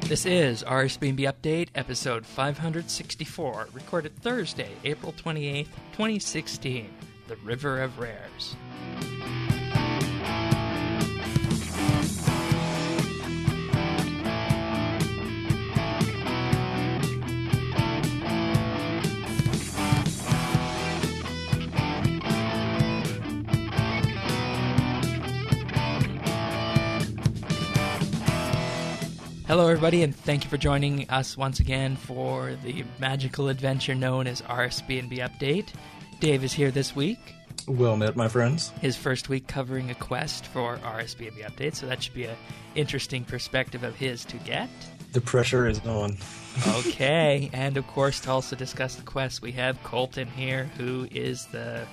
This is RSBANDB Update, episode 564, recorded Thursday, April 28th, 2016, The River of Rares. Hello everybody, and thank you for joining us once again for the magical adventure known as RSBANDB Update. Dave is here this week. Well met, my friends. His first week covering a quest for RSBANDB Update, so that should be an interesting perspective of his to get. The pressure is on. Okay, and of course to also discuss the quest, we have Colton here, who is the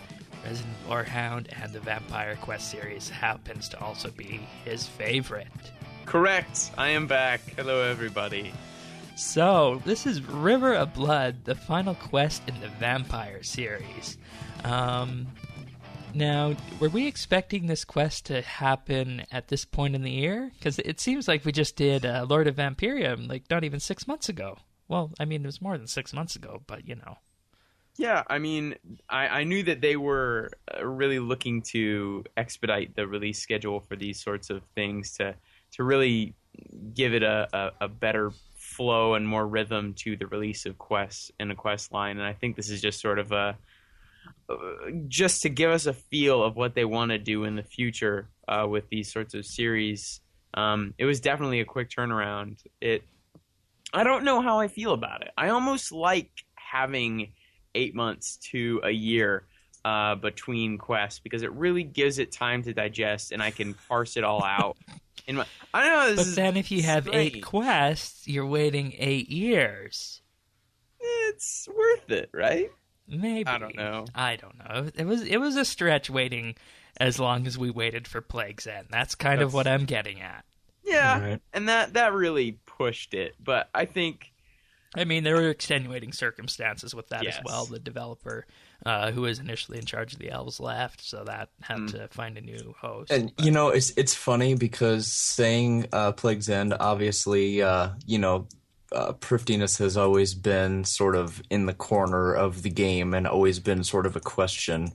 Resident Lorehound, and the Vampire quest series happens to also be his favorite. Correct. I am back. Hello, everybody. So, this is River of Blood, the final quest in the Vampire series. Now, were we expecting this quest to happen at this point in the year? Because it seems like we just did Lord of Vampyrium, like, not even 6 months ago. Well, I mean, it was more than 6 months ago, but, you know. Yeah, I mean, I knew that they were really looking to expedite the release schedule for these sorts of things to really give it a better flow and more rhythm to the release of quests in a quest line. And I think this is just sort of just to give us a feel of what they want to do in the future with these sorts of series. It was definitely a quick turnaround. I don't know how I feel about it. I almost like having 8 months to a year between quests, because it really gives it time to digest and I can parse it all out. I don't know. But then if you have strange. 8 quests, you're waiting 8 years. It's worth it, right? Maybe. I don't know. It was a stretch waiting as long as we waited for Plague's End. That's kind of what I'm getting at. Yeah, Right. and that really pushed it. But I think, I mean, there were extenuating circumstances with that Yes. as well. The developer who was initially in charge of the elves left, so that had to find a new host. And, you know, it's funny because saying Plague's End, obviously, Priftiness has always been sort of in the corner of the game and always been sort of a question.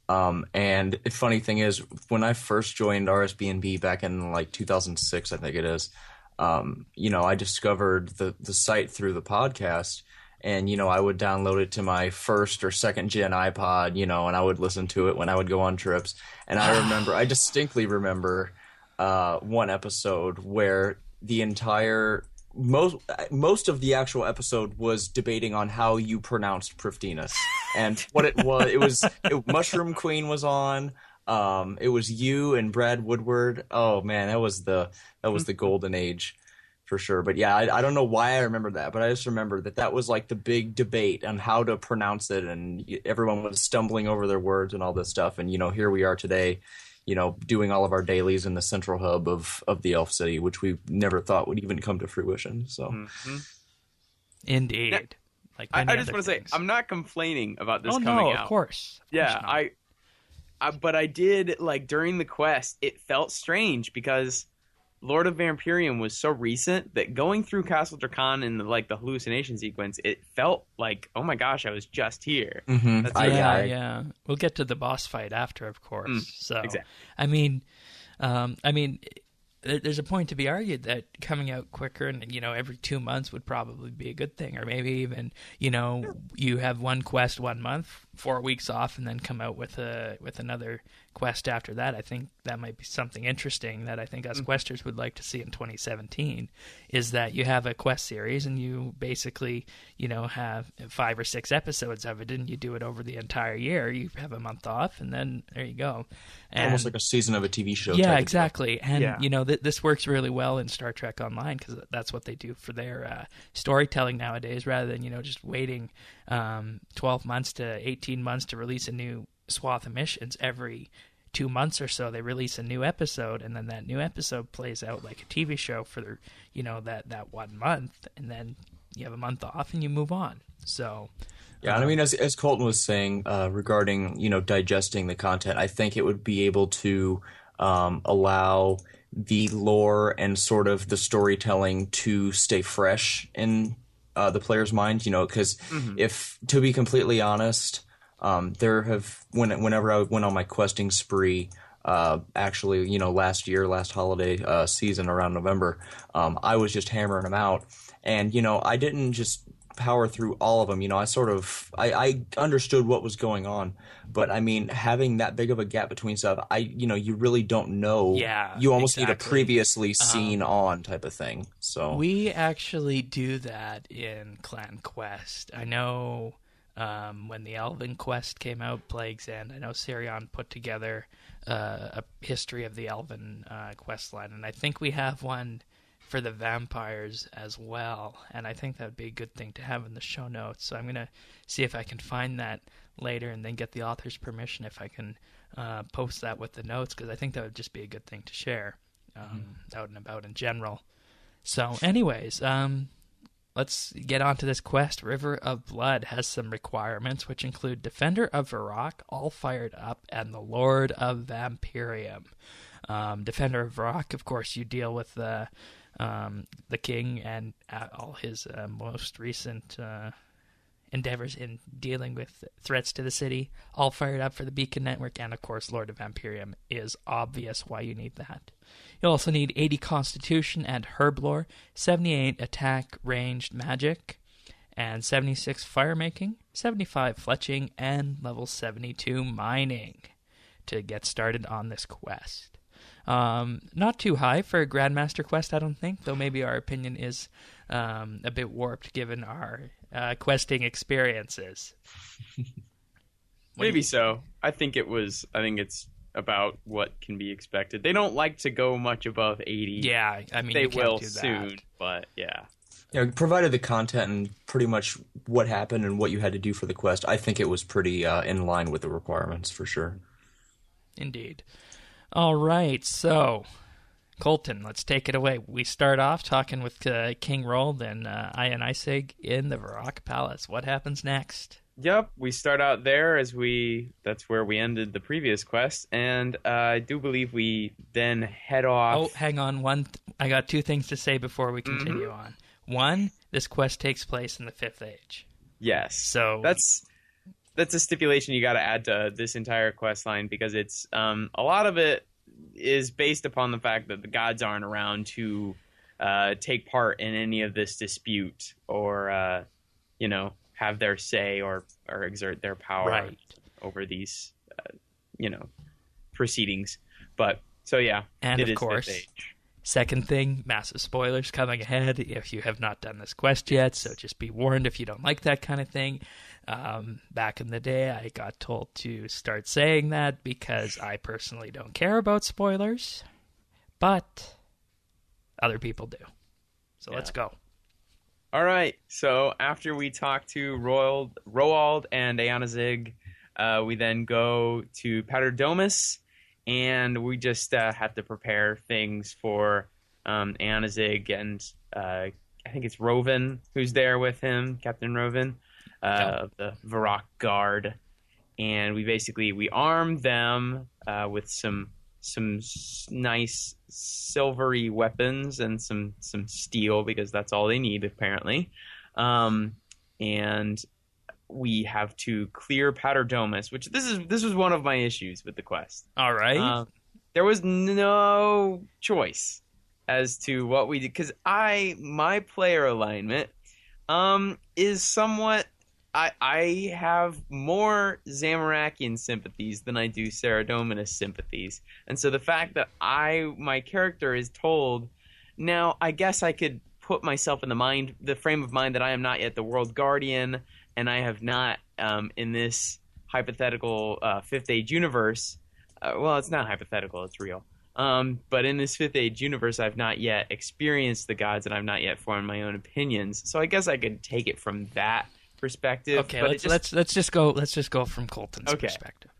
And the funny thing is, when I first joined RSBANDB back in, like, 2006, I think it is, I discovered the site through the podcast, and, I would download it to my first or second gen iPod, and I would listen to it when I would go on trips. And I distinctly remember one episode where the entire most of the actual episode was debating on how you pronounced Priftiness and what it was. Mushroom Queen was on. It was you and Brad Woodward. Oh man, that was the golden age for sure. But yeah, I don't know why I remember that, but I just remember that was like the big debate on how to pronounce it, and everyone was stumbling over their words and all this stuff. And here we are today, doing all of our dailies in the central hub of the Elf City, which we never thought would even come to fruition. So, Indeed. Now, like I just want to say, I'm not complaining about this coming out. Of course. Yeah, but I did, like, during the quest, it felt strange because Lord of Vampyrium was so recent that going through Castle Dracan and the hallucination sequence, it felt like, oh my gosh, I was just here. Mm-hmm. Yeah. We'll get to the boss fight after, of course. So, exactly. I mean, there's a point to be argued that coming out quicker and, every 2 months would probably be a good thing. Or maybe even, you have one quest 1 month, 4 weeks off, and then come out with another quest after that. I think that might be something interesting that I think us questers would like to see in 2017, is that you have a quest series and you basically, have 5 or 6 episodes of it, and you do it over the entire year. You have a month off, and then there you go. And almost like a season of a TV show. Yeah, exactly. And, this works really well in Star Trek Online because that's what they do for their storytelling nowadays, rather than, just waiting 12 months to 18 months to release a new swath of missions. Every 2 months or so, they release a new episode, and then that new episode plays out like a TV show for, that 1 month, and then you have a month off and you move on. So... Yeah, and I mean, as Colton was saying regarding, digesting the content, I think it would be able to allow the lore and sort of the storytelling to stay fresh in the player's mind, because if, to be completely honest, whenever I went on my questing spree, actually, last holiday season around November, I was just hammering them out. And, I didn't just power through all of them. I understood what was going on. But, I mean, having that big of a gap between stuff, you really don't know. Yeah, you almost exactly. need a previously seen on type of thing. So we actually do that in Clan Quest. I know when the Elven Quest came out, Plague's End, I know Sirion put together a history of the Elven quest line, and I think we have one for the Vampyres as well, and I think that would be a good thing to have in the show notes. So I'm going to see if I can find that later and then get the author's permission if I can post that with the notes, because I think that would just be a good thing to share out and about in general. So anyways, let's get on to this quest. River of Blood has some requirements, which include Defender of Varrock, All Fired Up, and the Lord of Vampyrium. Defender of Varrock, of course, you deal with the king and all his most recent endeavors in dealing with threats to the city. All Fired Up for the Beacon Network, and of course Lord of Vampyrium is obvious why you need that. You'll also need 80 Constitution and Herblore, 78 Attack Ranged Magic, and 76 Firemaking, 75 Fletching, and level 72 Mining to get started on this quest. Not too high for a Grandmaster quest, I don't think, though maybe our opinion is a bit warped given our questing experiences. Maybe so. I think it's about what can be expected. They don't like to go much above 80. Yeah, I mean, they you can't will do that soon, but yeah. Yeah, provided the content and pretty much what happened and what you had to do for the quest, I think it was pretty in line with the requirements for sure. Indeed. All right, so Colton, let's take it away. We start off talking with King Rold and Ian Isig in the Varrock Palace. What happens next? Yep, we start out there that's where we ended the previous quest, and I do believe we then head off. Oh, hang on. I got two things to say before we continue on. One, this quest takes place in the Fifth Age. Yes. So that's a stipulation you got to add to this entire quest line, because it's a lot of it is based upon the fact that the gods aren't around to take part in any of this dispute or have their say or exert their power over these proceedings. But so yeah, and it of course, second thing, massive spoilers coming ahead if you have not done this quest yet, so just be warned if you don't like that kind of thing. Back in the day, I got told to start saying that because I personally don't care about spoilers, but other people do. So let's go. All right, so after we talk to Roald and Ayanazig, we then go to Paterdomus, and we just have to prepare things for Ayanazig and I think it's Rovan who's there with him, Captain Rovan of the Varrock Guard, and we arm them with some nice silvery weapons and some steel, because that's all they need apparently, and we have to clear Paterdomus, which this was one of my issues with the quest. All right. There was no choice as to what we did, because my player alignment is somewhat. I have more Zamorakian sympathies than I do Saradominus sympathies. And so the fact that my character is told, now I guess I could put myself in the frame of mind that I am not yet the World Guardian, and I have not, in this hypothetical Fifth Age universe, well, it's not hypothetical, it's real. But in this Fifth Age universe, I've not yet experienced the gods, and I've not yet formed my own opinions. So I guess I could take it from that perspective. Okay, let's just go from Colton's perspective.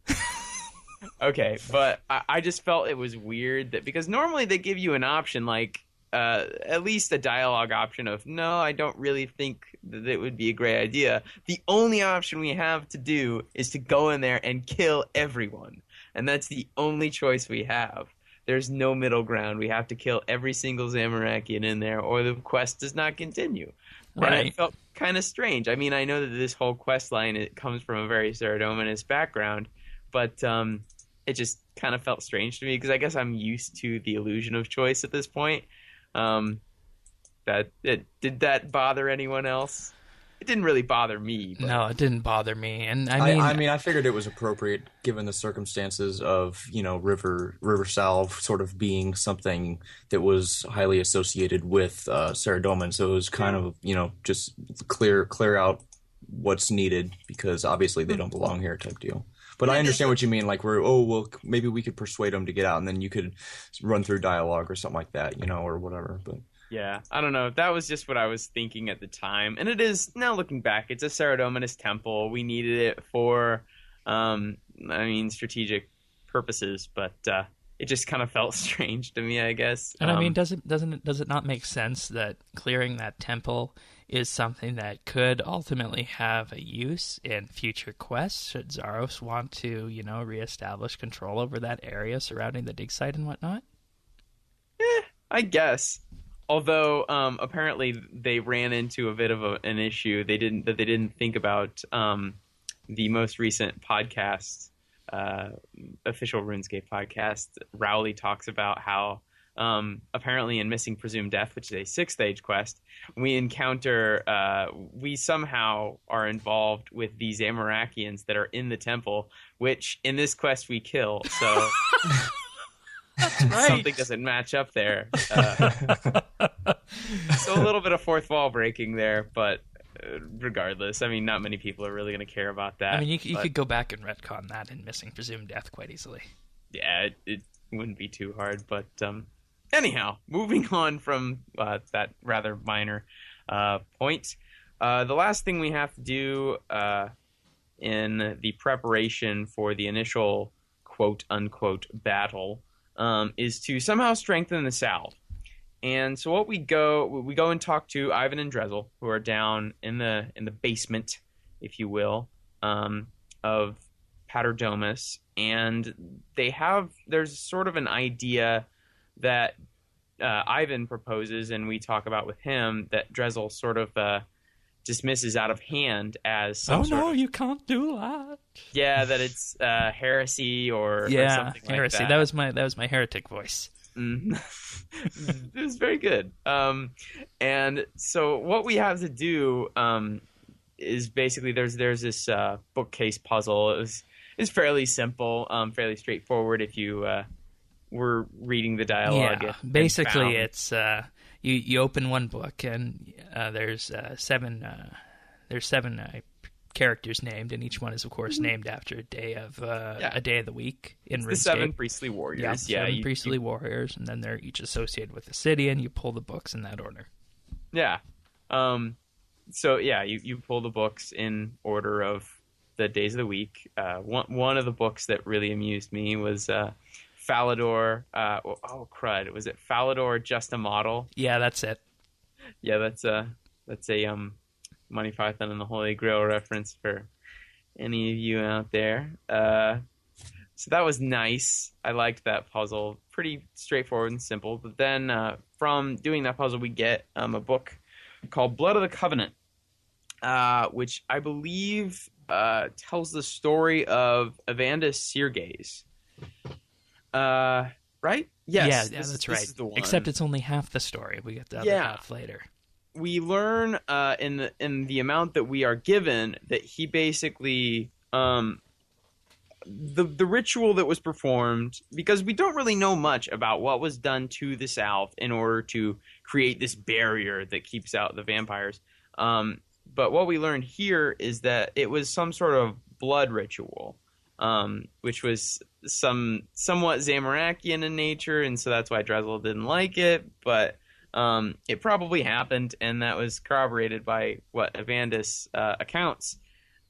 Okay, but I just felt it was weird that, because normally they give you an option, like at least a dialogue option of, no, I don't really think that it would be a great idea. The only option we have to do is to go in there and kill everyone, and that's the only choice we have. There's no middle ground. We have to kill every single Zamorakian in there, or the quest does not continue. Right. And it felt kind of strange. I mean, I know that this whole quest line, it comes from a very Saradominist background, but it just kind of felt strange to me because I guess I'm used to the illusion of choice at this point. Did that bother anyone else? It didn't really bother me. But... No, it didn't bother me, and I mean, I figured it was appropriate given the circumstances of River Salve sort of being something that was highly associated with Saradomin, so it was kind of just clear out what's needed because obviously they don't belong here type deal. But I understand what you mean. Like maybe we could persuade them to get out, and then you could run through dialogue or something like that, or whatever. But. Yeah, I don't know. That was just what I was thinking at the time. And it is, now looking back, it's a Saradominist temple. We needed it for, strategic purposes, but it just kind of felt strange to me, I guess. And I mean, does it not make sense that clearing that temple is something that could ultimately have a use in future quests should Zaros want to, reestablish control over that area surrounding the dig site and whatnot? I guess. Although apparently they ran into a bit of an issue. They didn't think about the most recent podcast, official RuneScape podcast. Rowley talks about how apparently in Missing Presumed Death, which is a 6th age quest, we somehow are involved with these Zamorakians that are in the temple, which in this quest we kill. So. That's right. Something doesn't match up there. So a little bit of fourth wall breaking there, but regardless, I mean, not many people are really going to care about that. I mean, you could go back and retcon that in Missing Presumed Death quite easily. Yeah, it wouldn't be too hard. But anyhow, moving on from that rather minor point, the last thing we have to do in the preparation for the initial quote-unquote battle is to somehow strengthen the South. And so what we go and talk to Ivan and Drezel, who are down in the basement, if you will, of Paterdomus, and there's sort of an idea that Ivan proposes, and we talk about with him, that Drezel sort of dismisses out of hand as some you can't do that. Yeah, that it's heresy or something like heresy. that. That was my heretic voice. It was very good. And so what we have to do is basically there's this bookcase puzzle. It's fairly simple, fairly straightforward if you were reading the dialogue. Yeah, basically it's you open one book and there's seven characters named, and each one is of course named after a day of the week in RuneScape. The 7 priestly warriors. Yeah, 7 priestly warriors, and then they're each associated with a city, and you pull the books in that order. Yeah. So yeah, you pull the books in order of the days of the week. One of the books that really amused me was Falador. Oh crud! Was it Falador Just a Model? Yeah, that's it. Yeah, that's a Monty Python and the Holy Grail reference for any of you out there. So that was nice. I liked that puzzle. Pretty straightforward and simple. But then from doing that puzzle, we get a book called Blood of the Covenant, which I believe tells the story of Evander Sirges. Right? Yes. Yeah, that's right. This is the one. Except it's only half the story. We get the other half later. We learn in the amount that we are given that he basically the ritual that was performed, because we don't really know much about what was done to the South in order to create this barrier that keeps out the vampires. But what we learned here is that it was some sort of blood ritual, which was somewhat Zamorakian in nature, and so that's why Drezel didn't like it. But it probably happened, and that was corroborated by what Evandus accounts,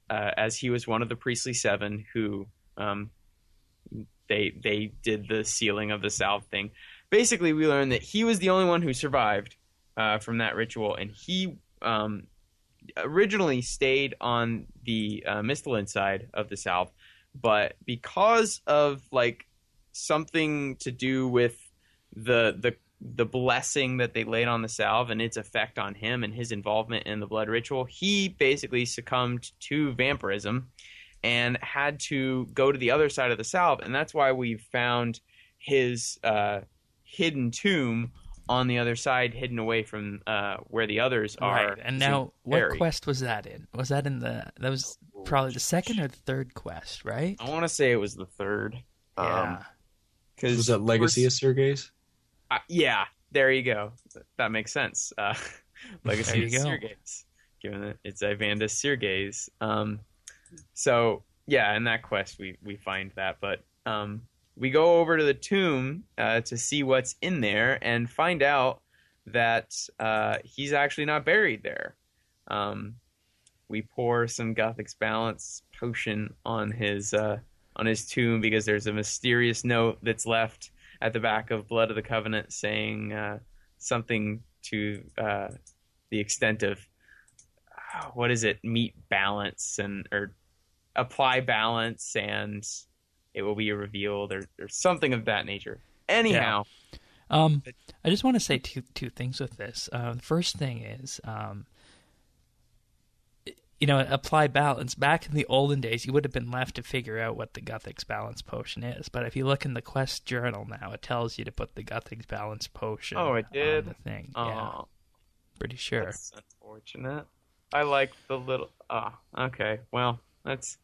as he was one of the priestly 7 who they did the sealing of the South thing. Basically, we learned that he was the only one who survived from that ritual, and he originally stayed on the Misthalin side of the South, but because of something to do with the blessing that they laid on the salve and its effect on him and his involvement in the blood ritual. He basically succumbed to vampirism and had to go to the other side of the salve, and that's why we found his hidden tomb on the other side, hidden away from where the others are. Right. And now, what quest was that in? Was that in that was probably the second or the third quest, right? I want to say it was the third. Yeah. Was that Legacy of Sergei's? Yeah, there you go. That makes sense. Legacy of Sergei's, given that it's Ivandis Sergei's. So yeah, in that quest we find that, but we go over to the tomb to see what's in there and find out that he's actually not buried there. We pour some Guthix Balance potion on his tomb because there's a mysterious note that's left at the back of Blood of the Covenant saying something to the extent of what is it? Meet balance or apply balance and it will be revealed or something of that nature. Anyhow. Yeah. I just want to say two things with this. The first thing is, apply balance. Back in the olden days, you would have been left to figure out what the Guthix Balance Potion is. But if you look in the quest journal now, it tells you to put the Guthix Balance Potion it did? on the thing. Oh, yeah. Pretty sure. That's unfortunate. I like the little... okay. Well, that's...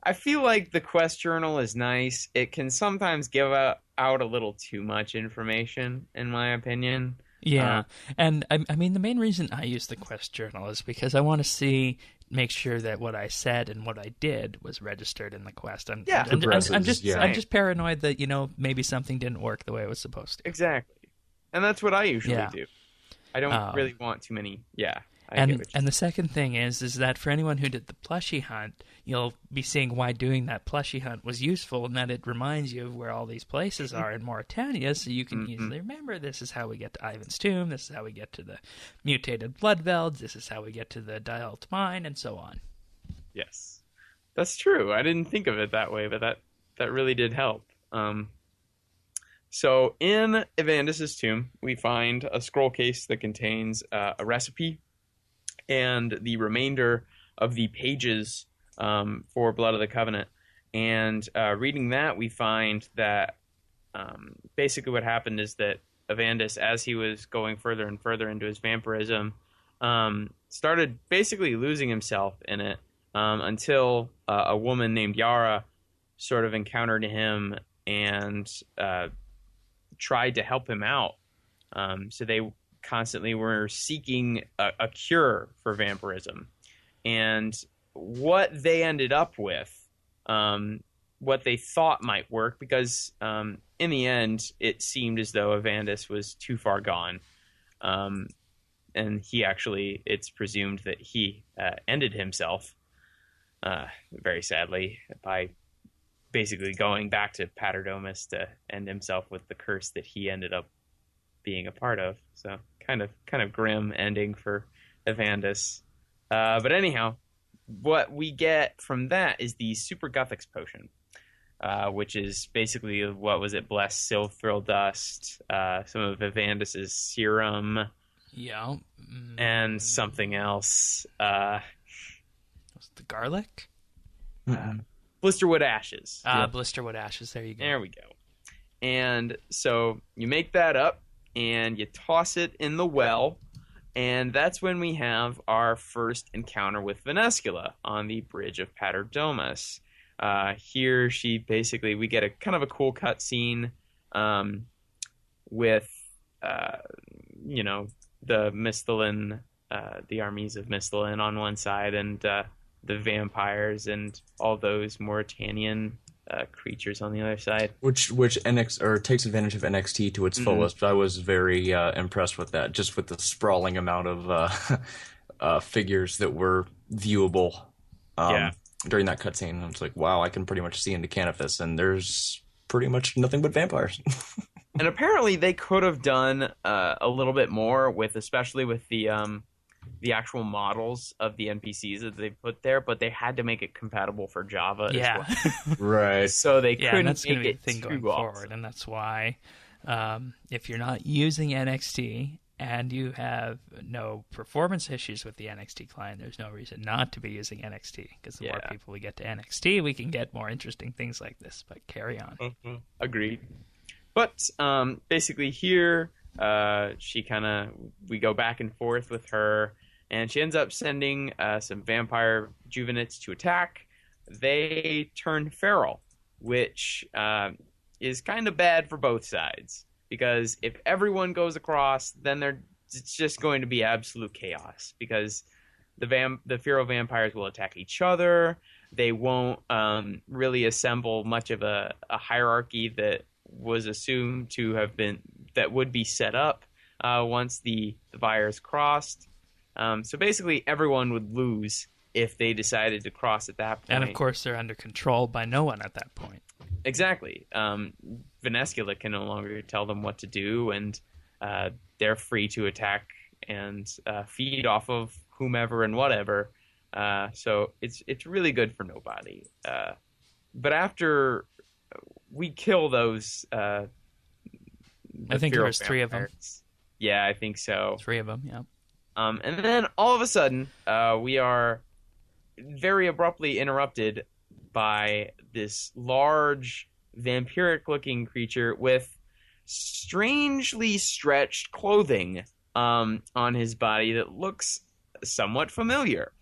I feel like the quest journal is nice. It can sometimes give out a little too much information, in my opinion. Yeah, and I mean the main reason I use the quest journal is because I want to make sure that what I said and what I did was registered in the quest. I'm just paranoid that maybe something didn't work the way it was supposed to. Exactly, and that's what I usually do. I don't really want too many. Yeah. And the second thing is that for anyone who did the plushie hunt, you'll be seeing why doing that plushie hunt was useful, and that it reminds you of where all these places are in Mauritania, so you can easily remember this is how we get to Ivan's tomb, this is how we get to the mutated bloodvelds, this is how we get to the Dialt mine, and so on. Yes, that's true. I didn't think of it that way, but that really did help. So in Ivandis' tomb, we find a scroll case that contains a recipe and the remainder of the pages for Blood of the Covenant. And reading that, we find that basically what happened is that Ivandis, as he was going further and further into his vampirism, started basically losing himself in it until a woman named Yara sort of encountered him and tried to help him out. So they constantly were seeking a cure for vampirism, and what they ended up with, what they thought might work, because in the end it seemed as though Ivandis was too far gone, and it's presumed that he ended himself very sadly by basically going back to Paterdomus to end himself with the curse that he ended up being a part of. So kind of grim ending for Ivandis. But anyhow, what we get from that is the Super Guthix Potion, which is basically, what was it, Blessed Silthrill Dust, some of Ivandis' serum, and something else. Was it the garlic? Blisterwood Ashes. Blisterwood Ashes, there you go. There we go. And so you make that up, and you toss it in the well, and that's when we have our first encounter with Venescula on the bridge of Paterdomus. Here we get a kind of a cool cutscene with, the Misthalin, the armies of Misthalin on one side, and the Vampyres and all those Mauritanian creatures on the other side, which takes advantage of NXT to its fullest. I was very impressed with that, just with the sprawling amount of figures that were viewable during that cutscene. I was like, wow, I can pretty much see into Canopus, and there's pretty much nothing but vampires. And apparently they could have done a little bit more especially with the the actual models of the NPCs that they put there, but they had to make it compatible for Java as well. Right. So they Yeah, couldn't and that's going make to be the it thing too going forward, awesome. and that's why if you're not using NXT and you have no performance issues with the NXT client, there's no reason not to be using NXT, because the more people we get to NXT, we can get more interesting things like this. But carry on. Agreed. But basically here, we go back and forth with her, and she ends up sending some vampire juvenites to attack. They turn feral, which is kind of bad for both sides, because if everyone goes across, then it's just going to be absolute chaos, because the feral vampires will attack each other. They won't really assemble much of a hierarchy that was assumed to have been, that would be set up once the virus crossed. So basically everyone would lose if they decided to cross at that point. And of course they're under control by no one at that point. Exactly. Venescula can no longer tell them what to do, and they're free to attack and feed off of whomever and whatever. So it's really good for nobody. But after we kill those, I think there was 3 of them. Yeah, I think so. 3 of them, yeah. And then all of a sudden, we are very abruptly interrupted by this large vampiric-looking creature with strangely stretched clothing on his body that looks somewhat familiar.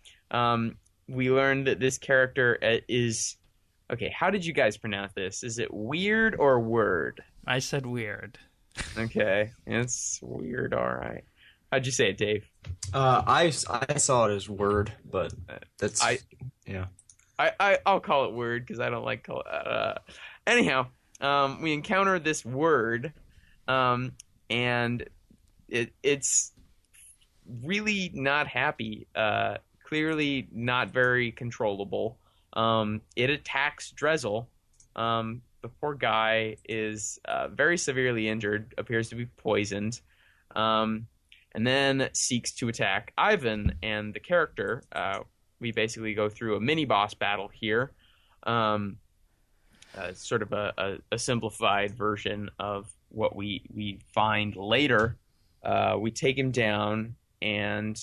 We learned that this character is... Okay, how did you guys pronounce this? Is it weird or word? I said weird. Okay, it's weird, all right. How'd you say it, Dave? I saw it as word, but that's... yeah. I'll call it word because I don't like anyhow, we encounter this word, and it's really not happy. Clearly not very controllable. It attacks Drezel. The poor guy is very severely injured, appears to be poisoned, and then seeks to attack Ivan and the character. We basically go through a mini-boss battle here. Sort of a simplified version of what we find later. We take him down, and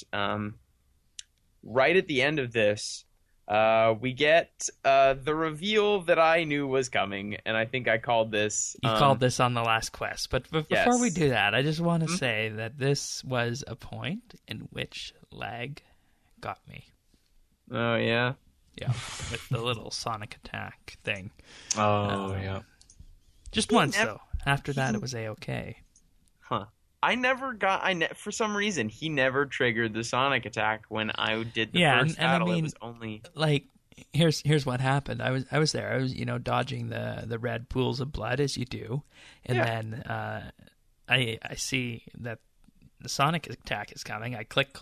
right at the end of this, we get the reveal that I knew was coming, and I think I called this... You called this on the last quest, but before we Yes. do that, I just want to say that this was a point in which lag got me. Oh, yeah? Yeah, with the little sonic attack thing. Oh, yeah. Just once, though. After that, it was A-okay. Huh. I never got... for some reason, he never triggered the sonic attack when I did the first battle. I mean, it was only... Like, here's what happened. I was there. I was, dodging the red pools of blood, as you do. And then I see that the sonic attack is coming. I click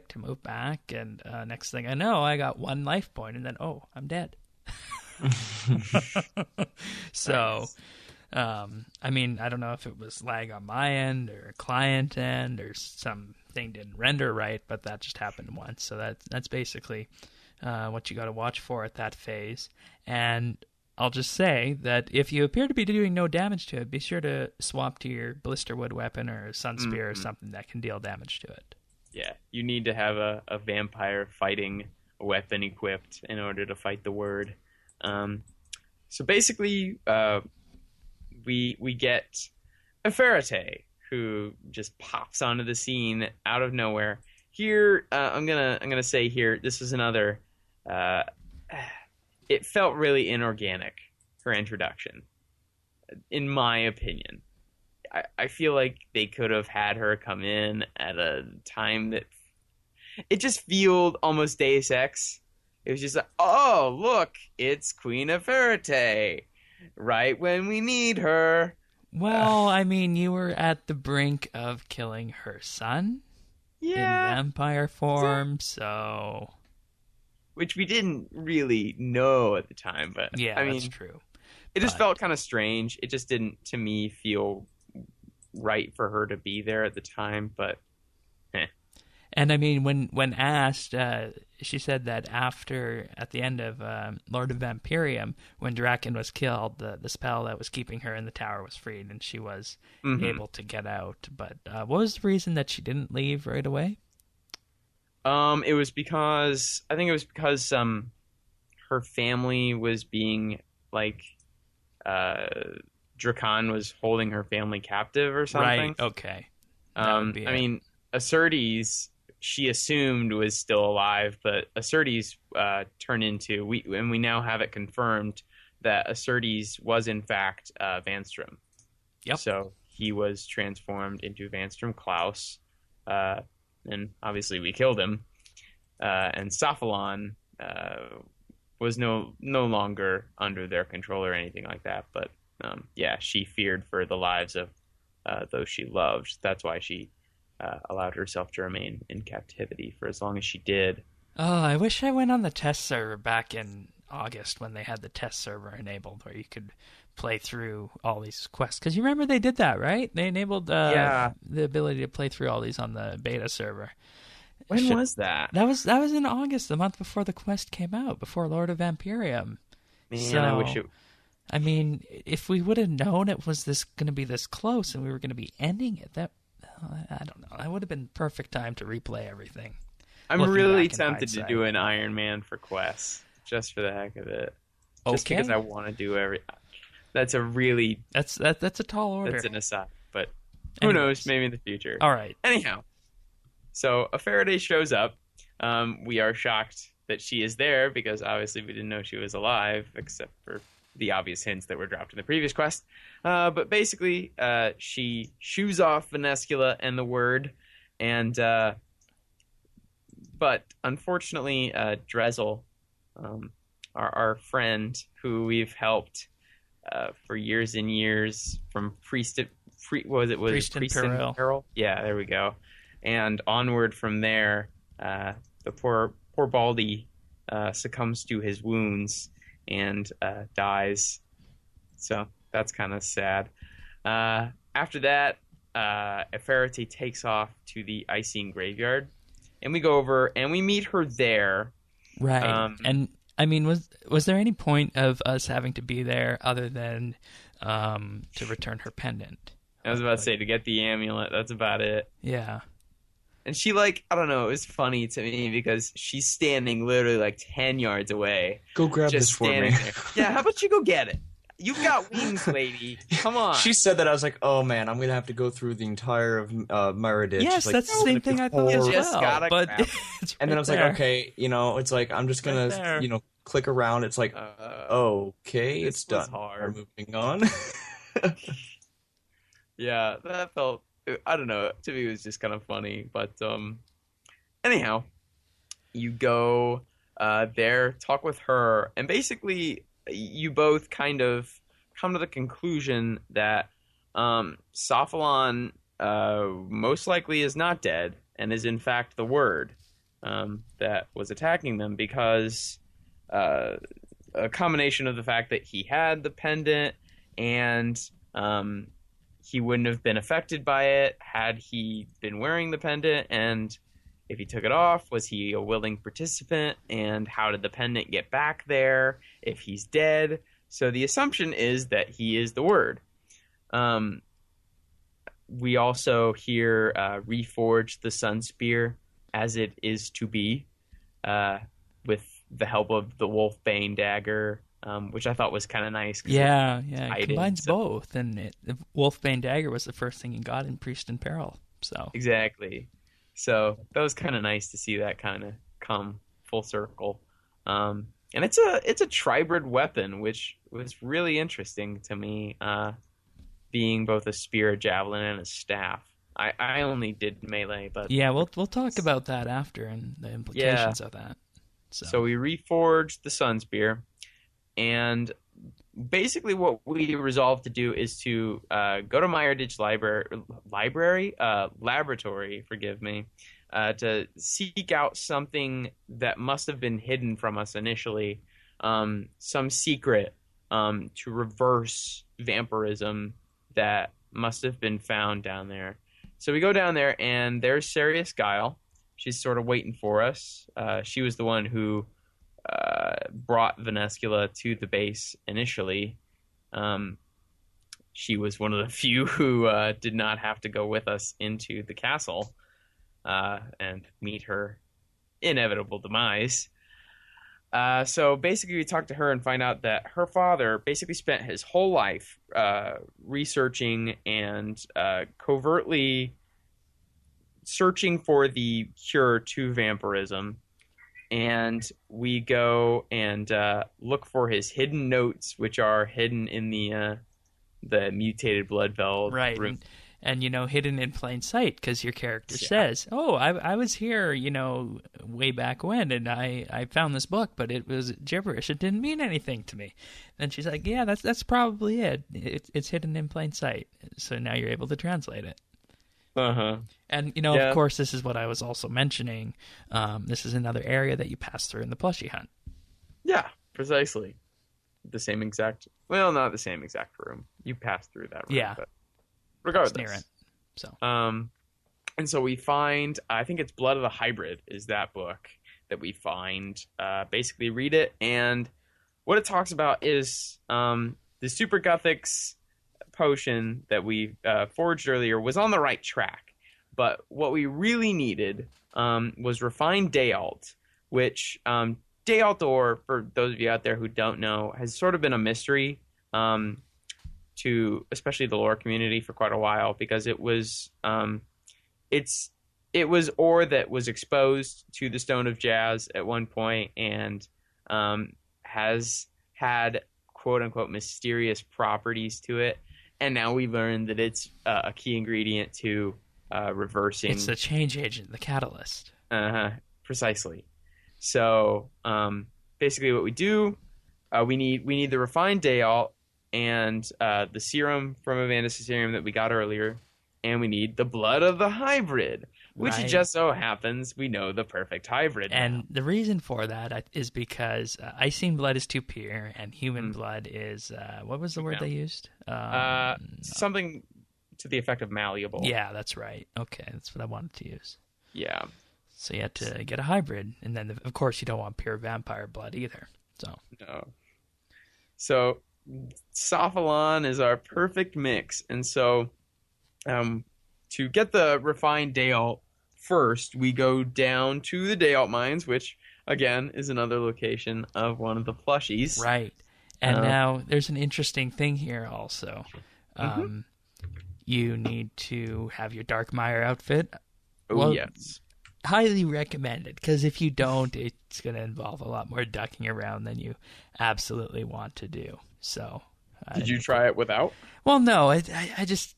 to move back, and next thing I know, I got 1 life point, and then, I'm dead. So, I mean, I don't know if it was lag on my end or client end or something didn't render right, but that just happened once. So that's basically what you got to watch for at that phase. And I'll just say that if you appear to be doing no damage to it, be sure to swap to your Blisterwood weapon or Sun Spear or something that can deal damage to it. Yeah, you need to have a vampire fighting weapon equipped in order to fight the word. So basically, we get Eferite, who just pops onto the scene out of nowhere. Here, I'm gonna say here, this is another. It felt really inorganic, her introduction, in my opinion. I feel like they could have had her come in at a time that it just felt almost Deus Ex. It was just like, oh, look, it's Queen Eferite, right when we need her. Well, I mean, you were at the brink of killing her son in vampire form, so... Which we didn't really know at the time, but yeah, I mean, that's true. It just felt kind of strange. It just didn't, to me, feel right for her to be there at the time, but And I mean, when asked, she said that at the end of Lord of Vampyrium, when Draken was killed, the spell that was keeping her in the tower was freed, and she was able to get out. But what was the reason that she didn't leave right away? It was because her family was being like, Drakan was holding her family captive or something. Right. Okay. I mean, Acertes, she assumed was still alive, but Acertes turned into we now have it confirmed that Acertes was in fact Vanstrom. Yep. So he was transformed into Vanstrom Klaus, and obviously we killed him. And Sophalon was no longer under their control or anything like that. But she feared for the lives of those she loved. That's why she allowed herself to remain in captivity for as long as she did. Oh, I wish I went on the test server back in August when they had the test server enabled where you could play through all these quests. Because you remember they did that, right? They enabled the ability to play through all these on the beta server. When was that? That was in August, the month before the quest came out, before Lord of Vampyrium. Man, so, I wish it... I mean, if we would have known it was going to be this close and we were going to be ending it, I don't know. That would have been perfect time to replay everything. I'm really tempted to do an Iron Man for quests, just for the heck of it. Just because I want to do That's a tall order. That's an aside, but who knows? Maybe in the future. All right. Anyhow, so a Faraday shows up. We are shocked that she is there because obviously we didn't know she was alive, except for the obvious hints that were dropped in the previous quest. But basically, she shoos off Venescula and the Word, and but unfortunately, Drezel, our friend who we've helped for years and years from Priest in Peril? Yeah, there we go. And onward from there, the poor Baldy succumbs to his wounds and dies. So that's kind of sad. After that, Eferite takes off to the Icene Graveyard, and we go over and we meet her there. Right. And I mean, was there any point of us having to be there other than to return her pendant? I was about to say, to get the amulet, that's about it. Yeah. And she, I don't know, it was funny to me because she's standing literally 10 yards away. Go grab this for me. There. Yeah, how about you go get it? You've got wings, lady. Come on. She said that. I was like, oh man, I'm going to have to go through the entire of Myroditch. Yes, that's the same thing I thought as well. But and then I was like, okay, it's like, I'm just going to, click around. It's like, okay, it's done. Hard. We're moving on. Yeah, that felt, I don't know, to me it was just kind of funny. But anyhow, you go there, talk with her, and basically you both kind of come to the conclusion that Sophalon most likely is not dead and is in fact the Word that was attacking them, because a combination of the fact that he had the pendant and he wouldn't have been affected by it had he been wearing the pendant, and if he took it off, was he a willing participant, and how did the pendant get back there if he's dead? So the assumption is that he is the Word. We also hear reforge the Sun Spear as it is to be, with the help of the Wolfbane dagger, which I thought was kind of nice. Yeah, it combines both, and the Wolfbane dagger was the first thing he got in Priest in Peril. So exactly. So that was kind of nice to see that kind of come full circle. And it's a tribrid weapon, which was really interesting to me, being both a spear, a javelin, and a staff. I only did melee, but yeah, we'll talk about that after and the implications of that. So we reforged the Sun Spear, and basically what we resolved to do is to go to Myroditch laboratory, forgive me, to seek out something that must have been hidden from us initially, some secret to reverse vampirism that must have been found down there. So we go down there, and there's Sarius Guile, she's sort of waiting for us. She was the one who brought Venescula to the base initially. She was one of the few who did not have to go with us into the castle and meet her inevitable demise. So basically we talked to her and find out that her father basically spent his whole life researching and covertly searching for the cure to vampirism. And we go and look for his hidden notes, which are hidden in the mutated blood velvet room. And hidden in plain sight, because your character says, "Oh, I was here, way back when, and I found this book, but it was gibberish. It didn't mean anything to me." And she's like, "Yeah, that's probably it. It's hidden in plain sight. So now you're able to translate it." And of course, this is what I was also mentioning. This is another area that you pass through in the plushie hunt. Yeah, precisely. The same exact. Well, not the same exact room. You pass through that room. Yeah. But regardless. It's near it. So. And so we find, I think it's Blood of the Hybrid is that book that we find. Basically read it, and what it talks about is the Super Guthix potion that we forged earlier was on the right track. But what we really needed was refined Dayalt, which Dayalt, or for those of you out there who don't know, has sort of been a mystery to especially the lore community for quite a while, because it was it was ore that was exposed to the Stone of Jazz at one point and has had quote unquote mysterious properties to it, and now we learned that it's a key ingredient to reversing. It's the change agent, the catalyst. Precisely. So basically what we do, we need the refined Dayalt and the serum from Avandis that we got earlier, and we need the blood of the hybrid, which It just so happens we know the perfect hybrid and now. The reason for that is because Icene blood is too pure, and human blood is, what was the word they used? Something to the effect of malleable. Yeah, that's right. Okay, that's what I wanted to use. Yeah. So you had to get a hybrid, and then of course you don't want pure vampire blood either. So no. So Sophalon is our perfect mix, and so to get the refined Dayalt first, we go down to the Dayalt mines, which again is another location of one of the plushies. Right, and now there's an interesting thing here also. You need to have your Darkmire outfit. Yes. Highly recommended, because if you don't, it's going to involve a lot more ducking around than you absolutely want to do. So, did you try it without? Well, no, I just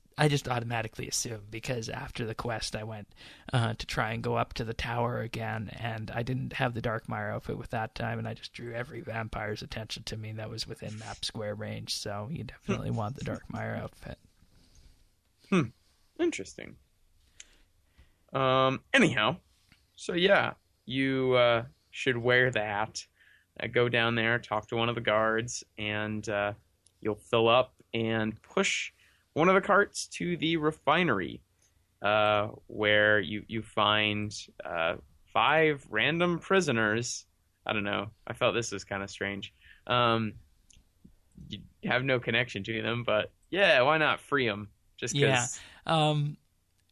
automatically assumed, because after the quest I went to try and go up to the tower again, and I didn't have the Darkmire outfit with that time, and I just drew every vampire's attention to me that was within map square range. So you definitely want the Darkmire outfit. Interesting. Anyhow. So yeah, you should wear that. Go down there, talk to one of the guards, and you'll fill up and push one of the carts to the refinery, where you find 5 random prisoners. I don't know. I felt this was kind of strange. You have no connection to them, but yeah, why not free them? Just because. Yeah.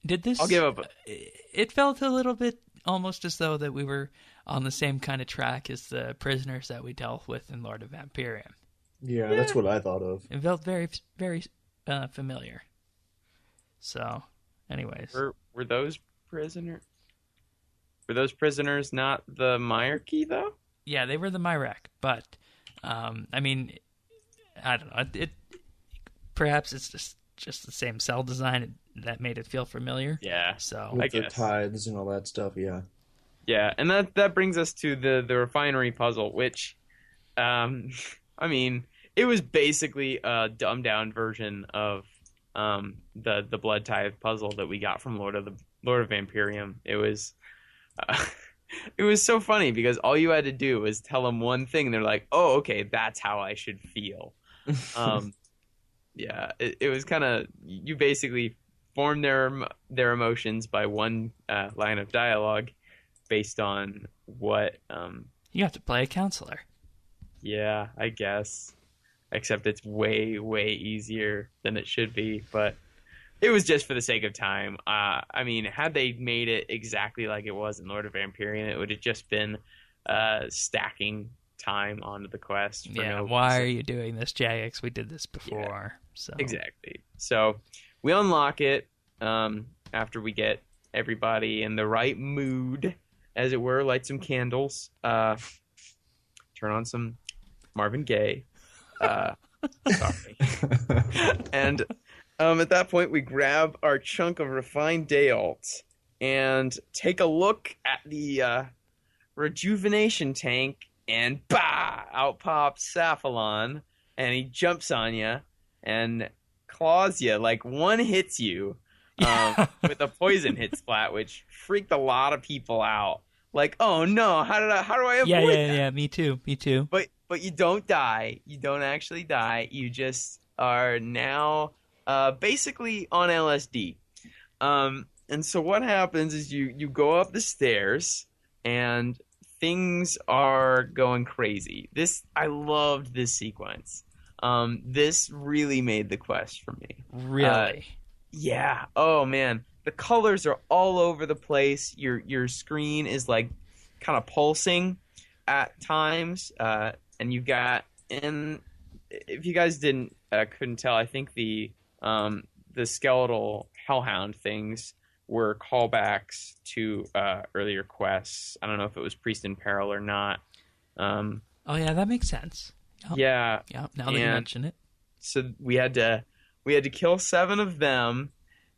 Did this? I'll give up. It felt a little bit almost as though that we were on the same kind of track as the prisoners that we dealt with in Lord of Vampyres. Yeah, that's what I thought of. It felt very, very familiar. So, anyways, were those prisoners? Were those prisoners not the Myarchy though? Yeah, they were the Myrak, but I mean, I don't know. It perhaps it's just the same cell design that made it feel familiar. Yeah. So with the tithes and all that stuff, yeah. Yeah, and that brings us to the refinery puzzle, which, I mean, it was basically a dumbed down version of the blood tithe puzzle that we got from Lord of Vampyrium. It was it was so funny because all you had to do was tell them one thing, and they're like, "Oh, okay, that's how I should feel." Yeah, it was kind of, you basically form their emotions by one line of dialogue, based on what. You have to play a counselor. Yeah, I guess. Except it's way, way easier than it should be. But it was just for the sake of time. I mean, had they made it exactly like it was in Lord of Vampyrian, it would have just been stacking time onto the quest. Why are you doing this, Jagex? We did this before. Yeah, so exactly. So we unlock it after we get everybody in the right mood, as it were, light some candles, turn on some Marvin Gaye. Sorry. And at that point, we grab our chunk of refined Dayalt and take a look at the rejuvenation tank, and bah! Out pops Saphalon, and he jumps on you and claws you. Like, one hits you with a poison hit splat, which freaked a lot of people out. Like, oh no, how do I avoid that? Yeah, me too. But you don't die. You don't actually die. You just are now basically on LSD. And so what happens is you go up the stairs and things are going crazy. I loved this sequence. This really made the quest for me. Really? Yeah. Oh man. The colors are all over the place. Your screen is like kind of pulsing at times. And you've got, and if you guys couldn't tell, I think the skeletal hellhound things were callbacks to earlier quests. I don't know if it was Priest in Peril or not. Oh yeah, that makes sense. Yep. Yeah. Yeah. Now that you mention it. So we had to kill 7 of them,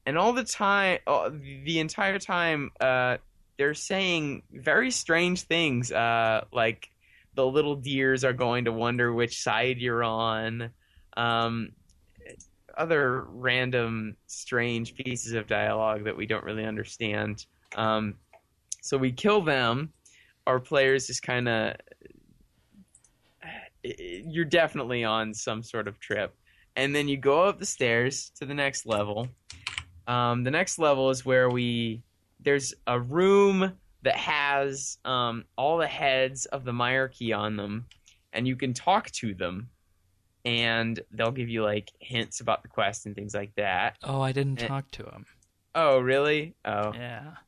and all the time, the entire time, they're saying very strange things, like the little deers are going to wonder which side you're on. Other random, strange pieces of dialogue that we don't really understand. So we kill them. Our players just kind of... You're definitely on some sort of trip. And then you go up the stairs to the next level. The next level is where there's a room that has all the heads of the Myarchy on them, and you can talk to them, and they'll give you like hints about the quest and things like that. Oh, I didn't talk to them. Oh, really? Oh,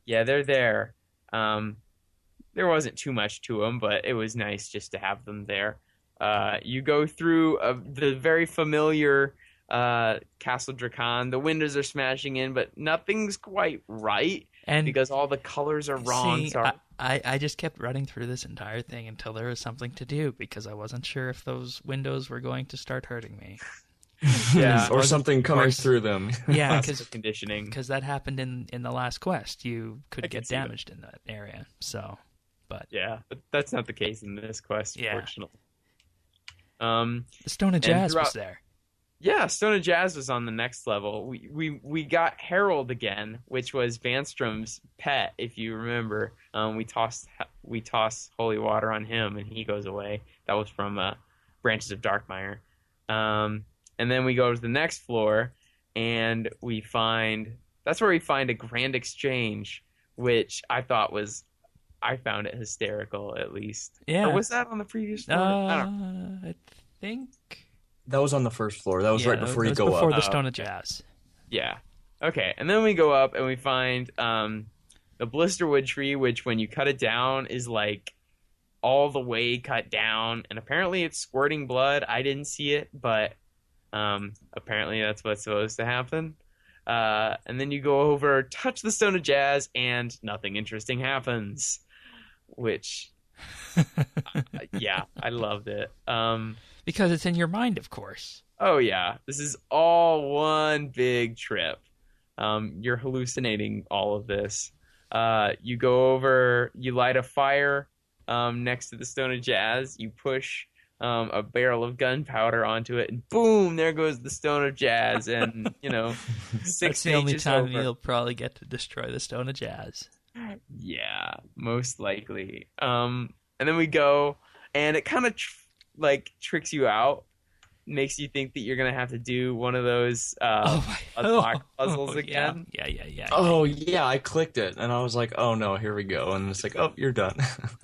yeah, they're there. There wasn't too much to them, but it was nice just to have them there. You go through the very familiar Castle Dracan. The windows are smashing in, but nothing's quite right. And because all the colors are wrong. See, I just kept running through this entire thing until there was something to do, because I wasn't sure if those windows were going to start hurting me. Yeah, or something coming through them. Yeah, because conditioning. Because that happened in the last quest. You could get damaged in that area. So, but yeah, but that's not the case in this quest, fortunately. The Stone of Jazz was there. Yeah, Stone of Jazz was on the next level. We got Harold again, which was Vanstrom's pet, if you remember. We toss holy water on him, and he goes away. That was from Branches of Darkmire. And then we go to the next floor, and that's where we find a Grand Exchange, which I found it hysterical, at least. Yeah. Or was that on the previous floor? I think... That was on the first floor. That was right before you go up. Before the Stone of Jazz. Yeah. Okay, and then we go up and we find the Blisterwood tree, which when you cut it down is like all the way cut down, and apparently it's squirting blood. I didn't see it, but apparently that's what's supposed to happen. And then you go over, touch the Stone of Jazz, and nothing interesting happens. Which, yeah, I loved it. Because it's in your mind, of course. Oh, yeah. This is all one big trip. You're hallucinating all of this. You go over, you light a fire next to the Stone of Jazz. You push a barrel of gunpowder onto it, and boom, there goes the Stone of Jazz. And, 6 That's the only time over. you'll probably get to destroy the Stone of Jazz. Yeah, most likely. And then we go, and it kind of tricks you out, makes you think that you're gonna have to do one of those puzzles again. Yeah. Oh yeah, I clicked it and I was like, oh no, here we go, and it's like, oh, you're done.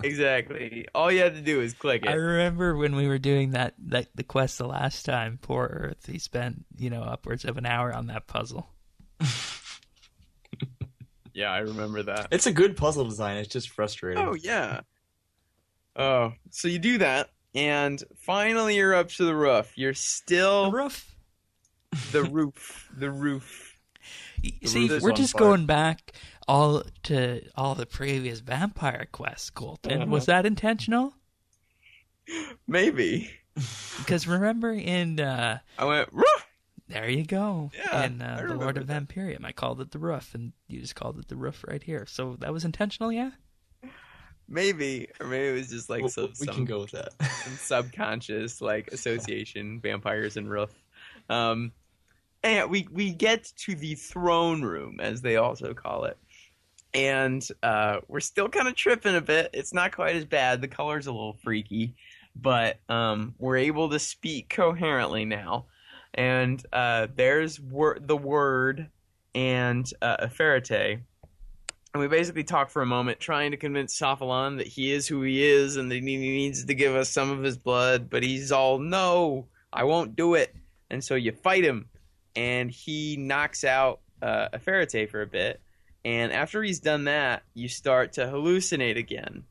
Exactly. All you had to do is click it. I remember when we were doing the quest the last time. Poor Earth, he spent upwards of an hour on that puzzle. Yeah, I remember that. It's a good puzzle design. It's just frustrating. Oh yeah. Oh, so you do that, and finally you're up to the roof. You're still The roof. The roof. The roof. See, we're just going back all the previous vampire quests, Colton. Was that intentional? Maybe. Because remember in I went roof. there you go. Yeah, in the Lord of Vampyrium, I called it the roof, and you just called it the roof right here. So that was intentional, yeah. Maybe, or maybe it was just like we can go with that. Some subconscious like association, vampires and roof. And we get to the throne room, as they also call it, and we're still kind of tripping a bit. It's not quite as bad. The color's a little freaky, but we're able to speak coherently now. And there's the word and a Ferrite. And we basically talk for a moment, trying to convince Safalon that he is who he is and that he needs to give us some of his blood. But he's all, no, I won't do it. And so you fight him. And he knocks out a Ferrite for a bit. And after he's done that, you start to hallucinate again.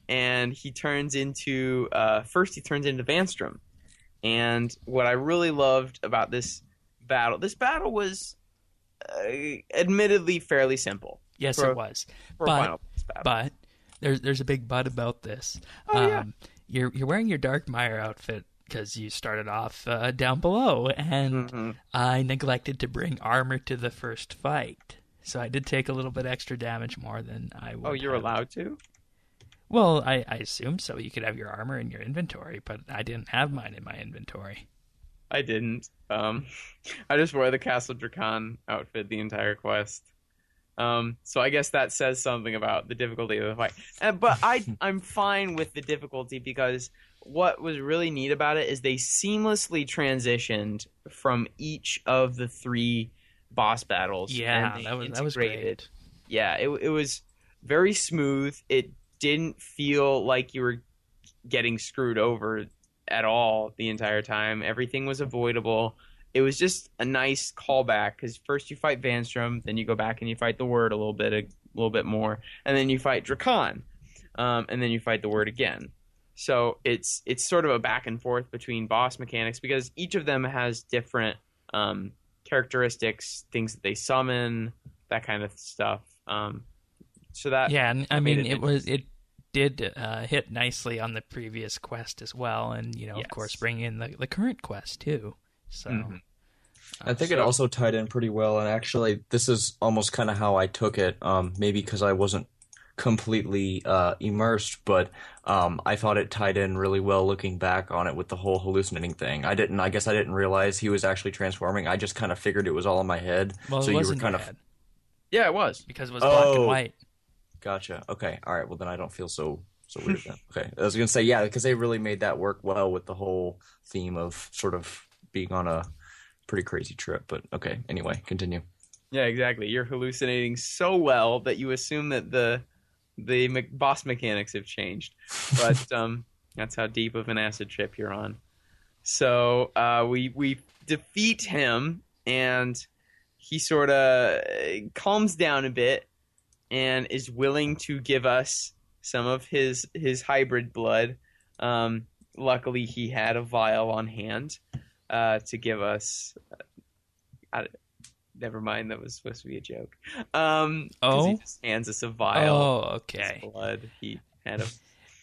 And he turns into, first he turns into Vanstrom. And what I really loved about this battle was admittedly fairly simple. Yes, it was. But there's a big but about this. Yeah. You're wearing your Dark Mire outfit because you started off down below, and I neglected to bring armor to the first fight. So I did take a little bit extra damage more than I would. Oh, you're allowed to? Well, I assume so. You could have your armor in your inventory, but I didn't have mine in my inventory. I didn't. I just wore the Castle Dracan outfit the entire quest. So I guess that says something about the difficulty of the fight. But I'm fine with the difficulty because what was really neat about it is they seamlessly transitioned from each of the 3 boss battles. Yeah, that was great. Yeah, it was very smooth. It didn't feel like you were getting screwed over at all the entire time. Everything was avoidable. It was just a nice callback because first you fight Vanstrom, then you go back and you fight the Word a little bit more, and then you fight Dracan, and then you fight the Word again. So it's sort of a back and forth between boss mechanics because each of them has different characteristics, things that they summon, that kind of stuff. So that and I mean it did hit nicely on the previous quest as well, and yes. Of course bring in the current quest too. So I think it also tied in pretty well, and actually this is almost kind of how I took it, maybe because I wasn't completely immersed, but I thought it tied in really well looking back on it with the whole hallucinating thing. I guess I didn't realize he was actually transforming. I just kind of figured it was all in my head. Well, so it you wasn't were kind in your of head. Yeah, it was. Because it was black and white. Gotcha. Okay. All right. Well, then I don't feel so weird then. Okay. I was going to say, yeah, because they really made that work well with the whole theme of sort of being on a pretty crazy trip. But okay. Anyway, continue. Yeah, exactly. You're hallucinating so well that you assume that the boss mechanics have changed. But that's how deep of an acid trip you're on. So we defeat him, and he sort of calms down a bit and is willing to give us some of his hybrid blood. Luckily, he had a vial on hand to give us. Never mind, that was supposed to be a joke. He just hands us a vial. Oh, okay. Of blood. He had a.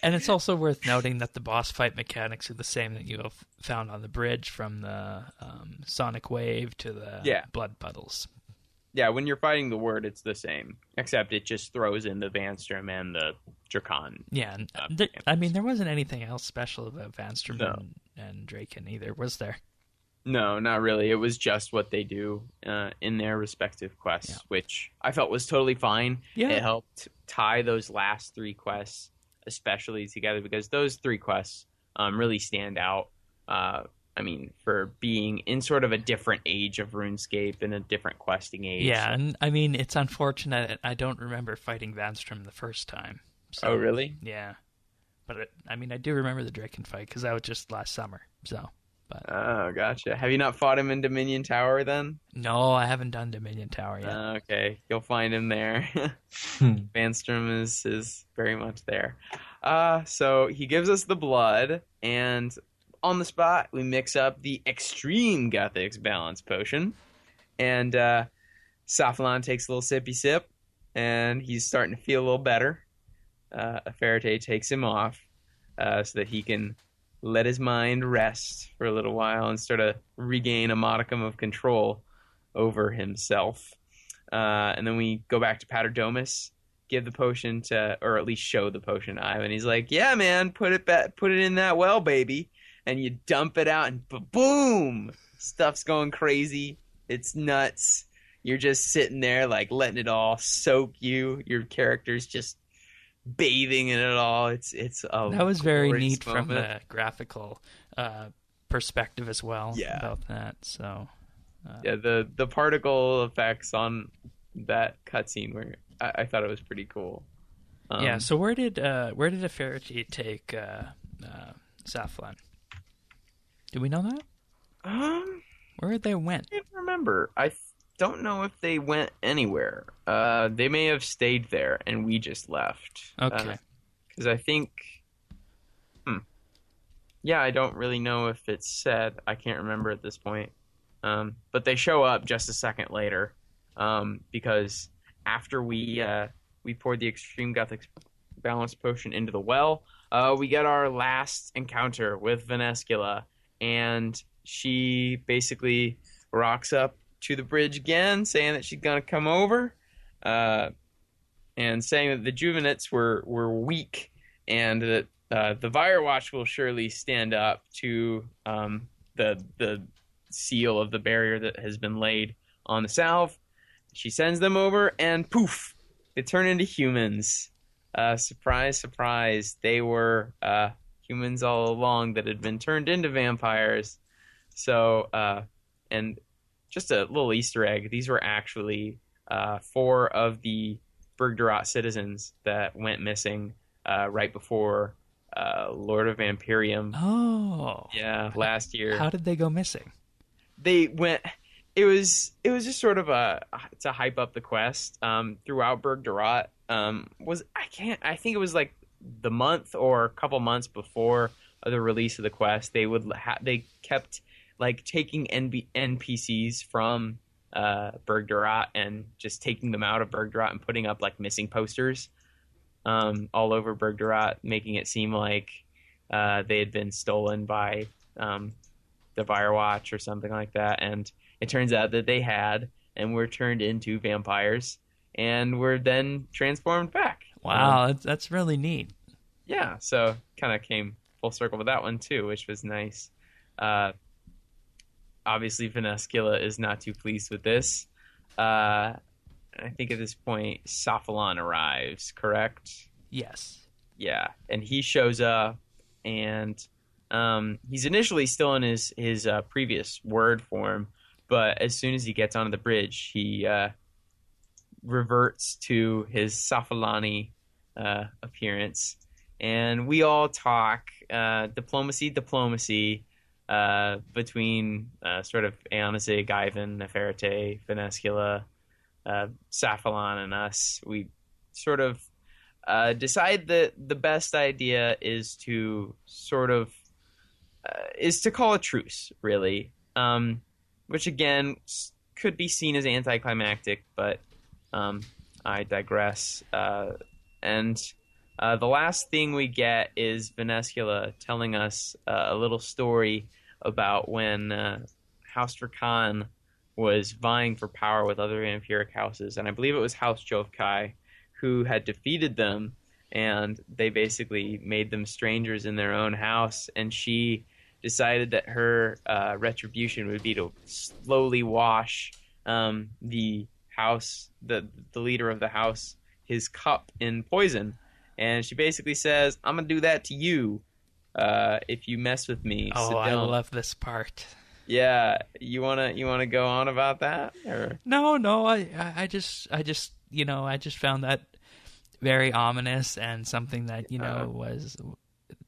And it's also worth noting that the boss fight mechanics are the same that you have found on the bridge, from the sonic wave to the blood puddles. Yeah, when you're fighting the Word, it's the same, except it just throws in the Vanstrom and the Dracan. Yeah, there wasn't anything else special about Vanstrom and Draken either, was there? No, not really. It was just what they do in their respective quests, which I felt was totally fine. Yeah. It helped tie those last 3 quests especially together because those 3 quests really stand out I mean, for being in sort of a different age of RuneScape and a different questing age. Yeah, and I mean, it's unfortunate I don't remember fighting Vanstrom the first time. So, Oh, really? Yeah. But, I mean, I do remember the Draken fight, because that was just last summer, so... But, Oh, gotcha. Have you not fought him in Dominion Tower, then? no, I haven't done Dominion Tower yet. Okay, you'll find him there. Vanstrom is very much there. So he gives us the blood, and on the spot, we mix up the Extreme Guthix Balance Potion. And Safalon takes a little sippy sip, and he's starting to feel a little better. Ferrite takes him off so that he can let his mind rest for a little while and sort of regain a modicum of control over himself. And then we go back to Paterdomus, give the potion to, or at least show the potion to Ivan. He's like, yeah, man, put it in that well, baby. And you dump it out and boom, stuff's going crazy. It's nuts. You're just sitting there like letting it all soak you. Your character's just bathing in it all. It's that was very neat moment. from the graphical perspective as well. Yeah. About that. So yeah, the particle effects on that cutscene were I thought it was pretty cool. Yeah. So where did Aferity take Saflan? Do we know that? Where they went? I can't remember. I don't know if they went anywhere. They may have stayed there and we just left. Okay. Because I think... Yeah, I don't really know if it's said. I can't remember at this point. But they show up just a second later. Because after we poured the Extreme Guthix Balance Potion into the well, we get our last encounter with Vanescula. And she basically rocks up to the bridge again, saying that she's going to come over, and saying that the Juvenates were weak, and that the Firewatch will surely stand up to the seal of the barrier that has been laid on the south. She sends them over, and poof, they turn into humans. Surprise, surprise, they were humans all along that had been turned into vampires. So, and just a little Easter egg, these were actually 4 of the Bergdarat citizens that went missing right before Lord of Vampyrium. Oh. Yeah, last year. How did they go missing? They went... It was just sort of to hype up the quest throughout Bergdarat. I think it was like the month or a couple months before the release of the quest. They kept like taking NPCs from Bergdarat and just taking them out of Bergdarat and putting up like missing posters all over Bergdarat, making it seem like they had been stolen by the Firewatch or something like that. And it turns out that they had, and were turned into vampires, and were then transformed back. Wow, that's really neat. Yeah, so kind of came full circle with that one too, which was nice. Obviously, Vanescula is not too pleased with this. I think at this point, Safalon arrives, correct? Yes. Yeah, and he shows up, and he's initially still in his previous word form, but as soon as he gets onto the bridge, he reverts to his Safalani appearance, and we all talk diplomacy between sort of Aonazig, Ivan, Nefertiti, Vanescula, Safalon, and us. We sort of decide that the best idea is to sort of is to call a truce, really, which again could be seen as anticlimactic, but I digress. And the last thing we get is Vanescula telling us a little story about when House Drakan was vying for power with other vampiric houses, and I believe it was House Jovkai who had defeated them, and they basically made them strangers in their own house, and she decided that her retribution would be to slowly wash the house, the leader of the house, his cup in poison. And she basically says, I'm going to do that to you. if you mess with me, Oh, so I don't. love this part. Yeah, you wanna go on about that? Or? No, I just I just found that very ominous and something that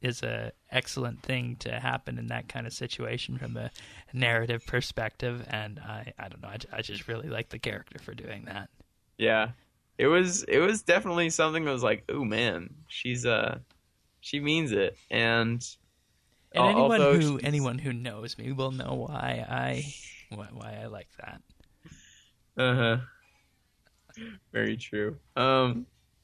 is a excellent thing to happen in that kind of situation from a narrative perspective, and I don't know, I just really like the character for doing that. Yeah, it was definitely something that was like, oh man, she means it, and anyone who knows me will know why I like that. Uh-huh. Very true.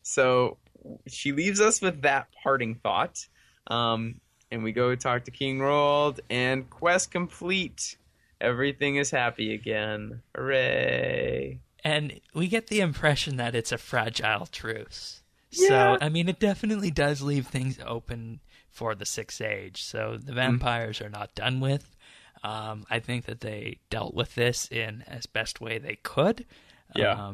So she leaves us with that parting thought. And we go talk to King Roald, and quest complete. Everything is happy again. Hooray. And we get the impression that it's a fragile truce. Yeah. So, I mean, it definitely does leave things open for the Sixth Age. So the vampires are not done with. I think that they dealt with this in as best way they could. Yeah.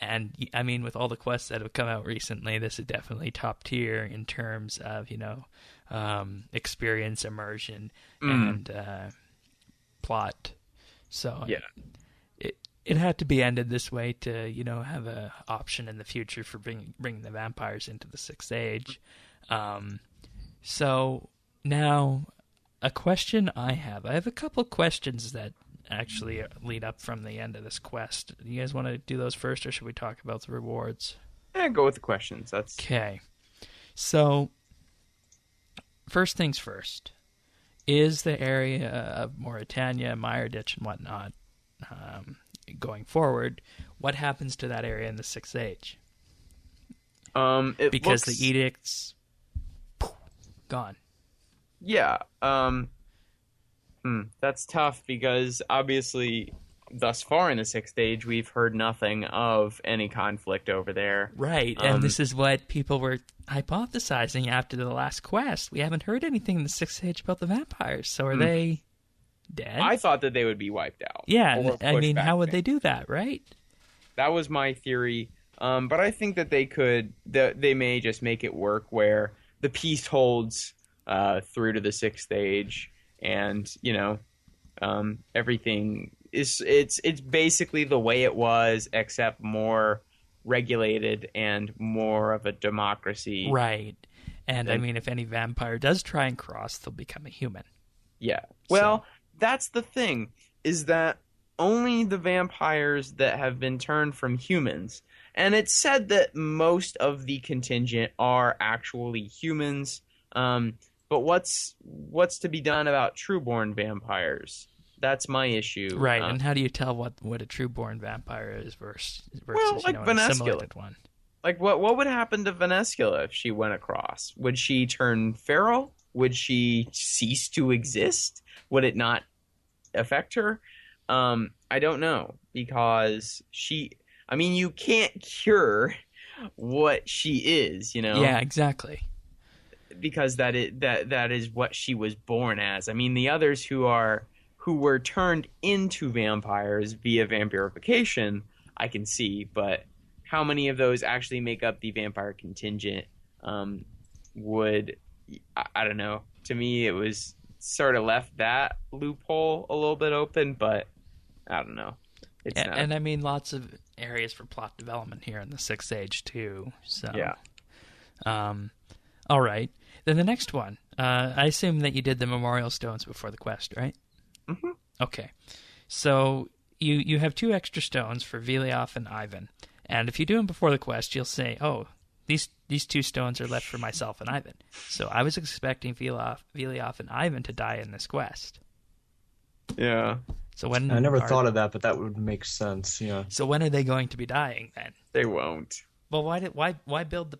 And I mean, with all the quests that have come out recently, this is definitely top tier in terms of, experience, immersion, and plot. So yeah, it had to be ended this way to, have a option in the future for bringing the vampires into the Sixth Age. So now, a question I have a couple questions that actually lead up from the end of this quest. Do you guys want to do those first, or should we talk about the rewards? Go with the questions. That's okay. So, first things first. Is the area of Mauritania, Mireditch, and whatnot, going forward, what happens to that area in the Sixth Age? Because the edicts, gone. Yeah. That's tough because obviously thus far in the Sixth Age we've heard nothing of any conflict over there. Right, and this is what people were hypothesizing after the last quest. We haven't heard anything in the Sixth Age about the vampires, so are they dead? I thought that they would be wiped out. Yeah, I mean, how would they do that, right? That was my theory, but I think that they may just make it work where the peace holds through to the Sixth Age. And everything it's basically the way it was, except more regulated and more of a democracy. Right. And I mean, if any vampire does try and cross, they'll become a human. Yeah. Well, that's the thing, is that only the vampires that have been turned from humans, and it's said that most of the contingent are actually humans. But what's to be done about trueborn vampires? That's my issue. Right, and how do you tell what a trueborn vampire is versus like an assimilated one? Like what would happen to Vanescula if she went across? Would she turn feral? Would she cease to exist? Would it not affect her? I don't know, because you can't cure what she is, Yeah, exactly. Because that is what she was born as. I mean, the others who were turned into vampires via vampirification, I can see, but how many of those actually make up the vampire contingent I don't know. To me, it was sort of left that loophole a little bit open, but I don't know. And I mean, lots of areas for plot development here in the Sixth Age too. So yeah. All right. Then the next one. I assume that you did the memorial stones before the quest, right? Mm-hmm. Okay. So you have 2 extra stones for Velioff and Ivan. And if you do them before the quest, you'll say, oh, these 2 stones are left for myself and Ivan. So I was expecting Velioff and Ivan to die in this quest. Yeah. So when I never thought of that, but that would make sense, yeah. So when are they going to be dying then? They won't. Well, why build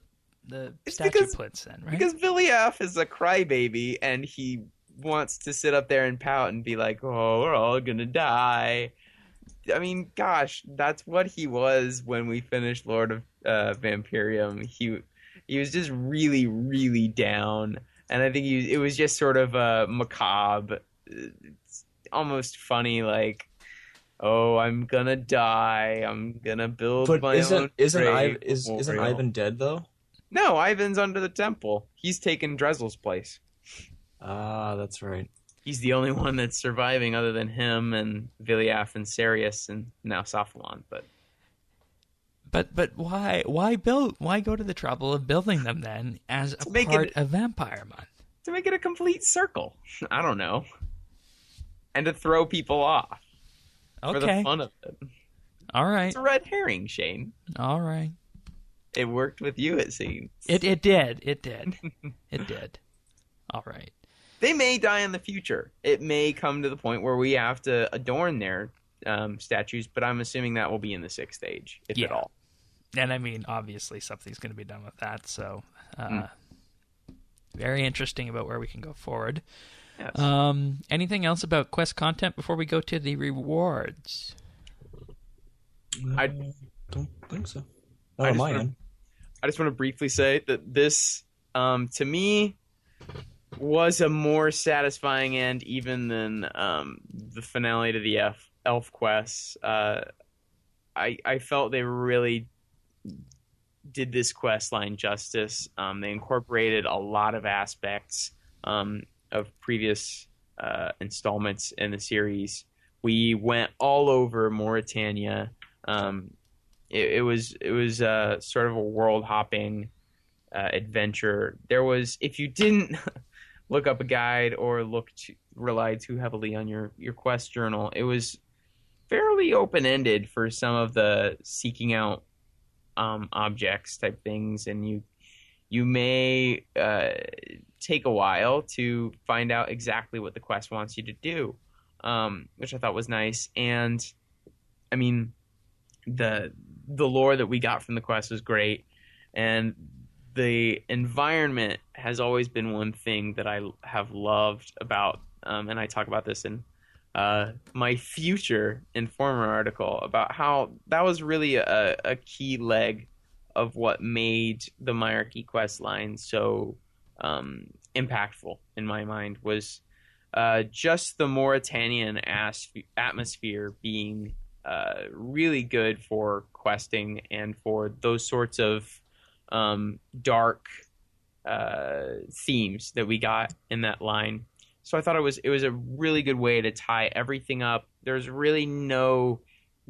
the statue plinths then, right? Because Velioff is a crybaby, and he wants to sit up there and pout and be like, oh, we're all gonna die. I mean, gosh, that's what he was when we finished Lord of Vampirium. He was just really, really down, and I think it was just sort of macabre. It's almost funny, like, oh, I'm gonna die. I'm gonna build my own. Isn't Ivan dead though? No, Ivan's under the temple. He's taken Dressel's place. Ah, that's right. He's the only one that's surviving other than him and Viliath and Sarius and now Saffalon. But why go to the trouble of building them then as a part of Vampire Month? To make it a complete circle. I don't know. And to throw people off. Okay. For the fun of it. All right. It's a red herring, Shane. All right. It worked with you, it seems. It did. It did. All right. They may die in the future. It may come to the point where we have to adorn their statues, but I'm assuming that will be in the 6th age, if at all. And I mean, obviously, something's going to be done with that. So, very interesting about where we can go forward. Yes. Anything else about quest content before we go to the rewards? I don't think so. I just want to briefly say that this, to me, was a more satisfying end even than the finale to the elf quests. I felt they really did this quest line justice. They incorporated a lot of aspects of previous installments in the series. We went all over Mauritania. It was sort of a world hopping adventure. There was, if you didn't look up a guide or rely too heavily on your quest journal, it was fairly open-ended for some of the seeking out objects type things, and you may take a while to find out exactly what the quest wants you to do, which I thought was nice. And I mean, the lore that we got from the quest was great, and the environment has always been one thing that I have loved about, and I talk about this in my future Informer article, about how that was really a key leg of what made the Myarchy quest line so impactful in my mind, was just the Mauritanian atmosphere being really good for questing and for those sorts of dark themes that we got in that line. So I thought it was a really good way to tie everything up. There's really no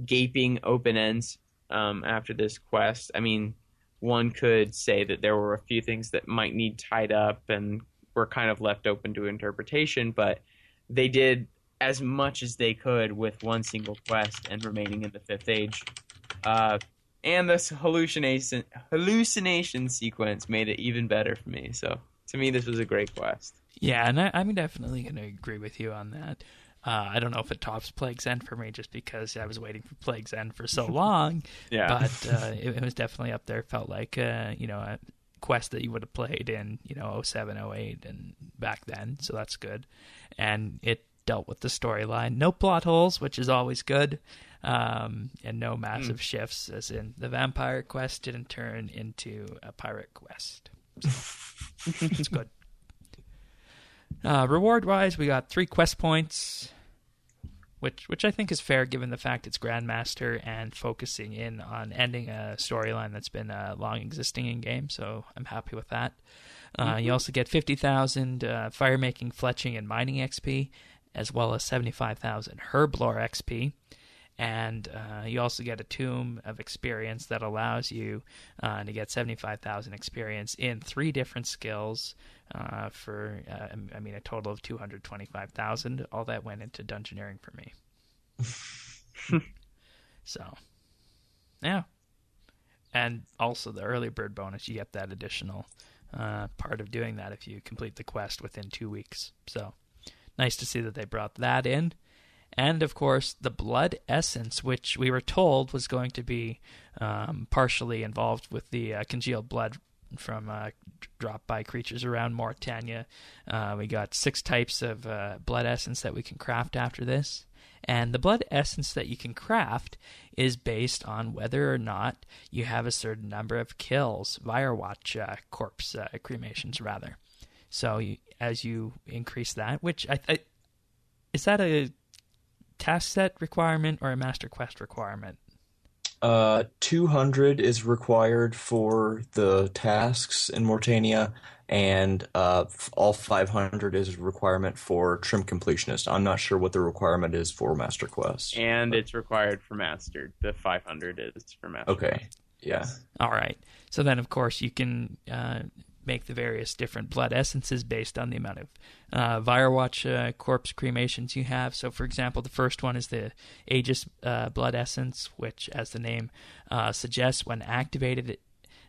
gaping open ends after this quest. I mean, one could say that there were a few things that might need tied up and were kind of left open to interpretation, but they did as much as they could with one single quest and remaining in the 5th age. And this hallucination sequence made it even better for me. So to me, this was a great quest. Yeah, and I'm definitely going to agree with you on that. I don't know if it tops Plague's End for me, just because I was waiting for Plague's End for so long. Yeah. But it was definitely up there. It felt like a quest that you would have played in 07, 08 and back then. So that's good. And it dealt with the storyline. No plot holes, which is always good. And no massive shifts, as in the vampire quest didn't turn into a pirate quest. So it's good. Reward-wise, we got 3 quest points, which I think is fair given the fact it's Grandmaster and focusing in on ending a storyline that's been long existing in game. So I'm happy with that. You also get 50,000 fire-making, fletching, and mining XP, as well as 75,000 herb lore XP. And you also get a Tomb of Experience that allows you to get 75,000 experience in 3 different skills for, a total of 225,000. All that went into dungeoneering for me. So, yeah. And also the early bird bonus, you get that additional part of doing that if you complete the quest within 2 weeks. So, nice to see that they brought that in. And, of course, the blood essence, which we were told was going to be partially involved with the congealed blood from dropped by creatures around Mauritania. We got 6 types of blood essence that we can craft after this. And the blood essence that you can craft is based on whether or not you have a certain number of kills, Firewatch corpse cremations, rather. So as you increase that, which is that a task set requirement or a master quest requirement? 200 is required for the tasks in Mortania, and all 500 is a requirement for Trim Completionist. I'm not sure what the requirement is for Master Quest. And it's required for Mastered. The 500 is for Mastered. Okay, yeah. All right. So then, of course, you can make the various different blood essences based on the amount of Firewatch corpse cremations you have. So, for example, the first one is the Aegis blood essence, which, as the name suggests, when activated,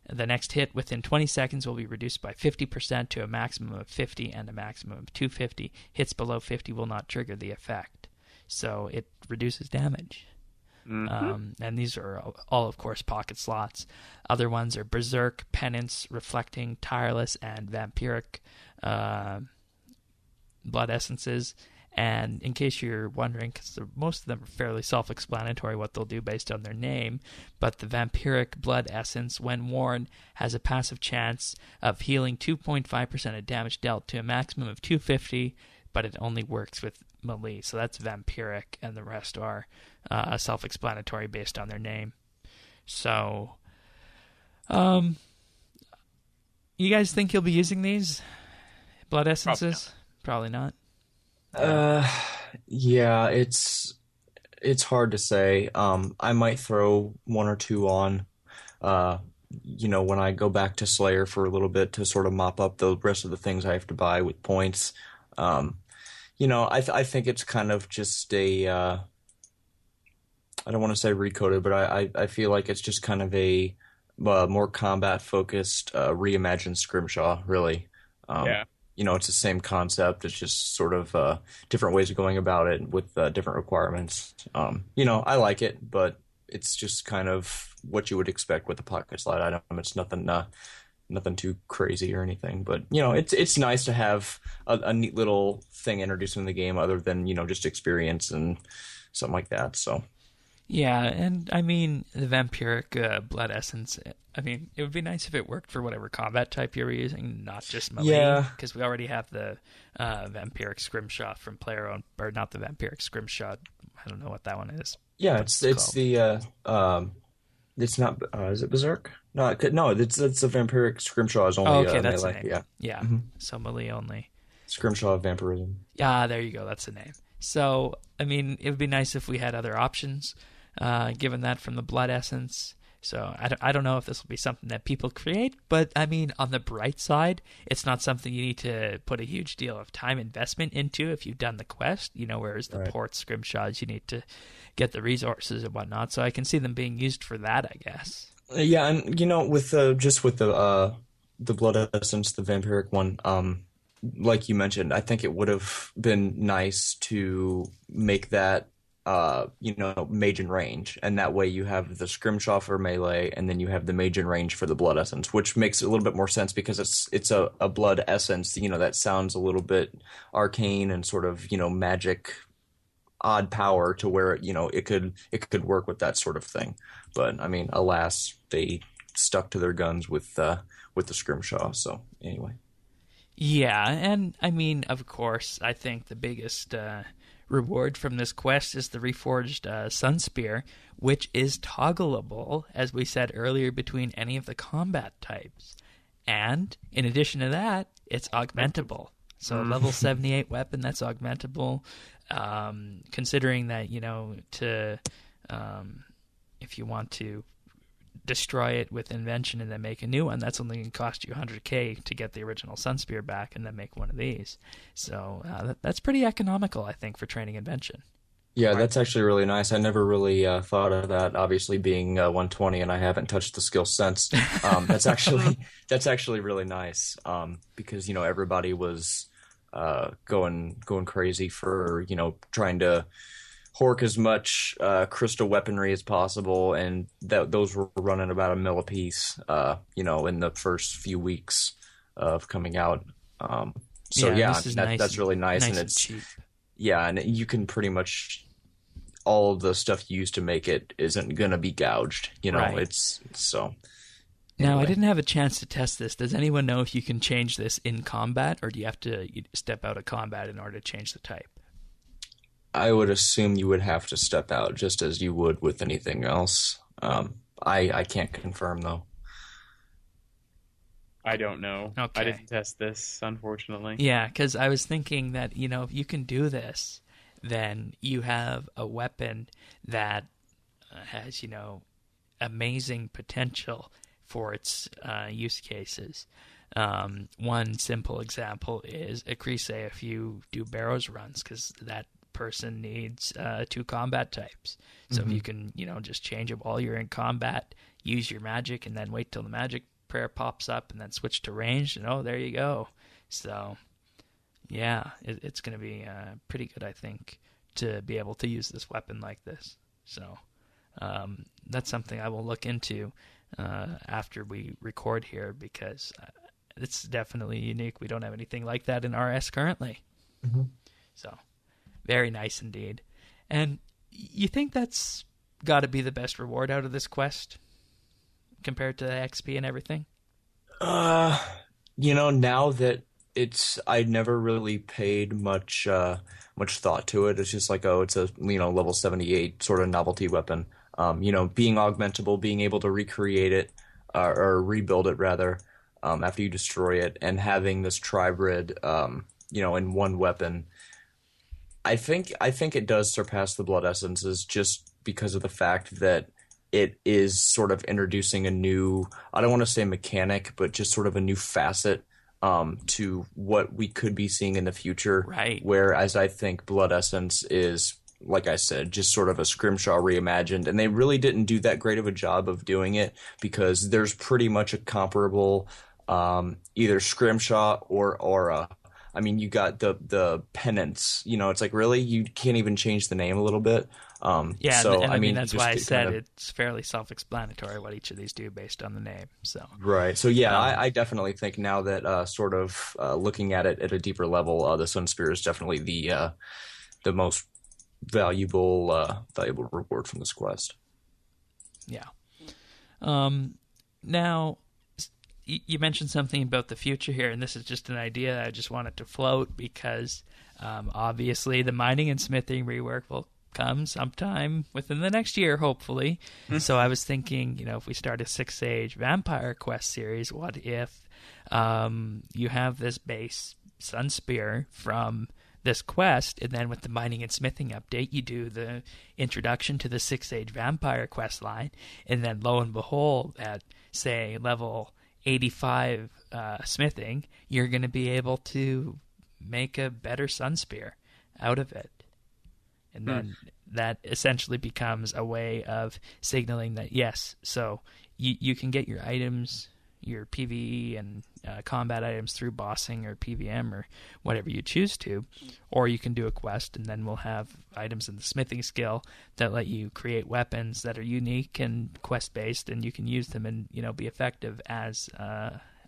the next hit within 20 seconds will be reduced by 50% to a maximum of 50 and a maximum of 250. Hits below 50 will not trigger the effect. So it reduces damage. And these are all, of course, pocket slots. Other ones are Berserk, Penance, Reflecting, Tireless, and Vampyric blood essences. And in case you're wondering, because most of them are fairly self-explanatory what they'll do based on their name, but the Vampyric blood essence, when worn, has a passive chance of healing 2.5% of damage dealt to a maximum of 250, but it only works with melee. So that's Vampyric, and the rest are self-explanatory based on their name. So, you guys think you'll be using these blood essences? Probably not. Yeah, it's hard to say. I might throw one or two on, when I go back to Slayer for a little bit to sort of mop up the rest of the things I have to buy with points. I think it's kind of just a, I don't want to say recoded, but I feel like it's just kind of a more combat-focused, reimagined Scrimshaw, really. Yeah. It's the same concept. It's just sort of different ways of going about it with different requirements. I like it, but it's just kind of what you would expect with a pocket slide item. It's nothing too crazy or anything, but it's nice to have a neat little thing introduced in the game other than just experience and something like that. So yeah, and I mean the Vampyric blood essence, I mean it would be nice if it worked for whatever combat type you were using, not just melee, because we already have the Vampyric Scrimshaw from player owned, or not the Vampyric Scrimshaw, I don't know what that one is. Yeah, it's the it's not is it Berserk? No, it's a Vampyric Scrimshaw is only okay, that's melee. the name. Yeah. Mm-hmm. So melee only. Scrimshaw of Vampirism. Yeah, there you go. That's the name. So, I mean, it would be nice if we had other options, given that from the blood essence. So I don't know if this will be something that people create, but I mean, on the bright side, it's not something you need to put a huge deal of time investment into if you've done the quest, whereas the port scrimshaws, you need to get the resources and whatnot. So I can see them being used for that, I guess. Yeah, and with the blood essence, the vampiric one, like you mentioned, I think it would have been nice to make that mage in range, and that way you have the scrimshaw for melee, and then you have the mage in range for the blood essence, which makes a little bit more sense because it's a blood essence. That sounds a little bit arcane and sort of magic, odd power to where it could work with that sort of thing. But I mean, alas, they stuck to their guns with the scrimshaw. So anyway. Yeah, and I mean, of course, I think the biggest reward from this quest is the reforged Sunspear, which is toggleable, as we said earlier, between any of the combat types. And in addition to that, it's augmentable. So a level 78 weapon that's augmentable, considering that, if you want to destroy it with invention and then make a new one, that's only going to cost you 100k to get the original Sunspear back and then make one of these. So that's pretty economical, I think, for training invention. Yeah, that's actually really nice. I never really thought of that. Obviously, being 120 and I haven't touched the skill since. That's actually really nice because everybody was going crazy for trying to hork as much crystal weaponry as possible, and those were running about $1 a piece, in the first few weeks of coming out. That's really nice, and it's cheap. Yeah, and you can pretty much all of the stuff you used to make it isn't gonna be gouged. Right. It's so. Now, anyway. I didn't have a chance to test this. Does anyone know if you can change this in combat, or do you have to step out of combat in order to change the type? I would assume you would have to step out just as you would with anything else. I can't confirm though. I don't know. Okay. I didn't test this, unfortunately. Yeah, because I was thinking that, if you can do this, then you have a weapon that has, amazing potential for its use cases. One simple example is a Crise if you do Barrows runs, because that person needs 2 combat types. So if you can, just change it while you're in combat, use your magic, and then wait till the magic prayer pops up, and then switch to ranged, and there you go. So, yeah, it's going to be pretty good, I think, to be able to use this weapon like this. So, that's something I will look into after we record here, because it's definitely unique. We don't have anything like that in RS currently. So, very nice indeed. And you think that's got to be the best reward out of this quest compared to the XP and everything? Now that I never really paid much thought to it. It's just like, it's a, level 78 sort of novelty weapon. Being augmentable, being able to recreate it, or rebuild it rather, after you destroy it, and having this tribrid, in one weapon. I think it does surpass the Blood Essences, just because of the fact that it is sort of introducing a new, I don't want to say mechanic, but just sort of a new facet to what we could be seeing in the future. Right. Whereas I think Blood Essence is, like I said, just sort of a Scrimshaw reimagined. And they really didn't do that great of a job of doing it, because there's pretty much a comparable either Scrimshaw or Aura. I mean, you got the penance. It's like, really? You can't even change the name a little bit? Yeah, so, and I mean that's why I said kind of, it's fairly self-explanatory what each of these do based on the name. So right. So yeah, I definitely think now that sort of looking at it at a deeper level, the Sun Spear is definitely the most valuable reward from this quest. Yeah. Now, you mentioned something about the future here, and this is just an idea I just wanted to float, because obviously the mining and smithing rework will come sometime within the next year, hopefully. So I was thinking, if we start a 6-age Vampire quest series, what if you have this base Sun Spear from this quest, and then with the mining and smithing update, you do the introduction to the 6-age Vampire quest line, and then lo and behold, at, say, level 85 smithing, you're going to be able to make a better Sun Spear out of it. And then that essentially becomes a way of signaling that, yes, so you can get your items, your PvE and combat items through bossing or PVM or whatever you choose to, or you can do a quest, and then we'll have items in the smithing skill that let you create weapons that are unique and quest-based, and you can use them and be effective as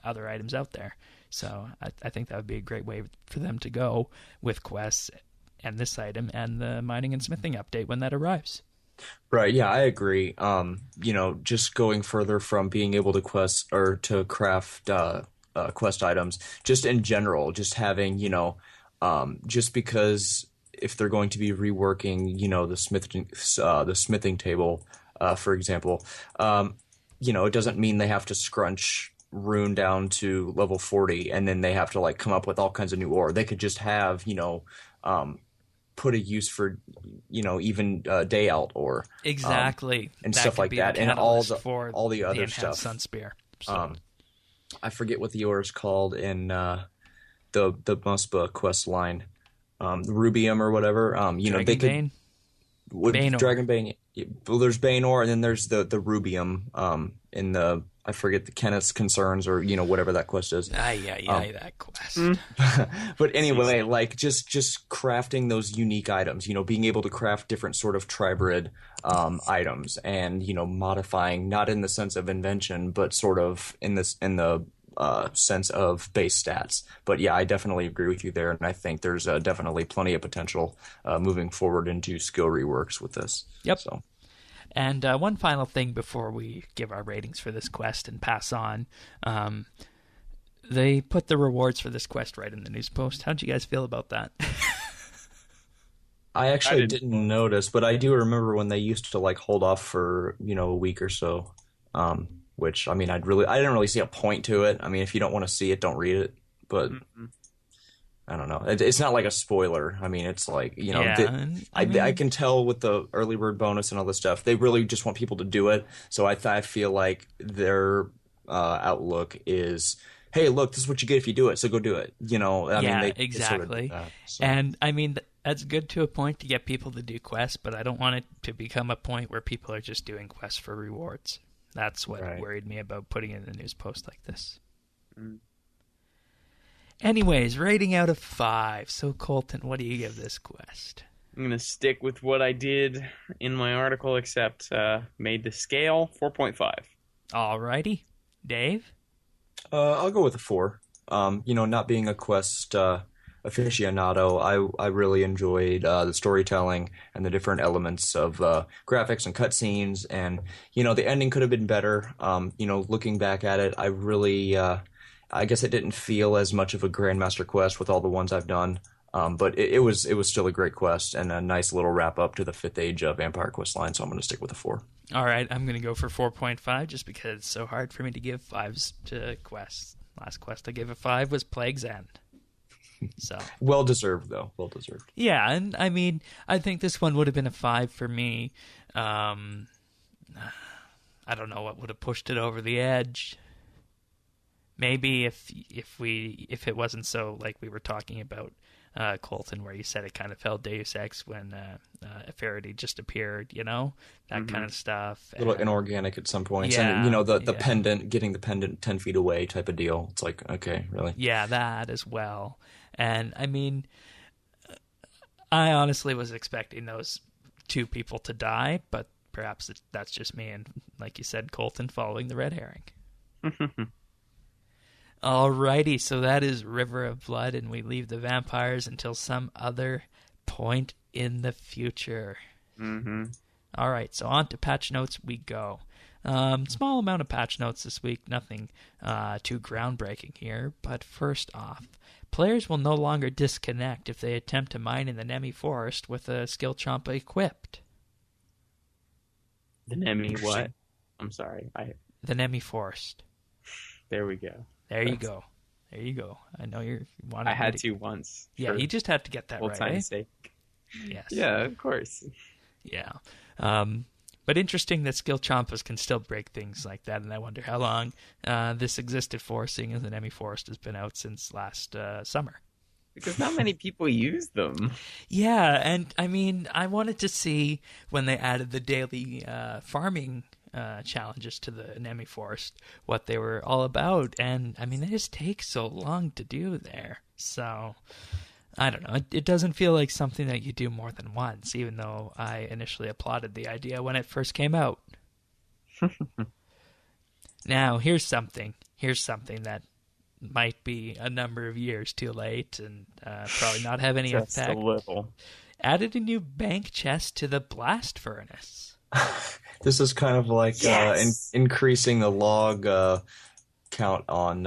other items out there. So I think that would be a great way for them to go with quests and this item and the mining and smithing update when that arrives. Right, yeah, I agree. Just going further from being able to quest or to craft quest items, just in general, just having, just because if they're going to be reworking, the smithing table, for example, it doesn't mean they have to scrunch rune down to level 40 and then they have to come up with all kinds of new ore. They could just have, put a use for, even day out ore. Exactly. And stuff like that. And all the other stuff. Sun Spear. So. I forget what the ore is called in the Muspa quest line. Rubium or whatever. They could. Bane Dragon Bane. Well, there's Bane ore, and then there's the Rubium in the, I forget, the Kenneth's Concerns or whatever that quest is. That quest. But anyway, just crafting those unique items, being able to craft different sort of tribrid items, and modifying, not in the sense of invention, but sort of in the sense of base stats. But yeah, I definitely agree with you there, and I think there's definitely plenty of potential moving forward into skill reworks with this. Yep. So. And one final thing before we give our ratings for this quest and pass on. They put the rewards for this quest right in the news post. How'd you guys feel about that? I actually didn't. didn't notice, but I do remember when they used to like hold off for, a week or so. Which I mean, I didn't really see a point to it. I mean, if you don't want to see it, don't read it. But Mhm. I don't know. It's not like a spoiler. I mean, it's like, Yeah, and, I can tell with the early bird bonus and all this stuff, they really just want people to do it. So I feel like their outlook is, hey, look, this is what you get if you do it. So go do it. I mean, yeah, they sort of do exactly. that. So. And I mean, that's good to a point to get people to do quests, but I don't want it to become a point where people are just doing quests for rewards. That's what Right. worried me about putting in a news post like this. Mm. Anyways, rating out of 5. So, Colton, what do you give this quest? I'm gonna stick with what I did in my article, except made the scale 4.5. Alrighty. Dave? I'll go with a 4. Not being a quest aficionado, I really enjoyed the storytelling and the different elements of graphics and cutscenes, and the ending could have been better. Looking back at it, I really, I guess it didn't feel as much of a Grandmaster quest with all the ones I've done. But it was still a great quest and a nice little wrap up to the 5th Age Vampire quest line. So I'm going to stick with a 4. All right, I'm going to go for 4.5 just because it's so hard for me to give 5s to quests. Last quest I gave a 5 was Plague's End. So Well deserved, though. Well deserved. yeah, and I mean, I think this one would have been a 5 for me. I don't know what would have pushed it over the edge. Maybe if it wasn't so like we were talking about Colton, where you said it kind of felt Deus Ex when Faraday just appeared, that kind of stuff. A little And- inorganic at some points. Yeah, And, the yeah. pendant, getting the pendant 10 feet away type of deal. It's like, okay, really? Yeah, that as well. And I mean, I honestly was expecting those 2 people to die, but perhaps that's just me and, like you said, Colton following the red herring. Alrighty, so that is River of Blood, and we leave the vampires until some other point in the future. Mm-hmm. Alright, so on to patch notes we go. Small amount of patch notes this week, nothing too groundbreaking here, but first off, players will no longer disconnect if they attempt to mine in the Nemi Forest with a skill champa equipped. The Nemi what? I'm sorry. The Nemi Forest. There we go. There you go. There you go. I know you're wanting I had me to once. Yeah, for you just have to get that old right, time's sake. Yes. Yeah, of course. Yeah. But interesting that skill champas can still break things like that, and I wonder how long this existed for, seeing as the Nemi Forest has been out since last summer. Because not many people use them. Yeah, and I mean, I wanted to see when they added the daily farming challenges to the Nemi Forest, what they were all about, and I mean, they just take so long to do there. So, I don't know. It doesn't feel like something that you do more than once, even though I initially applauded the idea when it first came out. Now, here's something that might be a number of years too late and probably not have any Just effect. a little. Added a new bank chest to the blast furnace. This is kind of like Yes! increasing the log count on,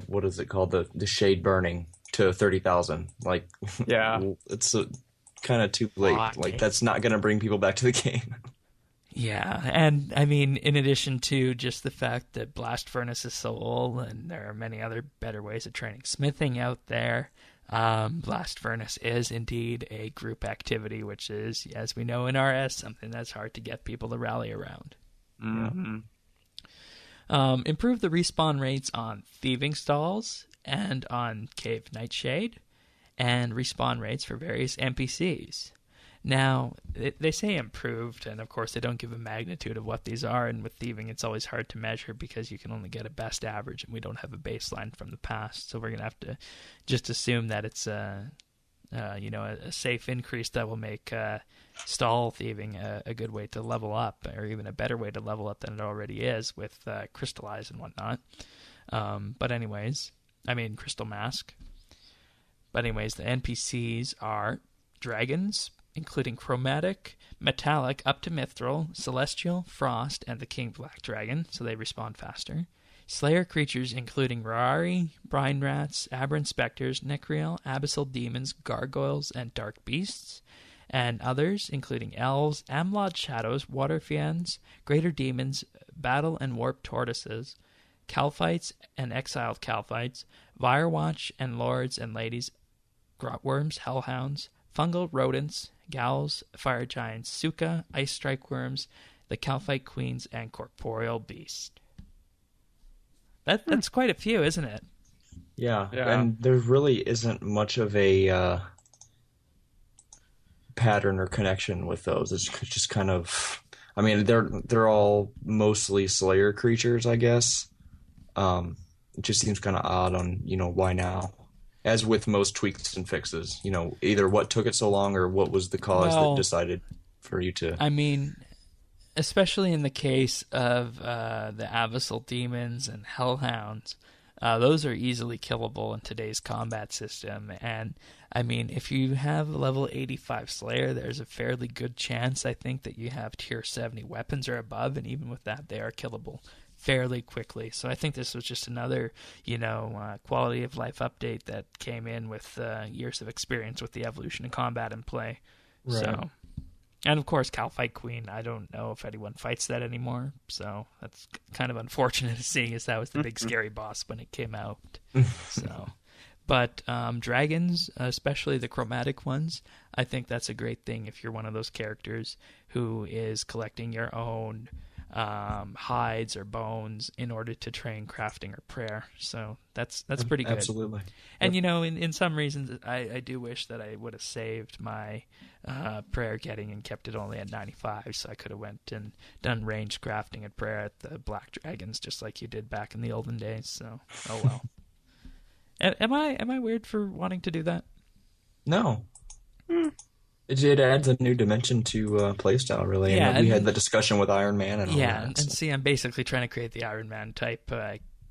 what is it called? The shade burning to 30,000. Like, Yeah. it's kind of too late. Fuck. Like, that's not going to bring people back to the game. Yeah, and I mean, in addition to just the fact that blast furnace is so old, and there are many other better ways of training smithing out there, blast furnace is indeed a group activity, which is, as we know in RS, something that's hard to get people to rally around. Mm-hmm. Improve the respawn rates on thieving stalls and on Cave Nightshade, and respawn rates for various NPCs. Now, they say improved, and of course they don't give a magnitude of what these are, and with thieving it's always hard to measure because you can only get a best average, and we don't have a baseline from the past, so we're going to have to just assume that it's a safe increase that will make stall thieving a good way to level up, or even a better way to level up than it already is with crystallize and whatnot. Crystal mask. But anyways, the NPCs are dragons, including chromatic, metallic, up to mithril, celestial, frost, and the king black dragon, so they respawn faster. Slayer creatures including Rari, brine rats, aberrant specters, Necriel, abyssal demons, gargoyles, and dark beasts. And others, including elves, Amlod shadows, water fiends, greater demons, battle and warp tortoises, Calphites and exiled Calphites, Firewatch and lords and ladies, grotworms, hellhounds, fungal rodents, gals, fire giants, Suka, ice strike worms, the Calphite queens, and corporeal beast. That's quite a few, isn't it? Yeah, and there really isn't much of a pattern or connection with those. It's just kind of, I mean, they're all mostly Slayer creatures, I guess. It just seems kind of odd on, why now? As with most tweaks and fixes, either what took it so long or what was the cause that decided for you to... I mean, especially in the case of the abyssal demons and hellhounds, those are easily killable in today's combat system. And, I mean, if you have a level 85 Slayer, there's a fairly good chance, I think, that you have tier 70 weapons or above, and even with that, they are killable fairly quickly. So I think this was just another, quality of life update that came in with years of experience with the evolution of combat and play. Right. So, and of course, Calphite Queen, I don't know if anyone fights that anymore, so that's kind of unfortunate, seeing as that was the big scary boss when it came out. So, but dragons, especially the chromatic ones, I think that's a great thing if you're one of those characters who is collecting your own hides or bones in order to train crafting or prayer. So that's pretty good. Absolutely. And in some reasons, I do wish that I would have saved my prayer getting and kept it only at 95, so I could have went and done ranged crafting and prayer at the Black Dragons, just like you did back in the olden days. So oh well. Am I weird for wanting to do that? No. It adds a new dimension to playstyle, really. Yeah, and we had the discussion with Iron Man and all that. And see, I'm basically trying to create the Iron Man type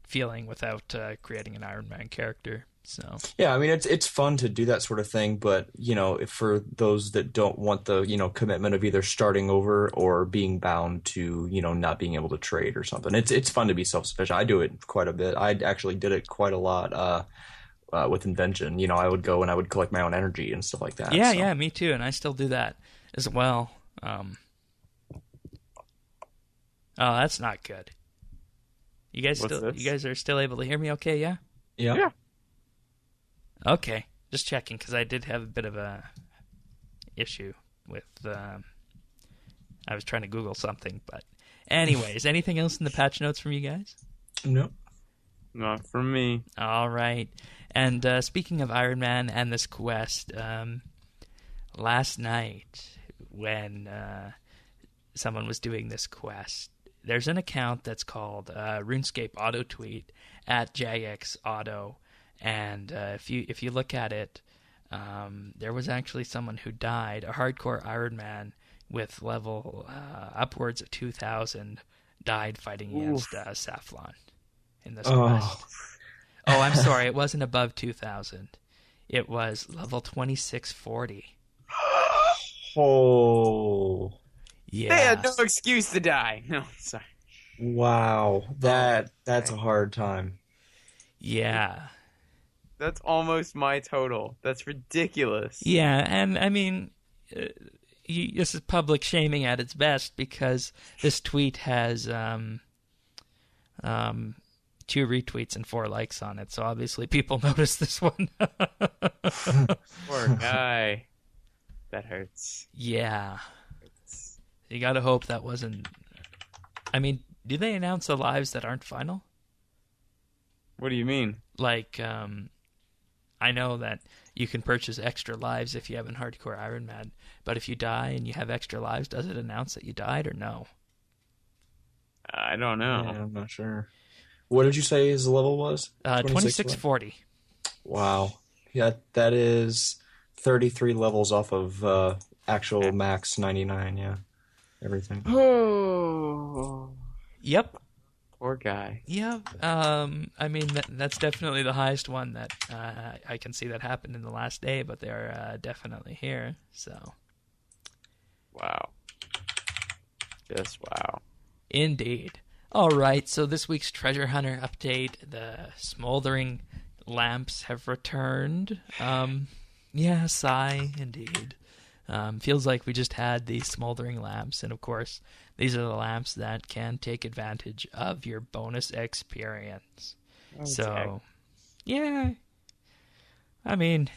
feeling without creating an Iron Man character. So yeah, I mean, it's fun to do that sort of thing, but if for those that don't want the commitment of either starting over or being bound to not being able to trade or something, it's fun to be self-sufficient. I do it quite a bit. I actually did it quite a lot. With Invention, I would go and I would collect my own energy and stuff like that. Yeah, me too, and I still do that as well. Oh, that's not good. You guys are still able to hear me okay, yeah? Yeah. Okay, just checking, because I did have a bit of a issue with, I was trying to Google something, but anyways, anything else in the patch notes from you guys? No. Not from me. All right. And speaking of Iron Man and this quest, last night when someone was doing this quest, there's an account that's called RuneScape Auto Tweet at Jagex Auto, and if you look at it, there was actually someone who died, a hardcore Iron Man with level upwards of 2,000, died fighting against Safflon in this quest. Oh, I'm sorry. It wasn't above 2,000. It was level 2640. Oh. Yeah. They had no excuse to die. No, sorry. Wow. That's a hard time. Yeah. That's almost my total. That's ridiculous. Yeah, and I mean, this is public shaming at its best, because this tweet has 2 retweets and 4 likes on it, so obviously people noticed this one. Poor guy. That hurts. Yeah. You gotta hope that wasn't... I mean, do they announce the lives that aren't final? What do you mean? Like, I know that you can purchase extra lives if you have a hardcore Iron Man, but if you die and you have extra lives, does it announce that you died or no? I don't know. Yeah, I'm not sure. What did you say his level was? 2640. Wow. Yeah, that is 33 levels off of actual max 99, yeah. Everything. Oh. Yep. Poor guy. Yeah. I mean, that's definitely the highest one that I can see that happened in the last day, but they're definitely here, so. Wow. Just wow. Indeed. All right, so this week's Treasure Hunter update, the smoldering lamps have returned. Yeah, sigh, indeed. Feels like we just had these smoldering lamps, and of course, these are the lamps that can take advantage of your bonus experience. Oh, so, yeah, I mean...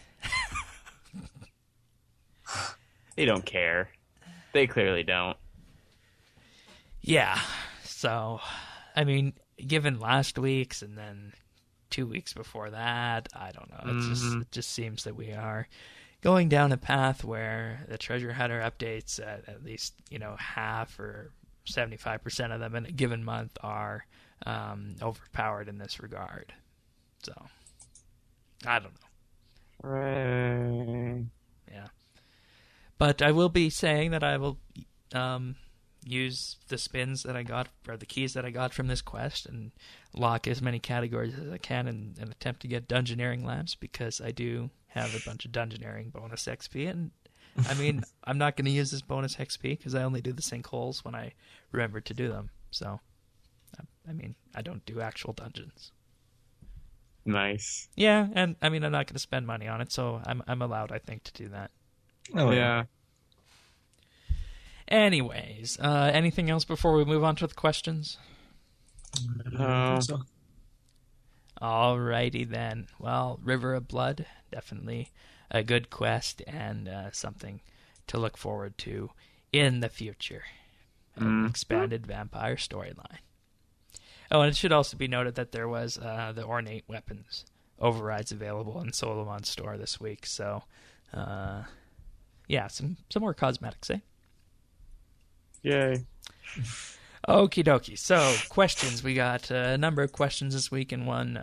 They don't care. They clearly don't. Yeah, so, I mean, given last week's and then 2 weeks before that, I don't know. It just seems that we are going down a path where the Treasure Hunter updates at least, half or 75% of them in a given month are overpowered in this regard. So, I don't know. Right. Yeah. But I will be saying that I will use the spins that I got, or the keys that I got from this quest, and lock as many categories as I can and attempt to get dungeoneering lamps, because I do have a bunch of dungeoneering bonus XP. And, I mean, I'm not going to use this bonus XP because I only do the sinkholes when I remember to do them. So, I mean, I don't do actual dungeons. Nice. Yeah, and, I mean, I'm not going to spend money on it, so I'm allowed, I think, to do that. Oh, yeah. Anyways, anything else before we move on to the questions? No. So. Alrighty then. Well, River of Blood, definitely a good quest and something to look forward to in the future. An expanded vampire storyline. Oh, and it should also be noted that there was the Ornate Weapons overrides available in Solomon's store this week, so... yeah, some more cosmetics, eh? Yay. Okie dokie. So, questions. We got a number of questions this week and one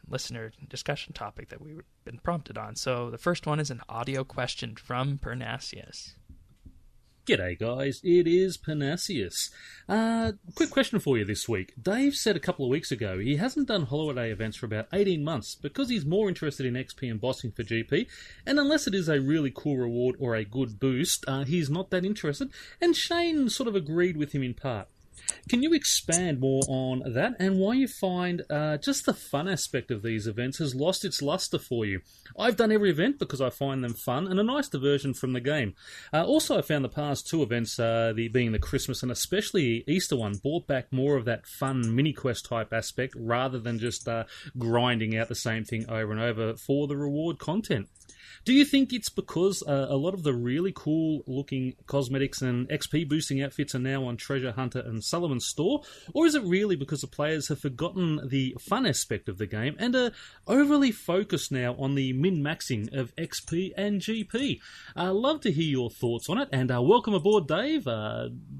listener discussion topic that we've been prompted on. So, the first one is an audio question from Pernasius. G'day guys, it is Pernasius. Quick question for you this week. Dave said a couple of weeks ago he hasn't done holiday events for about 18 months because he's more interested in XP and bossing for GP, and unless it is a really cool reward or a good boost, he's not that interested, and Shane sort of agreed with him in part. Can you expand more on that and why you find just the fun aspect of these events has lost its luster for you? I've done every event because I find them fun and a nice diversion from the game. Also, I found the past two events, being the Christmas and especially Easter one, brought back more of that fun mini-quest type aspect rather than just grinding out the same thing over and over for the reward content. Do you think it's because a lot of the really cool-looking cosmetics and XP-boosting outfits are now on Treasure Hunter and Sullivan's store, or is it really because the players have forgotten the fun aspect of the game and are overly focused now on the min-maxing of XP and GP? Love to hear your thoughts on it, and welcome aboard, Dave.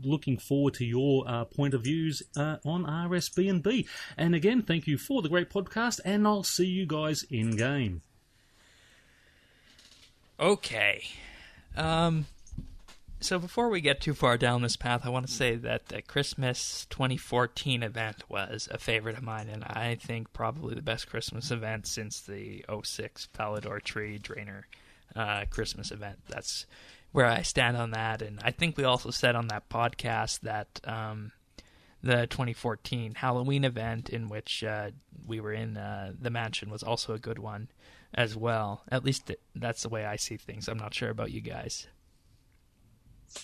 Looking forward to your point of views on RSBANDB. And again, thank you for the great podcast, and I'll see you guys in-game. Okay. So before we get too far down this path, I want to say that the Christmas 2014 event was a favorite of mine, and I think probably the best Christmas event since the 06 Falador Tree Drainer Christmas event. That's where I stand on that, and I think we also said on that podcast that the 2014 Halloween event in which we were in the mansion was also a good one as well. At least that's the way I see things. I'm not sure about you guys.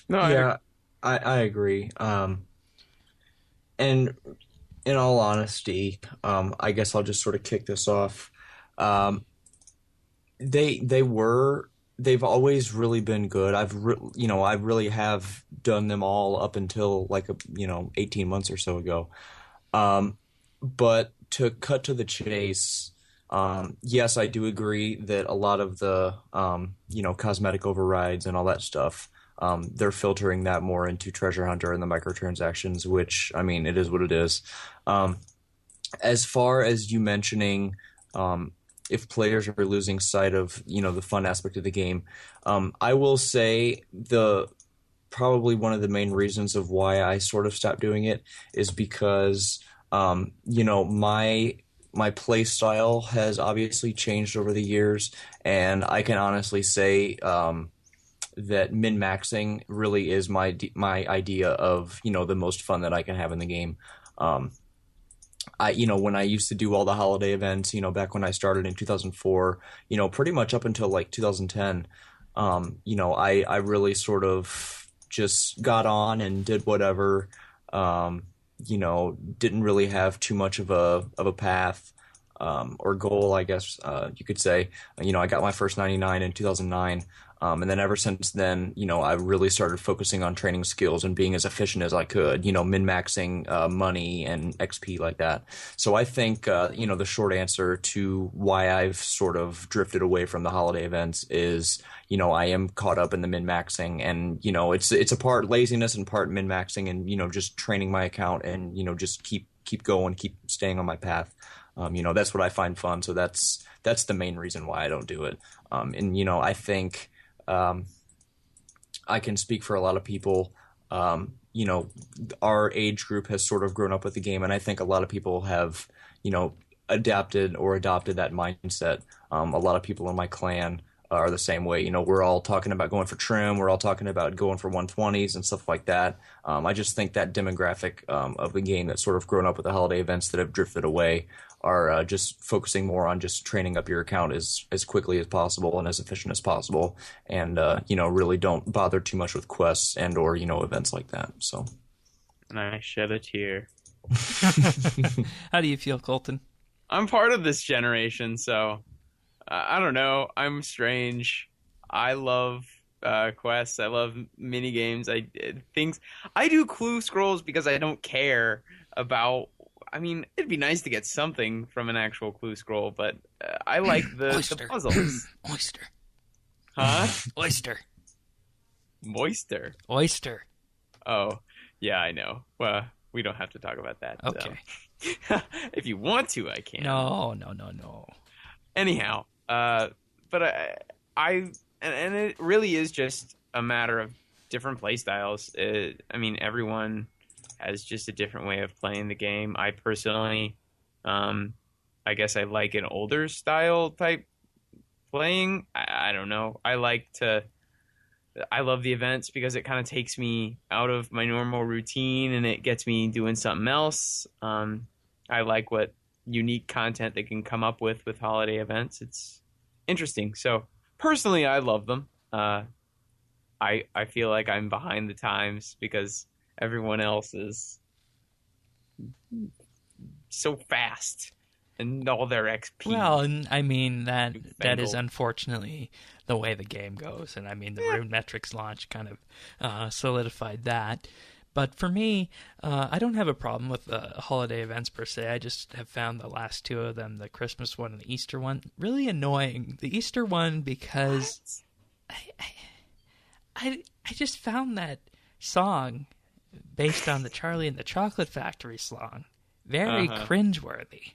No, yeah, I agree. And in all honesty, I guess I'll just sort of kick this off. They've always really been good. I really have done them all up until 18 months or so ago. But to cut to the chase, yes, I do agree that a lot of the cosmetic overrides and all that stuff, they're filtering that more into Treasure Hunter and the microtransactions, which, I mean, it is what it is. As far as you mentioning if players are losing sight of, the fun aspect of the game, I will say probably one of the main reasons of why I sort of stopped doing it is because, my play style has obviously changed over the years, and I can honestly say that min-maxing really is my idea of, the most fun that I can have in the game. When I used to do all the holiday events, back when I started in 2004, pretty much up until like 2010, I really sort of just got on and did whatever, didn't really have too much of a path, or goal, I guess, you could say. I got my first 99 in 2009. And then ever since then, I really started focusing on training skills and being as efficient as I could, min-maxing money and XP like that. So I think, the short answer to why I've sort of drifted away from the holiday events is, I am caught up in the min-maxing, and, it's a part laziness and part min-maxing, and, just training my account and, just keep going, keep staying on my path. That's what I find fun. So that's the main reason why I don't do it. I think, I can speak for a lot of people. Our age group has sort of grown up with the game, and I think a lot of people have, adapted that mindset. A lot of people in my clan are the same way. We're all talking about going for trim. We're all talking about going for 120s and stuff like that. I just think that demographic of the game that's sort of grown up with the holiday events that have drifted away are just focusing more on just training up your account as quickly as possible and as efficient as possible, and really don't bother too much with quests and or events like that. So, and I shed a tear. How do you feel, Colton? I'm part of this generation, so I don't know. I'm strange. I love quests. I love mini games. I do clue scrolls because I don't care about. I mean, it'd be nice to get something from an actual clue scroll, but I like the puzzles. Oyster. Huh? Oyster. Moister. Oyster. Oh, yeah, I know. Well, we don't have to talk about that. Okay. If you want to, I can. No. Anyhow, but I and it really is just a matter of different play styles. Everyone has just a different way of playing the game. I personally, I guess I like an older style type playing. I don't know. I love the events because it kind of takes me out of my normal routine and it gets me doing something else. I like what unique content they can come up with holiday events. It's interesting. So personally, I love them. I feel like I'm behind the times because everyone else is so fast and all their XP. Well, and I mean that is unfortunately the way the game goes, and I mean the Rune Metrics launch kind of solidified that. But for me, I don't have a problem with the holiday events per se. I just have found the last two of them, the Christmas one and the Easter one, really annoying. The Easter one because I just found that song based on the Charlie and the Chocolate Factory song very cringeworthy.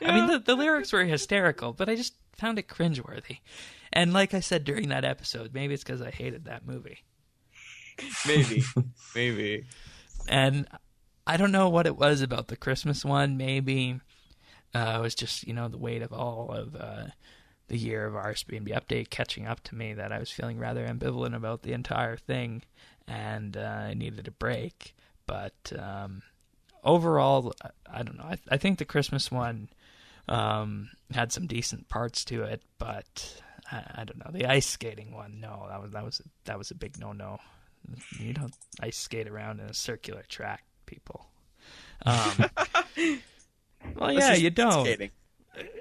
Yeah. I mean, the lyrics were hysterical, but I just found it cringeworthy. And like I said during that episode, maybe it's because I hated that movie. Maybe. And I don't know what it was about the Christmas one. Maybe it was just, the weight of all of the year of RSBANDBUpdate catching up to me that I was feeling rather ambivalent about the entire thing, and I needed a break. But overall, I don't know. I think the Christmas one had some decent parts to it, but I don't know. The ice skating one, no, that was a big no-no. You don't ice skate around in a circular track, people. Well, yeah, you don't. Skating.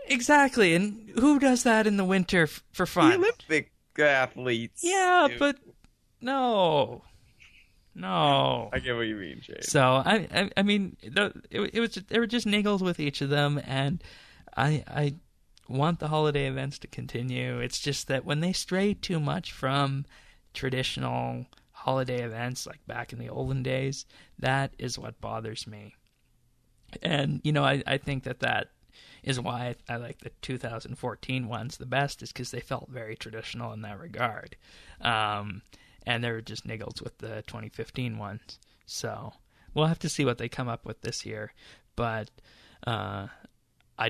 Exactly, and who does that in the winter for fun? The Olympic athletes. Yeah, but no. I get what you mean, Shane. So I mean, there were just niggles with each of them, and I want the holiday events to continue. It's just that when they stray too much from traditional holiday events, like back in the olden days, that is what bothers me. And I think that is why I like the 2014 ones the best, is because they felt very traditional in that regard. And there were just niggles with the 2015 ones. So we'll have to see what they come up with this year. But I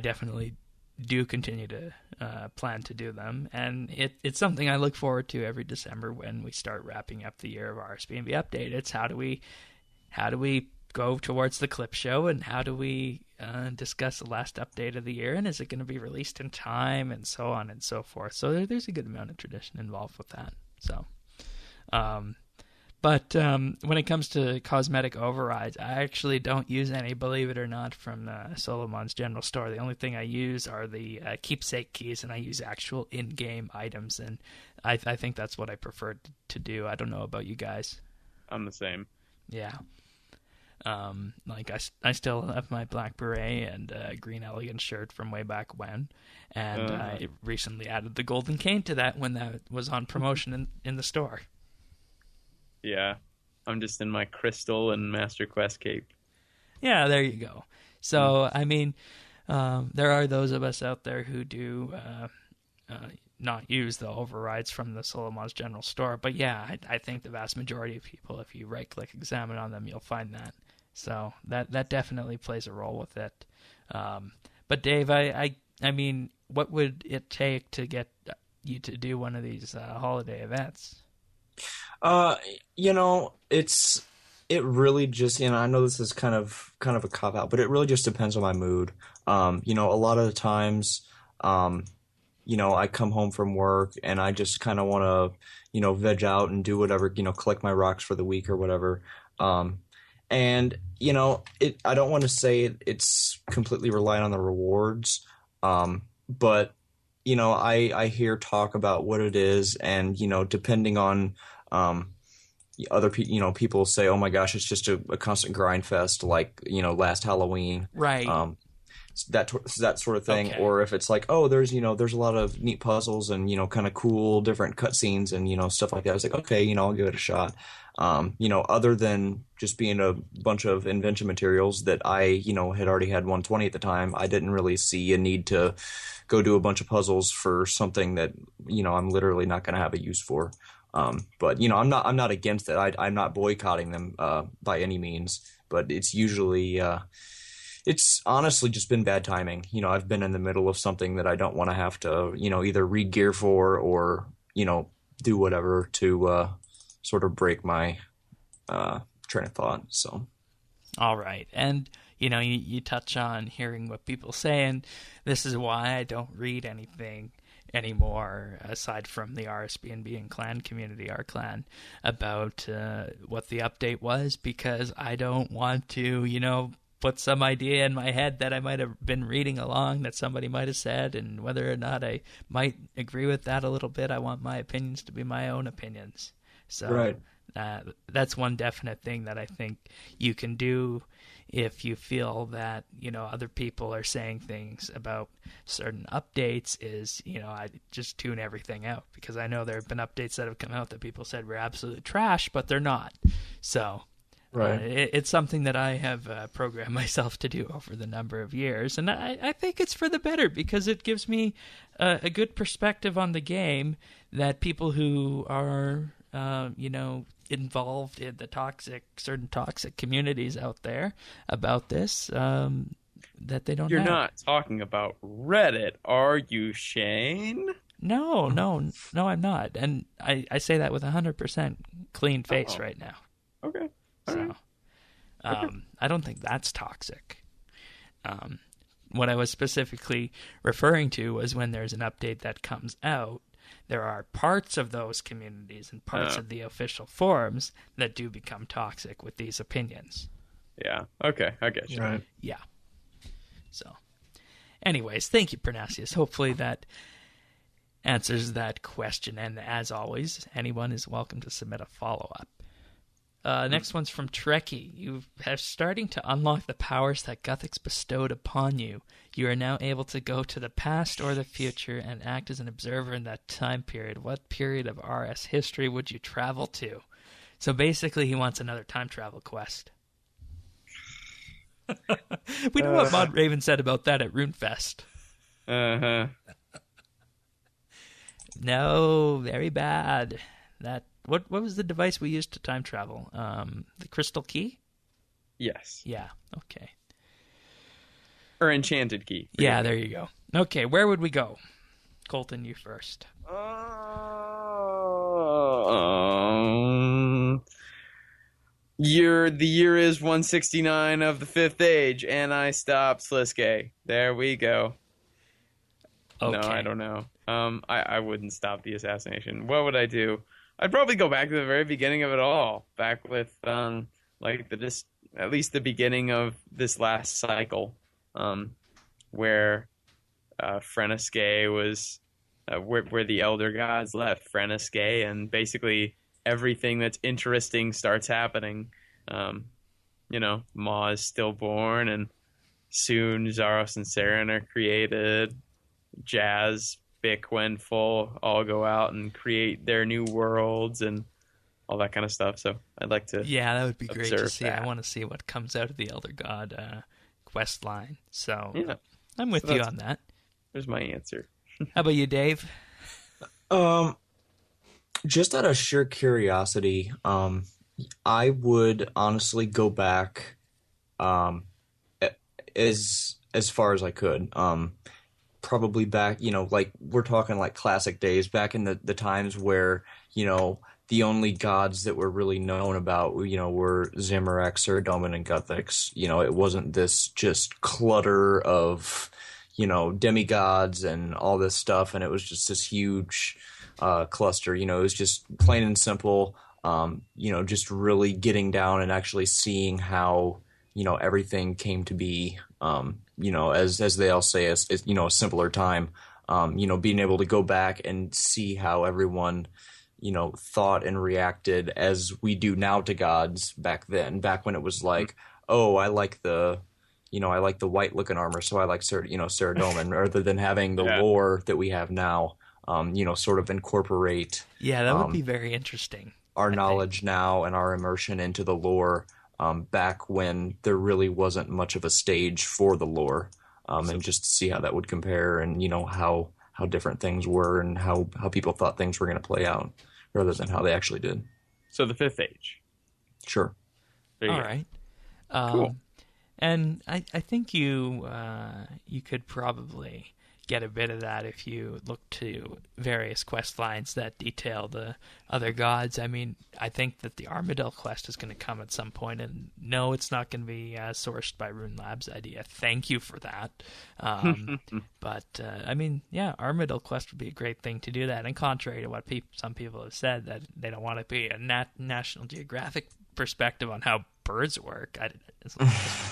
definitely do continue to plan to do them. And it's something I look forward to every December when we start wrapping up the year of RSBANDBUpdate. It's how do we go towards the clip show, and how do we discuss the last update of the year, and is it going to be released in time, and so on and so forth. So there's a good amount of tradition involved with that. So, but when it comes to cosmetic overrides, I actually don't use any, believe it or not, from Solomon's General Store. The only thing I use are the keepsake keys, and I use actual in-game items, and I think that's what I prefer to do. I don't know about you guys. I'm the same. Yeah. Like I still have my black beret and green elegant shirt from way back when, and I recently added the golden cane to that when that was on promotion in the store. Yeah, I'm just in my crystal and Master Quest cape. Yeah, there you go. So I mean, there are those of us out there who do not use the overrides from the Solomon's General Store, but yeah, I think the vast majority of people, if you right-click examine on them, you'll find that. So that definitely plays a role with it. But Dave, I mean, what would it take to get you to do one of these holiday events? It really just, I know this is kind of a cop out, but it really just depends on my mood. A lot of the times, I come home from work and I just kind of want to, veg out and do whatever, collect my rocks for the week or whatever. I don't want to say it's completely reliant on the rewards. But, I hear talk about what it is, and, depending on, other people, people say, oh my gosh, it's just a constant grind fest, like, last Halloween. Right. That sort of thing. Okay. Or if it's like, oh, there's a lot of neat puzzles and, kind of cool different cutscenes and, stuff like that. I was like, okay, I'll give it a shot. Other than just being a bunch of invention materials that I, had already had 120 at the time, I didn't really see a need to go do a bunch of puzzles for something that, I'm literally not going to have a use for. But I'm not against it. I'm not boycotting them, by any means, but it's usually, it's honestly just been bad timing. I've been in the middle of something that I don't want to have to, either read gear for or, do whatever to, sort of break my train of thought. So, all right, and you touch on hearing what people say, and this is why I don't read anything anymore aside from the RSBANDB and clan community, our clan, about what the update was, because I don't want to, put some idea in my head that I might have been reading along that somebody might have said, and whether or not I might agree with that a little bit, I want my opinions to be my own opinions. So right. That's one definite thing that I think you can do if you feel that, other people are saying things about certain updates is, I just tune everything out, because I know there have been updates that have come out that people said were absolute trash, but they're not. So right. It's something that I have programmed myself to do over the number of years, and I think it's for the better, because it gives me a good perspective on the game that people who are, involved in the certain toxic communities out there about this, that they don't You're have. Not talking about Reddit, are you, Shane? No, I'm not. And I say that with 100% clean face right now. Okay. So, I don't think that's toxic. What I was specifically referring to was when there's an update that comes out, there are parts of those communities and parts of the official forums that do become toxic with these opinions. Yeah. Okay. I get you. Right. Yeah. So, anyways, thank you, Pernasius. Hopefully that answers that question. And as always, anyone is welcome to submit a follow-up. Next one's from Trekkie. You are starting to unlock the powers that Guthix bestowed upon you. You are now able to go to the past or the future and act as an observer in that time period. What period of RS history would you travel to? So basically, he wants another time travel quest. We know what Mod Raven said about that at RuneFest. Uh-huh. No, very bad. What was the device we used to time travel? The crystal key? Yes. Yeah, okay. Or enchanted key. Yeah, there you go. Okay, where would we go? Colton, you first. The year is 169 of the Fifth Age, and I stopped Sliske. There we go. Okay. No, I don't know. I wouldn't stop the assassination. What would I do? I'd probably go back to the very beginning of it all, back with at least the beginning of this last cycle, where Freniske was where the Elder Gods left Freniske, and basically everything that's interesting starts happening. Ma is stillborn, and soon Zaros and Saren are created. Jazz, Bick, Wenful all go out and create their new worlds and all that kind of stuff. So I'd like to that would be great to see. that. I want to see what comes out of the Elder God quest line. So Yeah. I'm with you on that. There's my answer. How about you, Dave? Just out of sheer curiosity, I would honestly go back as far as I could. Probably back, like we're talking like classic days, back in the times where, the only gods that were really known about, were Zamorak, Saradomin, and Guthix. It wasn't this just clutter of, demigods and all this stuff, and it was just this huge cluster. It was just plain and simple, just really getting down and actually seeing how, everything came to be, as they all say, as a simpler time, being able to go back and see how everyone, thought and reacted as we do now to gods back then, back when it was like, oh, I like the white looking armor, so I like Saradomin, rather than having the lore that we have now, sort of incorporate. Yeah, that would be very interesting. Our knowledge now and our immersion into the lore, back when there really wasn't much of a stage for the lore, and just to see how that would compare, and how different things were, and how people thought things were going to play out, rather than how they actually did. So the Fifth Age. Sure. There you All go. right. Cool. And I think you could probably get a bit of that if you look to various quest lines that detail the other gods. I mean, I think that the Armadyl quest is going to come at some point, and no, it's not going to be sourced by Rune Labs' idea. Thank you for that. But I mean, yeah, Armadyl quest would be a great thing to do that. And contrary to what some people have said, that they don't want to be a National Geographic perspective on how birds work. As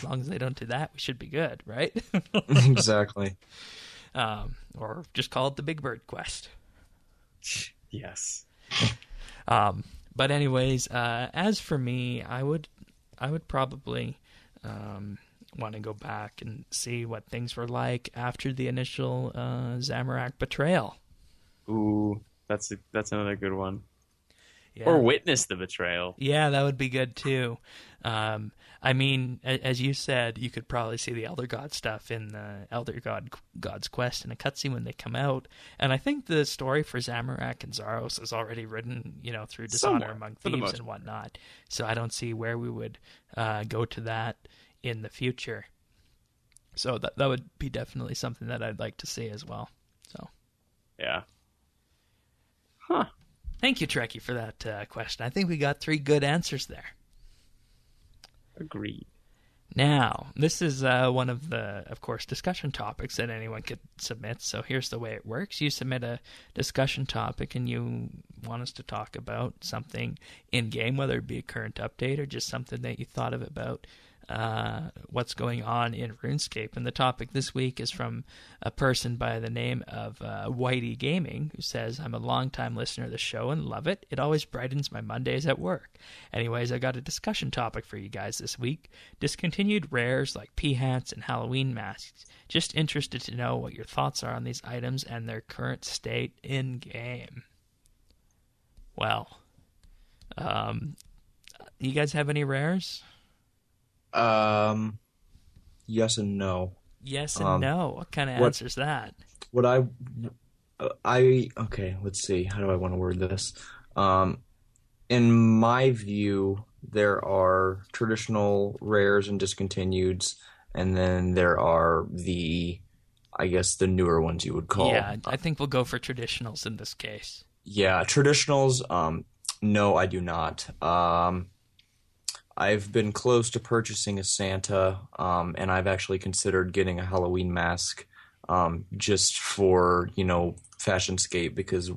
long as they don't do that, we should be good, right? Exactly. Or just call it the Big Bird Quest. Yes. But anyways, as for me, I would probably want to go back and see what things were like after the initial Zamorak betrayal. Ooh, that's another good one. Yeah. Or witness the betrayal. Yeah, that would be good too. I mean, as you said, you could probably see the Elder God stuff in the Elder God's Quest in a cutscene when they come out. And I think the story for Zamorak and Zaros is already written, through Dishonor Among Thieves and whatnot. So I don't see where we would go to that in the future. So that would be definitely something that I'd like to see as well. So Yeah. Huh. Thank you, Trekkie, for that question. I think we got 3 good answers there. Agreed. Now, this is one of the, of course, discussion topics that anyone could submit. So here's the way it works. You submit a discussion topic and you want us to talk about something in-game, whether it be a current update or just something that you thought of about what's going on in RuneScape. And the topic this week is from a person by the name of Whitey Gaming, who says, I'm a long-time listener of the show and love it. It always brightens my Mondays at work. Anyways, I got a discussion topic for you guys this week. Discontinued rares like pea-hats and Halloween masks. Just interested to know what your thoughts are on these items and their current state in-game. Well, you guys have any rares? Yes and no. Yes and no. What kind of answer's that? Okay, let's see. How do I want to word this? In my view, there are traditional rares and discontinueds, and then there are the newer ones you would call. Yeah, I think we'll go for traditionals in this case. Yeah, traditionals, no, I do not. I've been close to purchasing a Santa, and I've actually considered getting a Halloween mask, just for, Fashionscape, because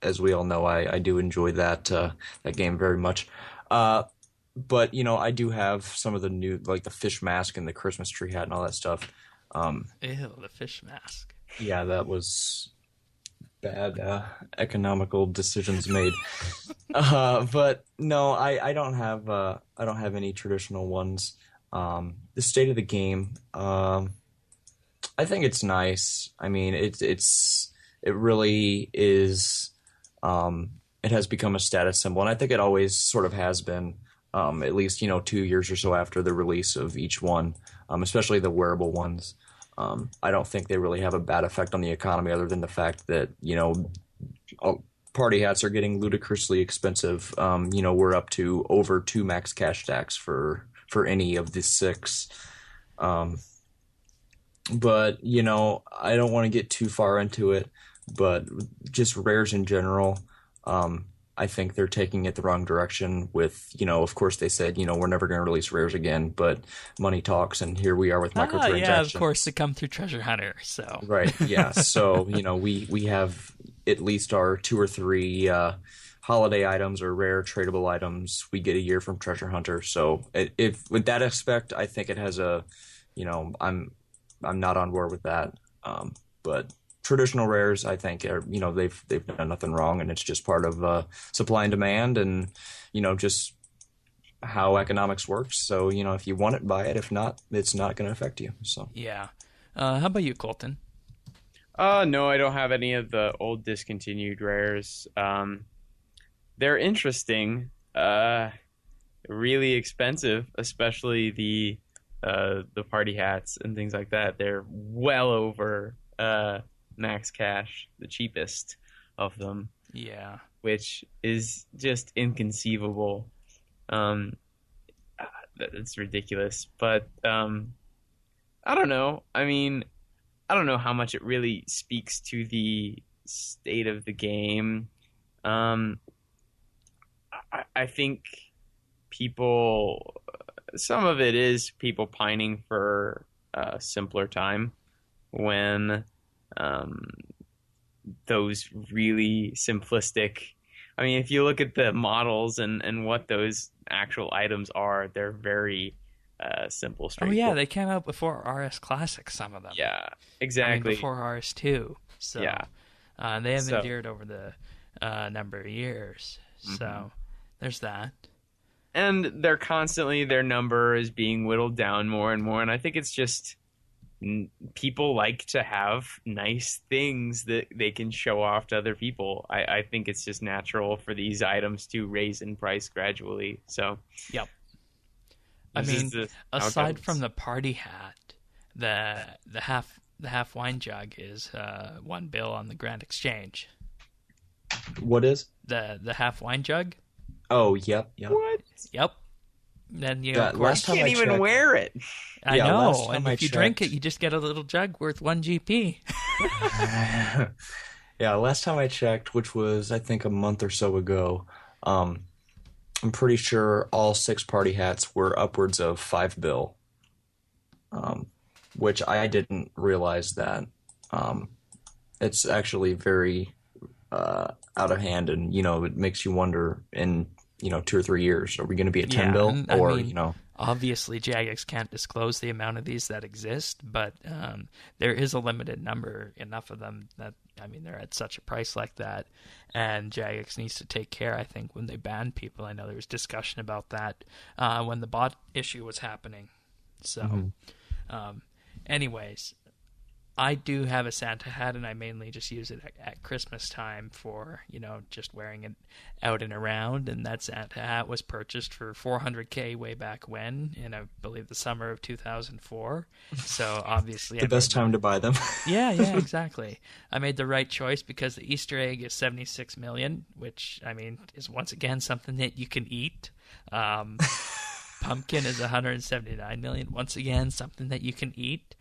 as we all know, I do enjoy that game very much. But I do have some of the new, like the fish mask and the Christmas tree hat and all that stuff. Ew, the fish mask. Yeah, that was bad economical decisions made. But no, I don't have any traditional ones. The state of the game, I think it's nice. I mean, it really is. It has become a status symbol, and I think it always sort of has been. At least 2 years or so after the release of each one, especially the wearable ones. I don't think they really have a bad effect on the economy, other than the fact that party hats are getting ludicrously expensive. We're up to over 2 max cash stacks for any of the 6. But I don't want to get too far into it, but just rares in general. I think they're taking it the wrong direction with, of course they said, we're never going to release rares again, but money talks, and here we are with microtransactions. Yeah, of course, to come through Treasure Hunter, so. Right, yeah. So, we have at least our 2 or 3 holiday items or rare tradable items we get a year from Treasure Hunter. So, if with that aspect, I think it has a, I'm not on board with that. But traditional rares, I think, are, they've done nothing wrong, and it's just part of supply and demand, and just how economics works. So if you want it, buy it. If not, it's not going to affect you. So yeah. How about you, Colton? No, I don't have any of the old discontinued rares. They're interesting, really expensive, especially the party hats and things like that. They're well over max cash, the cheapest of them. Yeah. Which is just inconceivable. It's ridiculous. But I don't know. I mean, I don't know how much it really speaks to the state of the game. I think some of it is people pining for a simpler time when those really simplistic, I mean, if you look at the models and what those actual items are, they're very simple, straightforward. Oh yeah, they came out before RS Classic, some of them. Yeah, exactly. I mean, before RS2. So yeah. They have endured over the number of years. So there's that. And they're constantly, their number is being whittled down more and more, and I think it's just people like to have nice things that they can show off to other people. I think it's just natural for these items to raise in price gradually. So, yep. I mean, aside from the party hat, the half wine jug is $1 bill on the Grand Exchange. What is the half wine jug? Oh, yep. What? Yep. Then of course, you can't even wear it. I know, and if you drink it, you just get a little jug worth 1 GP. Yeah, last time I checked, which was I think a month or so ago, I'm pretty sure all 6 party hats were upwards of $5 bill, which I didn't realize that. It's actually very out of hand, and it makes you wonder in 2 or 3 years, are we going to be at 10 bill, or I mean, obviously Jagex can't disclose the amount of these that exist, but there is a limited number, enough of them that, I mean, they're at such a price like that, and Jagex needs to take care, I think, when they ban people. I know there was discussion about that when the bot issue was happening. So, anyways, I do have a Santa hat, and I mainly just use it at Christmas time for, just wearing it out and around. And that Santa hat was purchased for $400K way back when, in I believe the summer of 2004. So obviously, the best time to buy them. Yeah, exactly. I made the right choice because the Easter egg is 76 million, which I mean is once again something that you can eat. Pumpkin is 179 million, once again something that you can eat.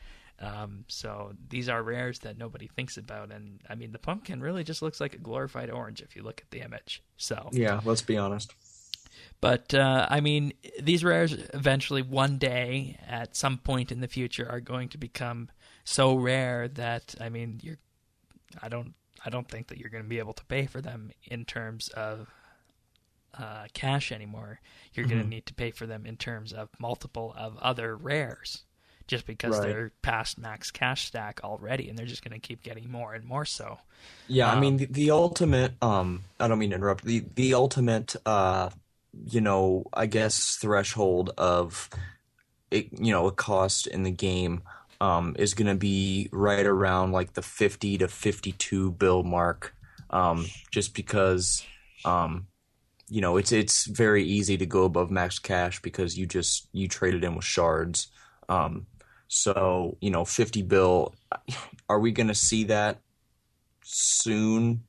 So these are rares that nobody thinks about, and I mean the pumpkin really just looks like a glorified orange if you look at the image. So yeah, let's be honest. But I mean, these rares eventually, one day, at some point in the future, are going to become so rare that I mean, I don't think that you're going to be able to pay for them in terms of cash anymore. You're going to need to pay for them in terms of multiple of other rares, just because they're past max cash stack already, and they're just going to keep getting more and more so. Yeah, I mean the ultimate. I don't mean to interrupt. The ultimate. I guess threshold of it, a cost in the game is going to be right around like the 50 to 52 bill mark, just because it's very easy to go above max cash because you trade it in with shards. So 50 bill, are we going to see that soon?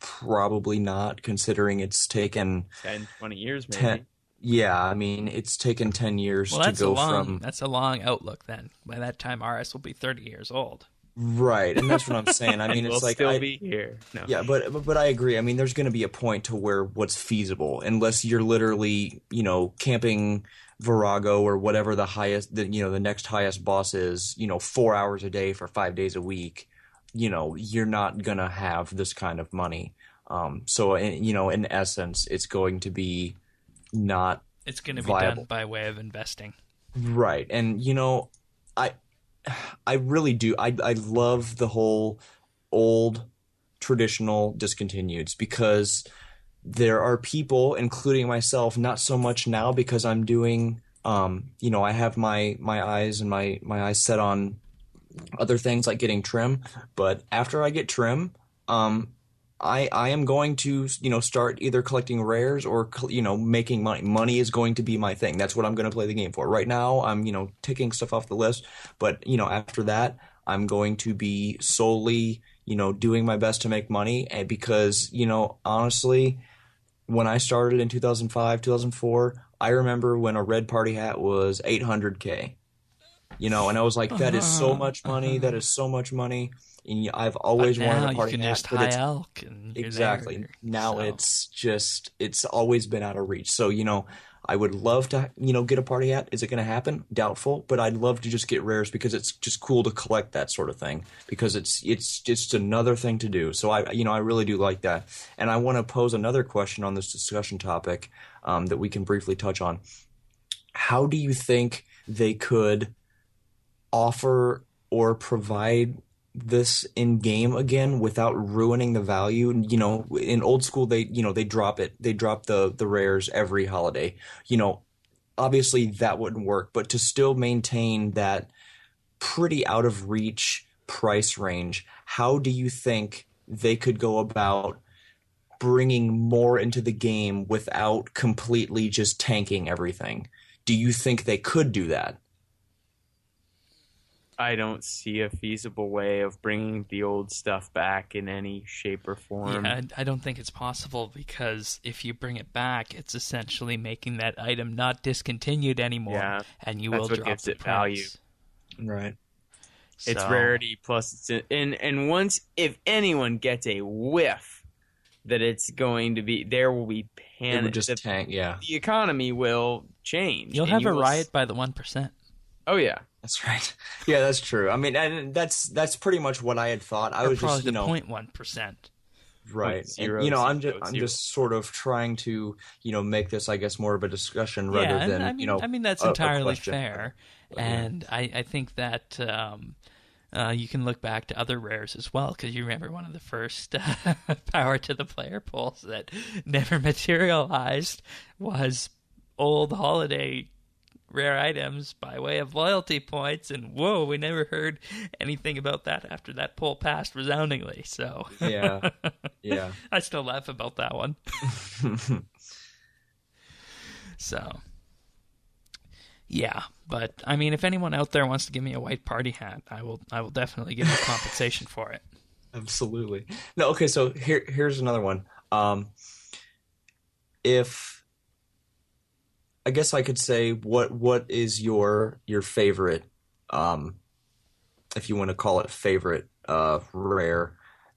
Probably not, considering it's taken 10, 20 years maybe. Yeah, I mean, it's taken 10 years to go from... That's a long outlook then. By that time, RS will be 30 years old. Right, and that's what I'm saying. I mean, we'll it's like... still be here. No. Yeah, but I agree. I mean, there's going to be a point to where what's feasible, unless you're literally, camping Virago or whatever the highest, the next highest boss is, 4 hours a day for 5 days a week. You're not going to have this kind of money. So, in essence, it's going to be not It's going to be viable. done by way of investing. Right. And, I really do. I love the whole old traditional discontinueds because there are people, including myself, not so much now because I'm doing, I have my eyes and my eyes set on other things like getting trim, but after I get trim, I am going to start either collecting rares or making money. Money is going to be my thing. That's what I'm going to play the game for. Right now, I'm ticking stuff off the list, but after that, I'm going to be solely doing my best to make money, and because honestly, when I started in 2005, 2004, I remember when a red party hat was 800K. And I was like, that is so much money. That is so much money. And I've always wanted a party you can hat. just high elk and Exactly. there, Now so. it's always been out of reach. So, I would love to, get a party hat. Is it going to happen? Doubtful. But I'd love to just get rares because it's just cool to collect that sort of thing because it's just another thing to do. So I really do like that. And I want to pose another question on this discussion topic that we can briefly touch on. How do you think they could offer or provide this in game again without ruining the value? In old school they drop the rares every holiday. Obviously that wouldn't work, but to still maintain that pretty out of reach price range, how do you think they could go about bringing more into the game without completely just tanking everything? Do you think they could do that? I don't see a feasible way of bringing the old stuff back in any shape or form. Yeah, I don't think it's possible because if you bring it back, it's essentially making that item not discontinued anymore, and you will drop the price. Value. Right. It's rarity plus and once if anyone gets a whiff that it's going to be, there will be panic. It would just tank. Yeah. The economy will change. You'll have a riot by the 1%. Oh yeah. That's right. Yeah, that's true. I mean, and that's pretty much what I had thought. I was probably just, the 0.1%. Right. And, I'm just sort of trying to, make this, I guess, more of a discussion rather than, I mean that's entirely fair. Yeah. And I think that you can look back to other rares as well, because you remember one of the first power to the player polls that never materialized was old holiday rare items by way of loyalty points, and whoa, we never heard anything about that after that poll passed resoundingly. So yeah I still laugh about that one. So yeah, but I mean, if anyone out there wants to give me a white party hat, I will definitely give you compensation for it. Absolutely. No, okay, so here's another one. If I guess I could say, what is your favorite, if you want to call it favorite, rare,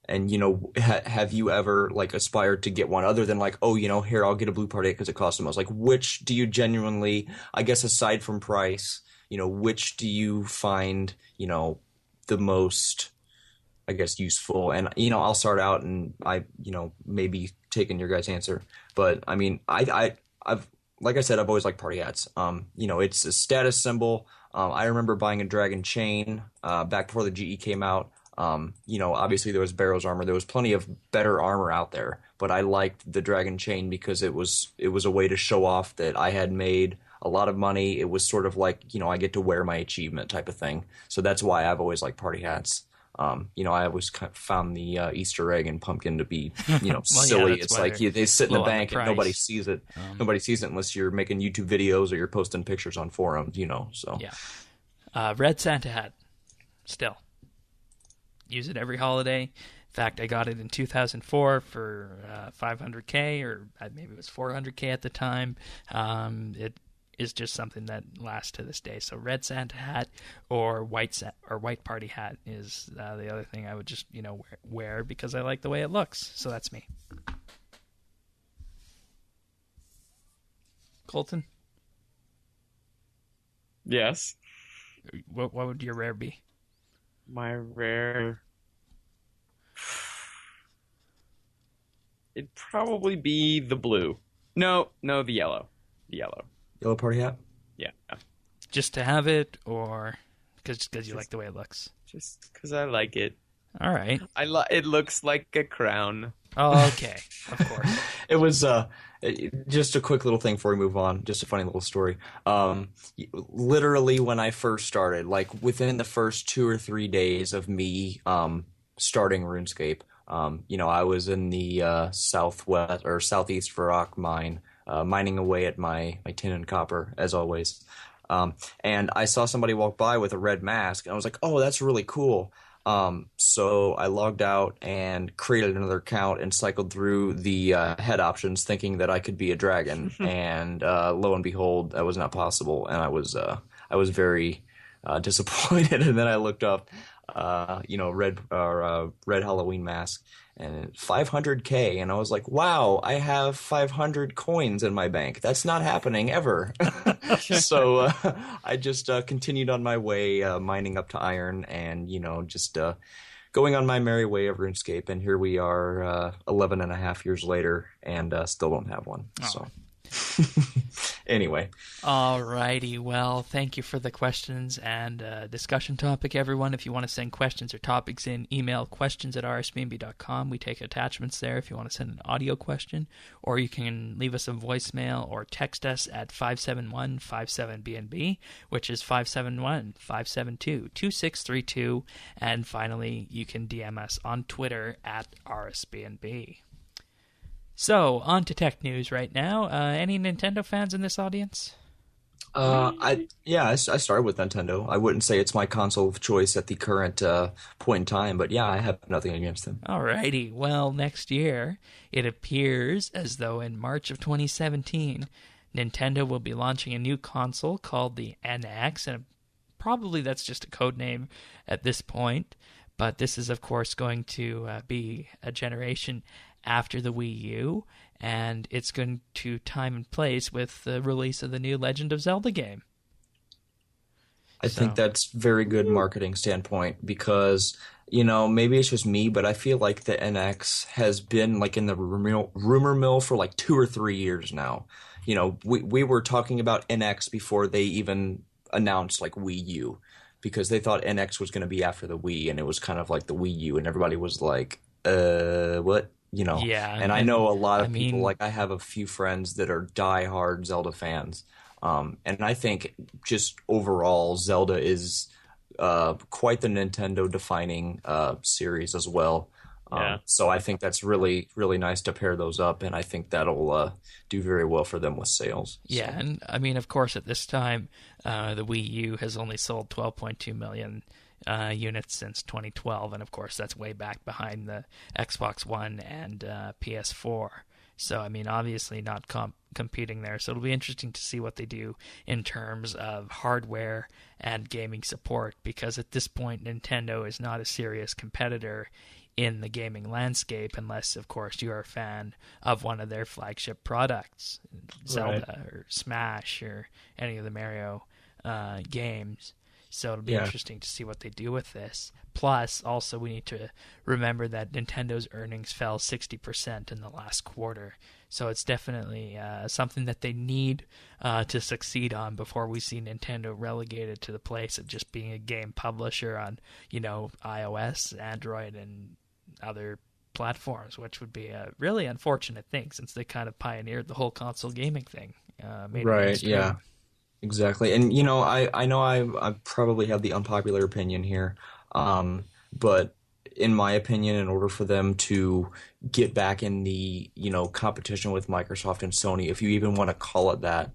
And have you ever like aspired to get one other than like, oh, here, I'll get a blue Part 8 because it costs the most? Like, which do you genuinely, I guess, aside from price, which do you find, the most, I guess, useful? And, I'll start out, and maybe taking your guys' answer. But I mean, I've like I said, I've always liked party hats. It's a status symbol. I remember buying a dragon chain back before the GE came out. Obviously there was Barrow's armor. There was plenty of better armor out there, but I liked the dragon chain because it was a way to show off that I had made a lot of money. It was sort of like, I get to wear my achievement type of thing. So that's why I've always liked party hats. I always kind of found the Easter egg and pumpkin to be, well, silly. Yeah, it's like they sit in the bank and nobody sees it. Nobody sees it unless you're making YouTube videos or you're posting pictures on forums, so. Yeah. Red Santa hat. Still. Use it every holiday. In fact, I got it in 2004 for $500K, or maybe it was $400K at the time. It is just something that lasts to this day. So red Santa hat or white party hat is the other thing I would just wear because I like the way it looks. So that's me. Colton? Yes. What would your rare be? My rare... It'd probably be the blue. No, the yellow. The yellow. Yellow party hat? Yeah. Just to have it, or because you like the way it looks? Just because I like it. All right. It looks like a crown. Oh, okay. Of course. It was just a quick little thing before we move on. Just a funny little story. Literally, when I first started, like within the first 2 or 3 days of me starting RuneScape, I was in the southwest or southeast Varrock mine, mining away at my tin and copper, as always. And I saw somebody walk by with a red mask, and I was like, oh, that's really cool. So I logged out and created another account and cycled through the head options thinking that I could be a dragon. And lo and behold, that was not possible. And I was very disappointed. And then I looked up, red Halloween mask and 500K. And I was like, wow, I have 500 coins in my bank. That's not happening ever. So I just continued on my way, mining up to iron and, just going on my merry way of RuneScape. And here we are 11 and a half years later and still don't have one. Oh. So. Anyway. Alrighty. Well, thank you for the questions and discussion topic, everyone. If you want to send questions or topics in, email questions@rsbnb.com. We take attachments there if you want to send an audio question, or you can leave us a voicemail or text us at 571-57BNB, which is 571-572-2632. And finally, you can DM us on Twitter at RSBANDB. So, on to tech news right now. Any Nintendo fans in this audience? I started with Nintendo. I wouldn't say it's my console of choice at the current point in time, but yeah, I have nothing against them. Alrighty. Well, next year, it appears as though in March of 2017, Nintendo will be launching a new console called the NX, and probably that's just a code name at this point, but this is, of course, going to be a generation after the Wii U, and it's going to time and place with the release of the new Legend of Zelda game. I think that's very good marketing standpoint because, maybe it's just me, but I feel like the NX has been like in the rumor mill for like 2 or 3 years now. We were talking about NX before they even announced like Wii U because they thought NX was going to be after the Wii, and it was kind of like the Wii U, and everybody was like, what? Yeah, and I know a lot of people, like I have a few friends that are diehard Zelda fans. And I think just overall, Zelda is quite the Nintendo defining series as well. So I think that's really, really nice to pair those up, and I think that'll do very well for them with sales. Yeah, so. And I mean, of course, at this time, the Wii U has only sold 12.2 million units since 2012, and of course that's way back behind the Xbox One and PS4. So I mean, obviously not competing there. So it'll be interesting to see what they do in terms of hardware and gaming support, because at this point Nintendo is not a serious competitor in the gaming landscape, unless, of course, you're a fan of one of their flagship products, Zelda or Smash or any of the Mario games. So it'll be interesting to see what they do with this. Plus, also, we need to remember that Nintendo's earnings fell 60% in the last quarter. So it's definitely something that they need to succeed on before we see Nintendo relegated to the place of just being a game publisher on, iOS, Android, and other platforms, which would be a really unfortunate thing since they kind of pioneered the whole console gaming thing. Made it Right, mainstream. yeah. Exactly. And, I know I probably have the unpopular opinion here, but in my opinion, in order for them to get back in the, competition with Microsoft and Sony, if you even want to call it that,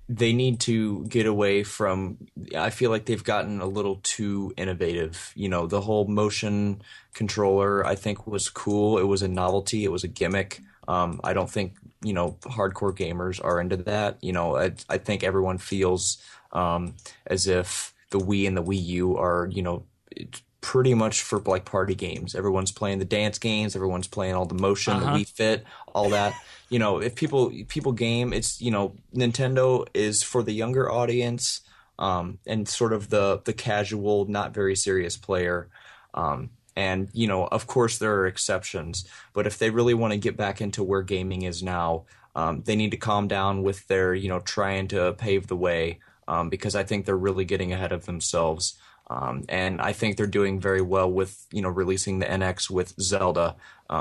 they need to get away from, I feel like they've gotten a little too innovative. The whole motion controller, I think, was cool. It was a novelty. It was a gimmick. I don't think, hardcore gamers are into that. I think everyone feels as if the Wii and the Wii U are, it's pretty much for like party games. Everyone's playing the dance games. Everyone's playing all the motion, the Wii Fit, all that. If people game, it's, Nintendo is for the younger audience and sort of the casual, not very serious player. And, of course, there are exceptions. But if they really want to get back into where gaming is now, they need to calm down with their, trying to pave the way, because I think they're really getting ahead of themselves. And I think they're doing very well with, releasing the NX with Zelda,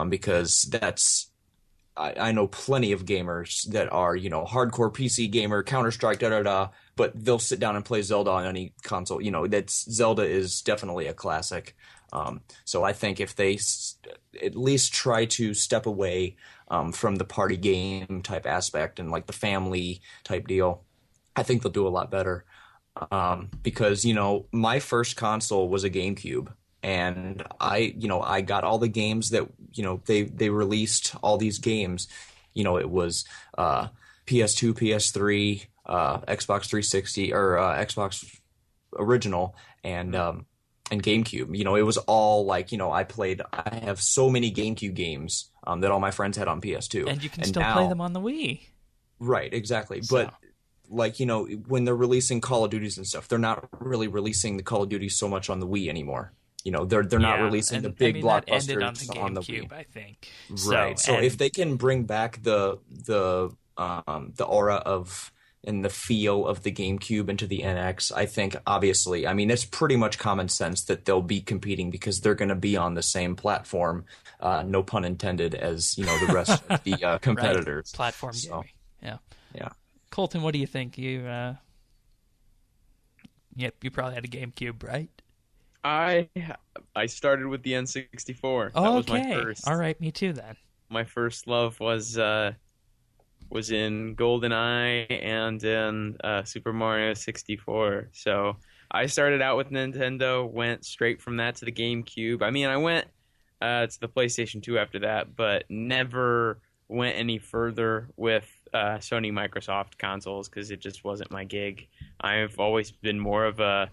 because that's, I know plenty of gamers that are, hardcore PC gamer, Counter-Strike, but they'll sit down and play Zelda on any console. Zelda is definitely a classic. So I think if they at least try to step away from the party game type aspect and like the family type deal, I think they'll do a lot better. Because, my first console was a GameCube, and I got all the games that, they released all these games. It was PS2, PS3, Xbox 360 or Xbox original and GameCube. It was all like, I have so many GameCube games that all my friends had on PS2. And you can still play them on the Wii. Right, exactly. So. But when they're releasing Call of Duties and stuff, they're not really releasing the Call of Duty so much on the Wii anymore. They're not releasing the big blockbusters on the Wii. I think. Right. So if they can bring back the aura of and the feel of the GameCube into the NX, I think obviously, it's pretty much common sense that they'll be competing because they're going to be on the same platform, no pun intended, as the rest of the competitors. Right. Platform gaming. Yeah. Yeah. Colton, what do you think? You probably had a GameCube, right? I started with the N64. That was my first. All right, me too then. My first love was in GoldenEye and in Super Mario 64. So I started out with Nintendo, went straight from that to the GameCube. I went to the PlayStation 2 after that, but never went any further with Sony Microsoft consoles because it just wasn't my gig. I've always been more of a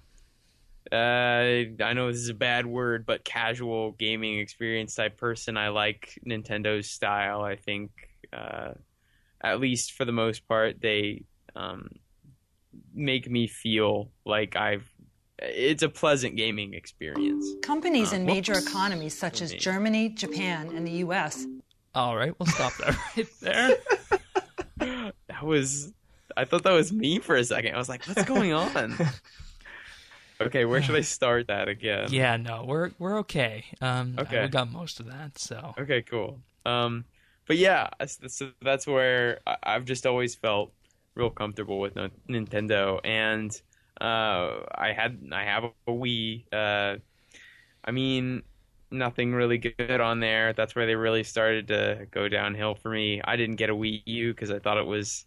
I know this is a bad word, but casual gaming experience type person. I like Nintendo's style. I think at least for the most part they make me feel like it's a pleasant gaming experience. Companies in major economies such as Germany, Japan, and the U.S. All right, we'll stop that right there. I thought that was me for a second. I was like, what's going on? Okay, where should I start that again? Yeah, no, we're okay. Okay. We got most of that, so. Okay, cool. But yeah, so that's where I've just always felt real comfortable with Nintendo, and I have a Wii. Nothing really good on there. That's where they really started to go downhill for me. I didn't get a Wii U because I thought it was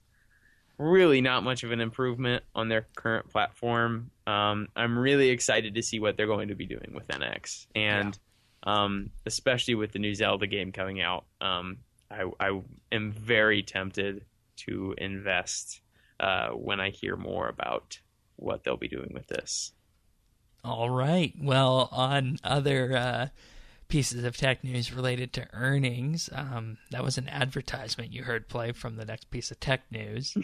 really not much of an improvement on their current platform. I'm really excited to see what they're going to be doing with NX, and especially with the new Zelda game coming out. I am very tempted to invest when I hear more about what they'll be doing with this. All right. Well, on other pieces of tech news related to earnings. That was an advertisement you heard play from the next piece of tech news.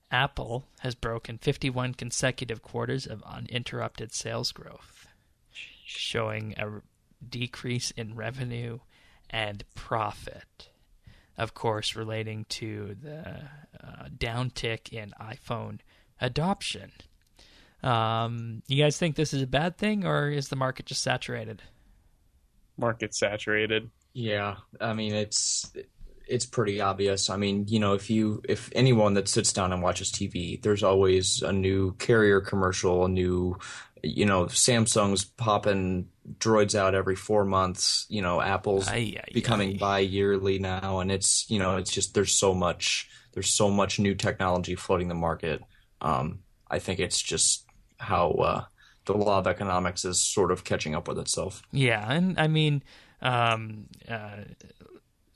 Apple has broken 51 consecutive quarters of uninterrupted sales growth, showing a decrease in revenue and profit. Of course, relating to the downtick in iPhone adoption. You guys think this is a bad thing, or is the market just saturated? Market saturated. Yeah, I mean it's pretty obvious. I mean, if anyone that sits down and watches TV, there's always a new carrier commercial, a new, Samsung's popping droids out every 4 months. Apple's becoming bi-yearly now, and it's just there's so much new technology flooding the market. I think it's just how the law of economics is sort of catching up with itself. Yeah, and I mean,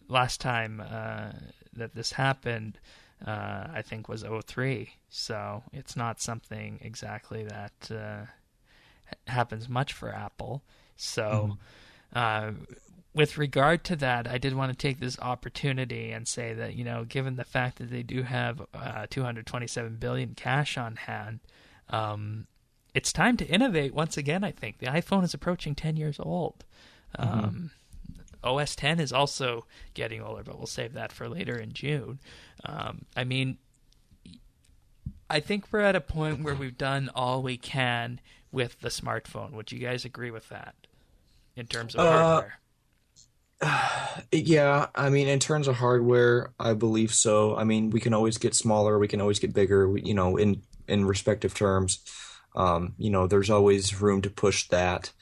last time that this happened, I think was 2003. So it's not something exactly that happens much for Apple. So with regard to that, I did want to take this opportunity and say that, given the fact that they do have $227 billion cash on hand, it's time to innovate once again, I think. The iPhone is approaching 10 years old. OS X is also getting older, but we'll save that for later in June. I mean, I think we're at a point where we've done all we can with the smartphone. Would you guys agree with that in terms of hardware? Yeah, I mean, in terms of hardware, I believe so. I mean, we can always get smaller, we can always get bigger, in respective terms. There's always room to push that.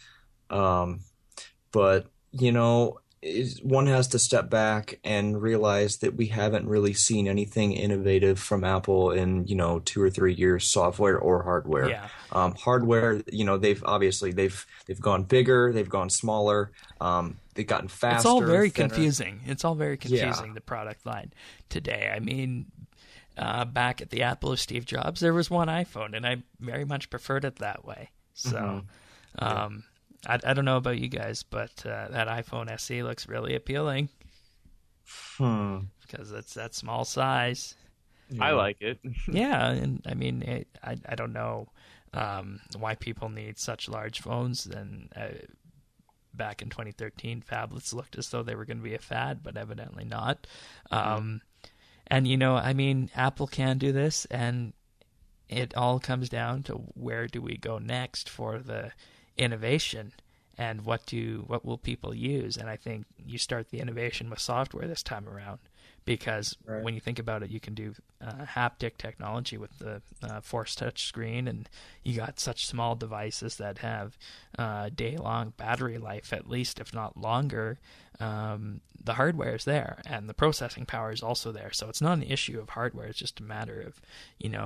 But, one has to step back and realize that we haven't really seen anything innovative from Apple in 2 or 3 years, software or hardware. Yeah. Hardware, they've gone bigger, they've gone smaller, they've gotten faster. It's all very thinner. confusing. Yeah. The product line today. I mean, back at the Apple of Steve Jobs, there was one iPhone, and I very much preferred it that way. So, I don't know about you guys, but that iPhone SE looks really appealing because it's that small size. Yeah. I like it. Yeah, and I mean, I don't know why people need such large phones. And back in 2013, phablets looked as though they were going to be a fad, but evidently not. And I mean, Apple can do this, and it all comes down to where do we go next for the innovation, and what will people use. And I think you start the innovation with software this time around, because when you think about it, you can do haptic technology with the Force Touch screen, and you got such small devices that have day-long battery life, at least, if not longer. The hardware is there, and the processing power is also there. So it's not an issue of hardware. It's just a matter of,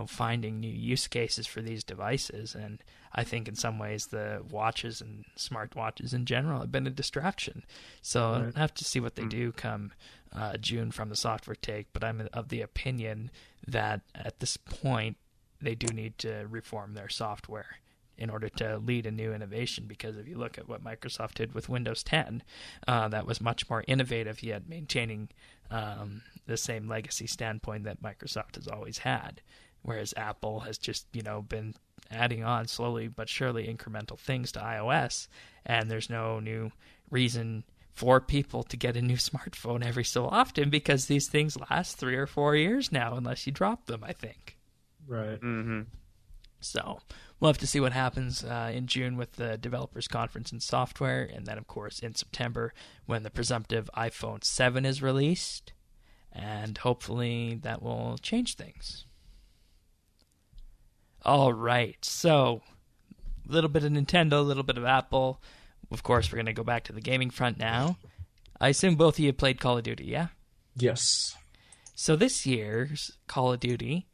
finding new use cases for these devices. And I think in some ways the watches and smartwatches in general have been a distraction. So I'll have to see what they do come June from the software take. But I'm of the opinion that at this point they do need to reform their software in order to lead a new innovation, because if you look at what Microsoft did with Windows 10, that was much more innovative, yet maintaining the same legacy standpoint that Microsoft has always had, whereas Apple has just been adding on slowly but surely incremental things to iOS, and there's no new reason for people to get a new smartphone every so often, because these things last 3 or 4 years now unless you drop them, I think. Right. Mm-hmm. So we'll have to see what happens in June with the Developers Conference in Software, and then, of course, in September when the presumptive iPhone 7 is released, and hopefully that will change things. All right, so a little bit of Nintendo, a little bit of Apple. Of course, we're going to go back to the gaming front now. I assume both of you played Call of Duty, yeah? Yes. So this year's Call of Duty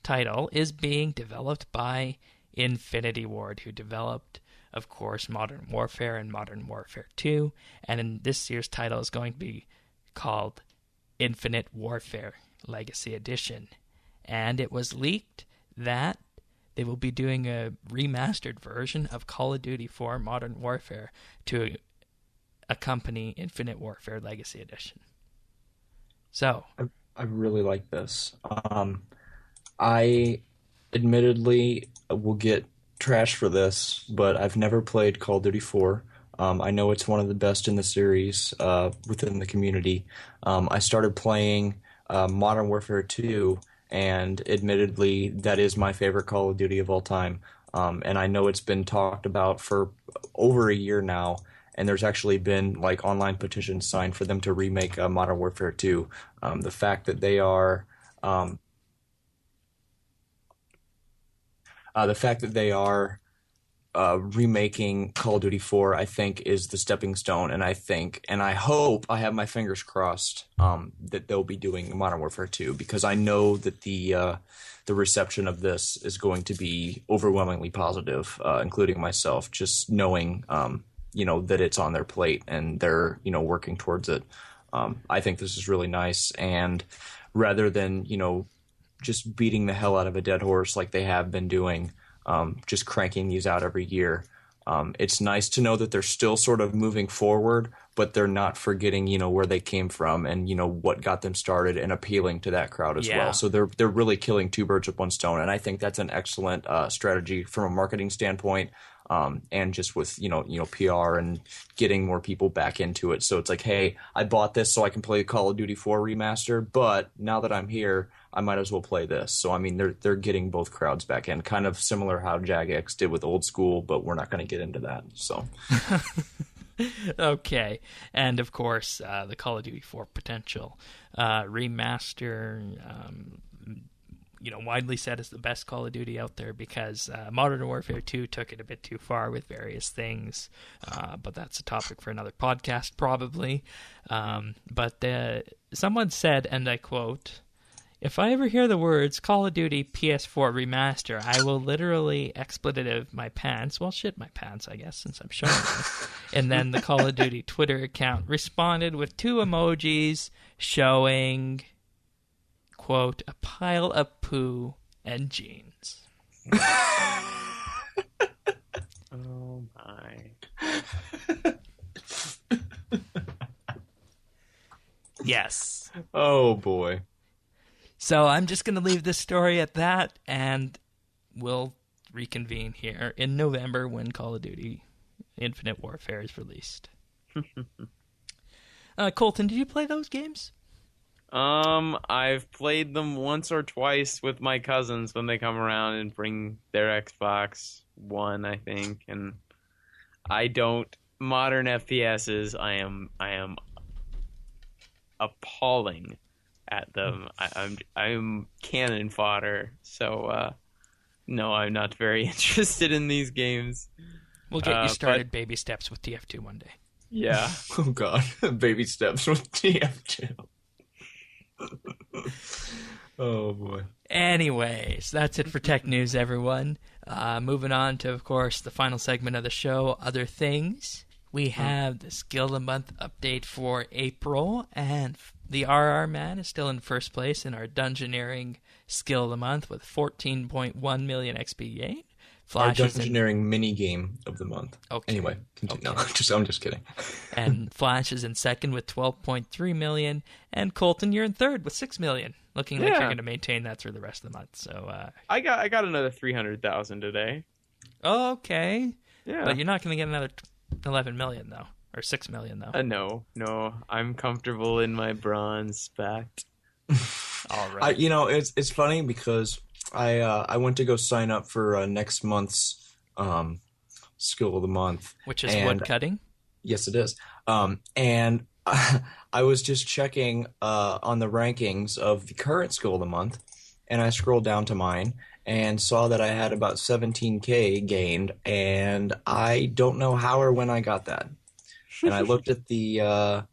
title is being developed by Infinity Ward, who developed, of course, Modern Warfare and Modern Warfare 2. And in this year's title is going to be called Infinite Warfare Legacy Edition. And it was leaked that they will be doing a remastered version of Call of Duty 4 Modern Warfare to accompany Infinite Warfare Legacy Edition. So I really like this. I admittedly will get trash for this, but I've never played Call of Duty 4. I know it's one of the best in the series within the community. I started playing Modern Warfare 2, and admittedly, that is my favorite Call of Duty of all time. And I know it's been talked about for over a year now, and there's actually been like online petitions signed for them to remake Modern Warfare 2. The fact that they are remaking Call of Duty 4, I think, is the stepping stone, and I hope, I have my fingers crossed that they'll be doing Modern Warfare 2, because I know that the reception of this is going to be overwhelmingly positive, including myself, just knowing that it's on their plate and they're working towards it. I think this is really nice, and rather than just beating the hell out of a dead horse like they have been doing, just cranking these out every year, it's nice to know that they're still sort of moving forward, but they're not forgetting where they came from and what got them started, and appealing to that crowd as well. So they're really killing two birds with one stone, and I think that's an excellent strategy from a marketing standpoint. And just with PR and getting more people back into it. So it's like, hey, I bought this so I can play Call of Duty 4 remaster, but now that I'm here, I might as well play this. So I mean, they're getting both crowds back in, kind of similar how Jagex did with Old School, but we're not going to get into that. So. Okay, and of course, the Call of Duty 4 potential remaster. Widely said is the best Call of Duty out there, because Modern Warfare 2 took it a bit too far with various things, but that's a topic for another podcast probably. But someone said, and I quote, "If I ever hear the words Call of Duty PS4 remaster, I will literally expletive my pants." Well, shit my pants, I guess, since I'm showing this. And then the Call of Duty Twitter account responded with 2 emojis showing, quote, "a pile of poo and jeans." Oh my. Yes. Oh boy. So I'm just going to leave this story at that, and we'll reconvene here in November when Call of Duty Infinite Warfare is released. Colton, did you play those games? I've played them once or twice with my cousins when they come around and bring their Xbox One, I think, and I don't. Modern FPSs, I am appalling at them. I'm cannon fodder, so no, I'm not very interested in these games. We'll get you started baby steps with TF2 one day. Yeah. Oh god, baby steps with TF2. Oh boy. Anyways, that's it for tech news, everyone. Moving on to, of course, the final segment of the show, other things. We have the Skill of the Month update for April, and the RR Man is still in first place in our Dungeoneering Skill of the Month with 14.1 million XP gain. Our Dungeoneering mini game of the month. Okay. Anyway, continue. Okay. No, I'm just kidding. And Flash is in second with 12.3 million, and Colton, you're in third with 6 million. Looking like you're going to maintain that through the rest of the month. So I got another 300,000 today. Oh, okay. Yeah. But you're not going to get another 11 million though, or 6 million though. No. I'm comfortable in my bronze spec. All right. It's funny because I went to go sign up for next month's Skill of the Month, which is wood cutting. Yes, it is. And I was just checking on the rankings of the current Skill of the Month, and I scrolled down to mine and saw that I had about 17K gained, and I don't know how or when I got that. And I looked at the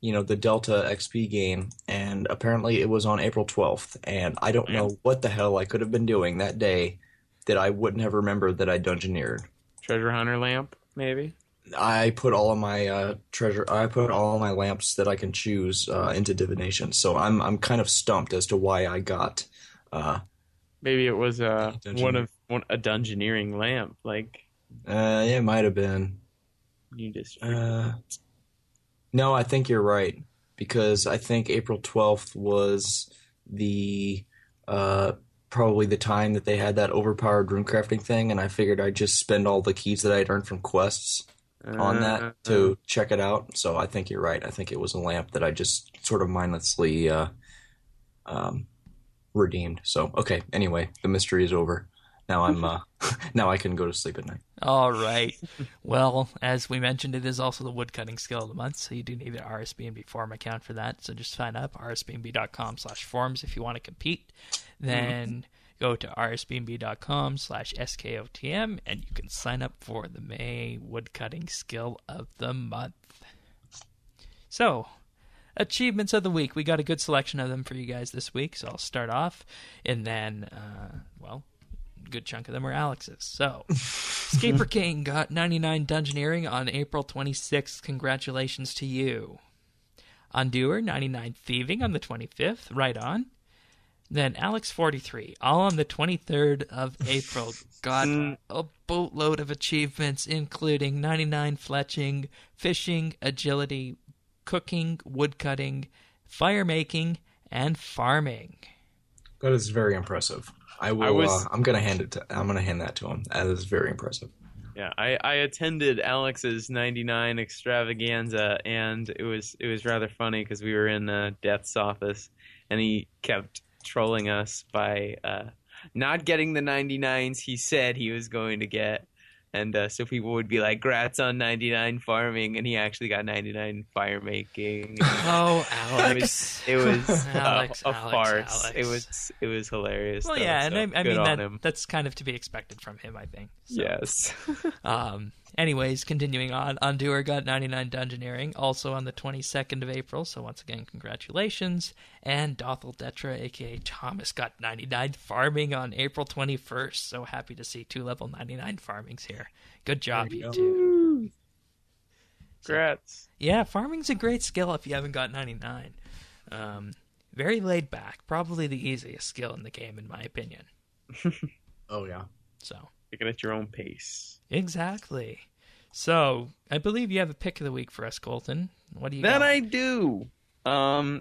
the Delta XP gain, and apparently it was on April 12th, and I don't know what the hell I could have been doing that day that I wouldn't have remembered that I dungeoneered. Treasure Hunter lamp, maybe? I put all of my I put all of my lamps that I can choose into divination, so I'm kind of stumped as to why I got. Maybe it was a dungeoneering lamp, like. It might have been. You just. No, I think you're right, because I think April 12th was the probably the time that they had that overpowered runecrafting thing, and I figured I'd just spend all the keys that I'd earned from quests on that to check it out. So I think you're right. I think it was a lamp that I just sort of mindlessly redeemed. So okay, anyway, the mystery is over. Now I'm now I can go to sleep at night. All right. Well, as we mentioned, it is also the woodcutting skill of the month, so you do need an RSBNB forum account for that. So just sign up, rsbnb.com/forums if you want to compete. Then go to rsbnb.com/skotm, and you can sign up for the May woodcutting skill of the month. So, achievements of the week. We got a good selection of them for you guys this week, so I'll start off, and then, good chunk of them are Alex's. So, Scaper King got 99 dungeoneering on April 26th. Congratulations to you. Undoer, 99 thieving on the 25th. Right on. Then Alex 43, all on the 23rd of April. Got a boatload of achievements, including 99 fletching, fishing, agility, cooking, woodcutting, fire making, and farming. That is very impressive. I'm gonna hand that to him. That is very impressive. Yeah, I attended Alex's 99 extravaganza, and it was rather funny because we were in Death's office, and he kept trolling us by not getting the 99s he said he was going to get. And so people would be like, "Grats on 99 farming," and he actually got 99 fire making. Oh, Alex! It was Alex, a farce. Alex. It was hilarious. Well, though, yeah, so and I good mean that's kind of to be expected from him, I think. So. Yes. Anyways, continuing on, Undoer got 99 dungeoneering, also on the 22nd of April, so once again, congratulations. And Dothel Detra, a.k.a. Thomas, got 99 farming on April 21st, so happy to see 2-level 99 farmings here. Good job, you two. Congrats. So, yeah, farming's a great skill if you haven't got 99. Very laid back, probably the easiest skill in the game, in my opinion. Oh, yeah. So... Taking at your own pace. Exactly. So, I believe you have a pick of the week for us, Colton. What do you got? That I do.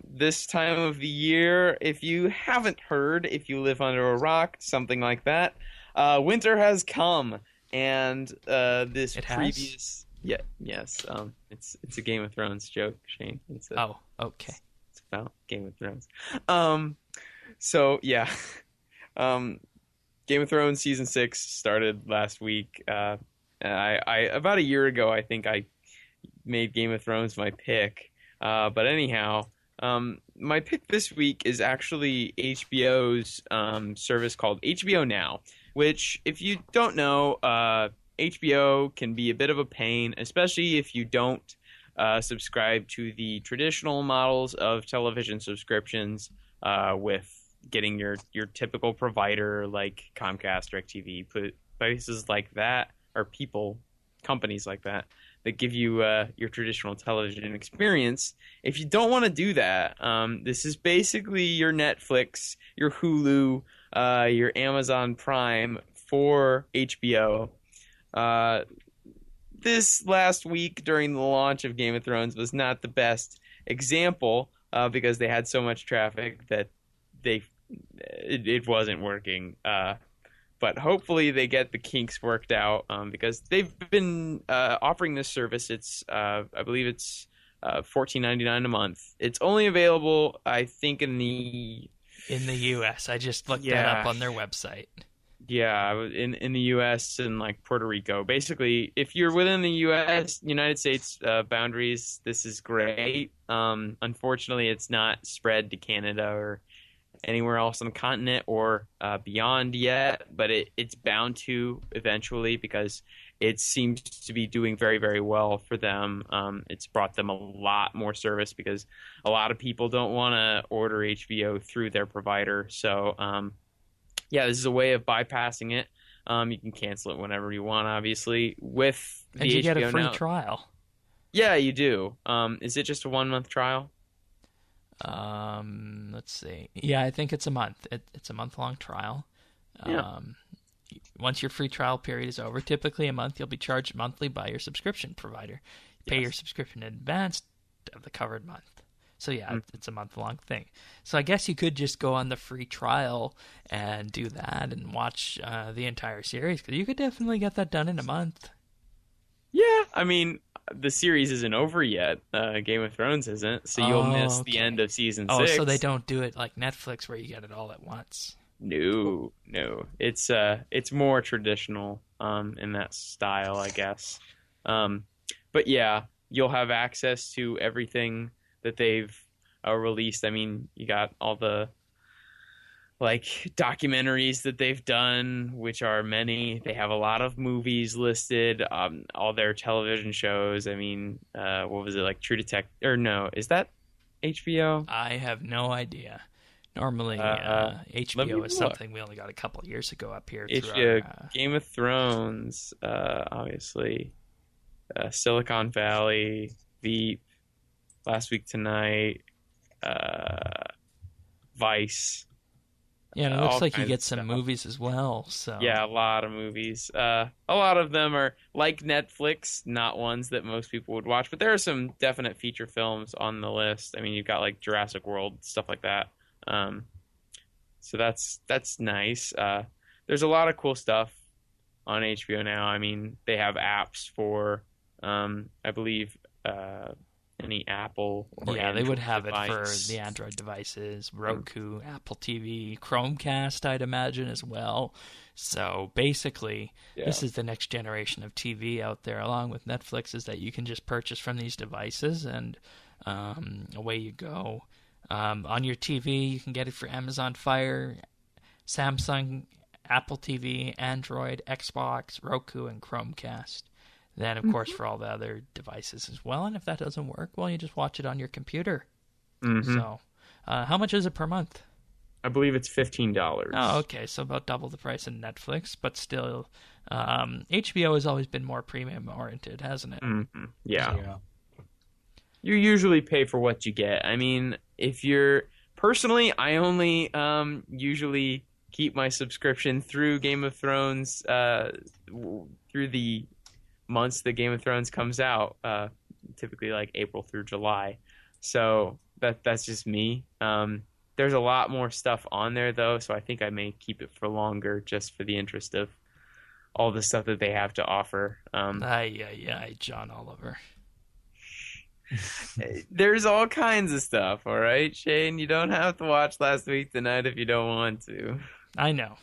This time of the year, if you haven't heard, if you live under a rock, something like that, winter has come, and this it previous... Has? Yeah, yes. It's a Game of Thrones joke, Shane. Oh, okay. It's about Game of Thrones. So, yeah. Game of Thrones Season 6 started last week. I about a year ago, I think I made Game of Thrones my pick. But anyhow, my pick this week is actually HBO's service called HBO Now, which, if you don't know, HBO can be a bit of a pain, especially if you don't subscribe to the traditional models of television subscriptions with getting your typical provider like Comcast, DirecTV, places like that, or companies like that give you your traditional television experience. If you don't want to do that, this is basically your Netflix, your Hulu, your Amazon Prime for HBO. This last week during the launch of Game of Thrones was not the best example because they had so much traffic that it wasn't working, but hopefully they get the kinks worked out because they've been offering this service. It's I believe it's $14.99 a month. It's only available, I think, in the U.S. I just looked that up on their website. Yeah, in the U.S. and like Puerto Rico. Basically, if you're within the U.S. United States boundaries, this is great. Unfortunately, it's not spread to Canada or anywhere else on the continent or beyond yet, but it's bound to eventually because it seems to be doing very, very well for them. It's brought them a lot more service because a lot of people don't want to order HBO through their provider. So, this is a way of bypassing it. You can cancel it whenever you want, obviously, with the and you HBO get a free Now. trial. Yeah, you do. Is it just a 1-month trial? Let's see. Yeah, I think it's a month. It's a month-long trial. Once your free trial period is over, typically a month, you'll be charged monthly by your subscription provider. Pay your subscription in advance, of the covered month. So yeah, it's a month-long thing. So I guess you could just go on the free trial and do that and watch the entire series, because you could definitely get that done in a month. Yeah, I mean, the series isn't over yet. Game of Thrones isn't, so you'll miss the end of season 6. Oh, so they don't do it like Netflix where you get it all at once. No. It's more traditional in that style, I guess. But yeah, you'll have access to everything that they've released. I mean, you got all the like documentaries that they've done, which are many. They have a lot of movies listed, all their television shows. I mean, what was it, like True Detective? Or no, is that HBO? I have no idea. Normally, HBO is something we only got a couple years ago up here. Game of Thrones, obviously, Silicon Valley, Veep, Last Week Tonight, Vice. Yeah, and it looks like you get some movies as well. So yeah, a lot of movies. A lot of them are like Netflix, not ones that most people would watch. But there are some definite feature films on the list. I mean, you've got like Jurassic World, stuff like that. So that's nice. There's a lot of cool stuff on HBO now. I mean, they have apps for, I believe, any Apple or they Android would have device. it for the Android devices, Roku, Apple TV, Chromecast, I'd imagine as well. So basically, this is the next generation of TV out there, along with Netflix, is that you can just purchase from these devices and away you go. On your TV, you can get it for Amazon Fire, Samsung, Apple TV, Android, Xbox, Roku, and Chromecast. Then, of course, for all the other devices as well. And if that doesn't work, well, you just watch it on your computer. So, how much is it per month? I believe it's $15. Oh, okay. So about double the price of Netflix, but still, HBO has always been more premium-oriented, hasn't it? Yeah. You usually pay for what you get. I mean, if you're... Personally, I only usually keep my subscription through Game of Thrones, through the months that Game of Thrones comes out, typically like April through July. So that's just me. There's a lot more stuff on there, though, so I think I may keep it for longer just for the interest of all the stuff that they have to offer. John Oliver. There's all kinds of stuff, all right, Shane? You don't have to watch Last Week Tonight if you don't want to. I know.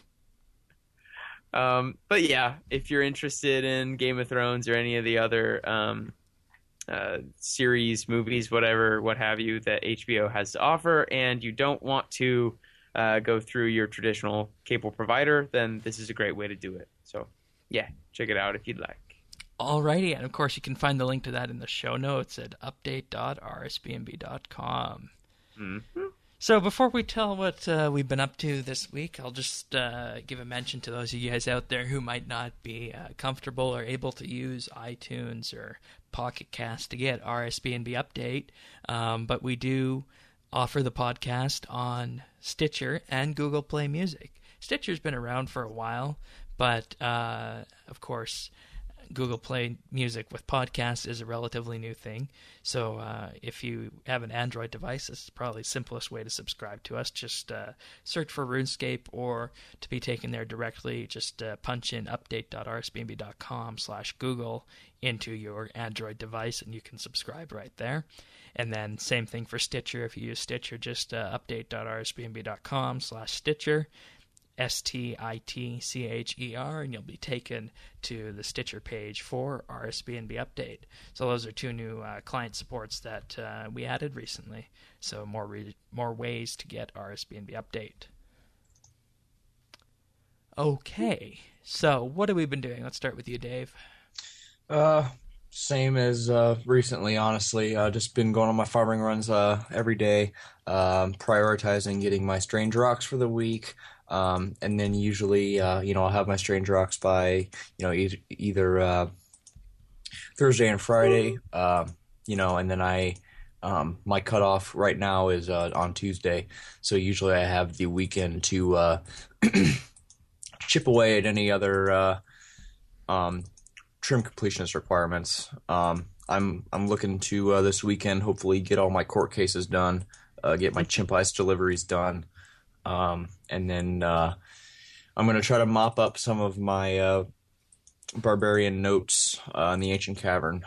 But yeah, if you're interested in Game of Thrones or any of the other series, movies, whatever, what have you, that HBO has to offer, and you don't want to go through your traditional cable provider, then this is a great way to do it. So yeah, check it out if you'd like. Alrighty, and of course you can find the link to that in the show notes at update.rsbnb.com. So before we tell what we've been up to this week, I'll just give a mention to those of you guys out there who might not be comfortable or able to use iTunes or Pocket Cast to get RSBNB Update, but we do offer the podcast on Stitcher and Google Play Music. Stitcher's been around for a while, but of course Google Play Music with podcasts is a relatively new thing. So if you have an Android device, this is probably the simplest way to subscribe to us. Just search for RuneScape, or to be taken there directly, just punch in update.rsbnb.com/Google into your Android device, and you can subscribe right there. And then same thing for Stitcher. If you use Stitcher, just update.rsbnb.com/Stitcher. STITCHER, and you'll be taken to the Stitcher page for RSBNB Update. So those are two new client supports that we added recently. So more ways to get RSBNB Update. Okay, so what have we been doing? Let's start with you, Dave. Same as recently, honestly. Just been going on my farming runs every day, prioritizing getting my strange rocks for the week. And then usually, I'll have my strange rocks by, either Thursday and Friday, and then my cutoff right now is on Tuesday. So usually I have the weekend to chip away at any other trim completionist requirements. I'm looking to this weekend hopefully get all my court cases done, get my chimp ice deliveries done, and then I'm going to try to mop up some of my barbarian notes in the ancient cavern,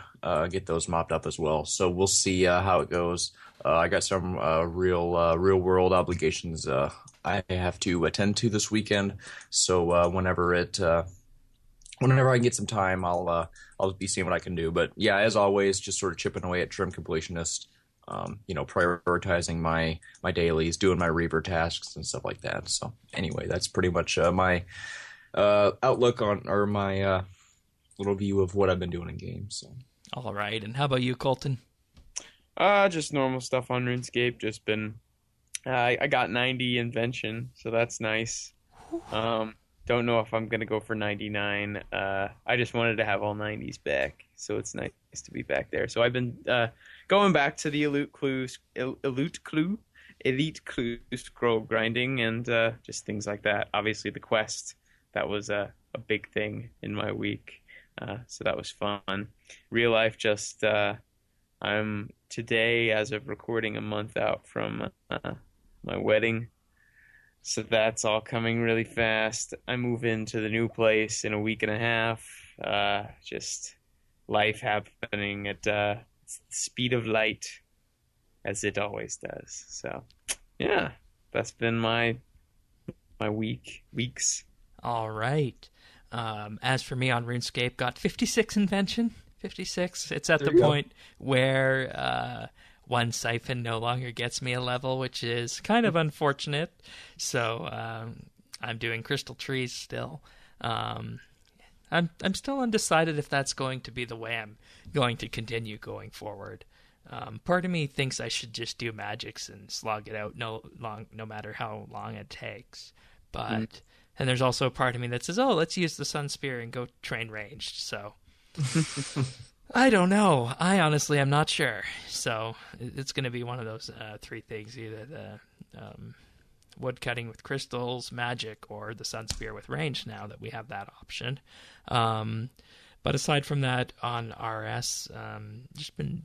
get those mopped up as well. So we'll see how it goes. I got some real world obligations I have to attend to this weekend. So whenever I can get some time, I'll be seeing what I can do. But yeah, as always, just sort of chipping away at Trim Completionist. Prioritizing my dailies, doing my Reaver tasks and stuff like that. So anyway, that's pretty much my outlook on, or my little view of what I've been doing in games. So. All right, and how about you, Colton? Just normal stuff on RuneScape. Just been, I got 90 invention, so that's nice. Don't know if I'm gonna go for 99. I just wanted to have all 90s back, so it's nice to be back there. So I've been going back to the elite clue scroll grinding and just things like that. Obviously, the quest, that was a big thing in my week, so that was fun. Real life, just I'm today, as of recording, a month out from my wedding. So that's all coming really fast. I move into the new place in a week and a half. Just life happening at the speed of light, as it always does. So, yeah, that's been my weeks. All right. As for me on RuneScape, got 56 invention. 56. It's at the point where one siphon no longer gets me a level, which is kind of unfortunate. So I'm doing crystal trees still. I'm still undecided if that's going to be the way I'm going to continue going forward. Part of me thinks I should just do magics and slog it out no matter how long it takes. But and there's also a part of me that says, oh, let's use the Sun Spear and go train ranged. So I don't know. I honestly am not sure. So it's going to be one of those three things, either the wood cutting with crystals, magic, or the Sun Spear with range, now that we have that option. But aside from that, on RS, just been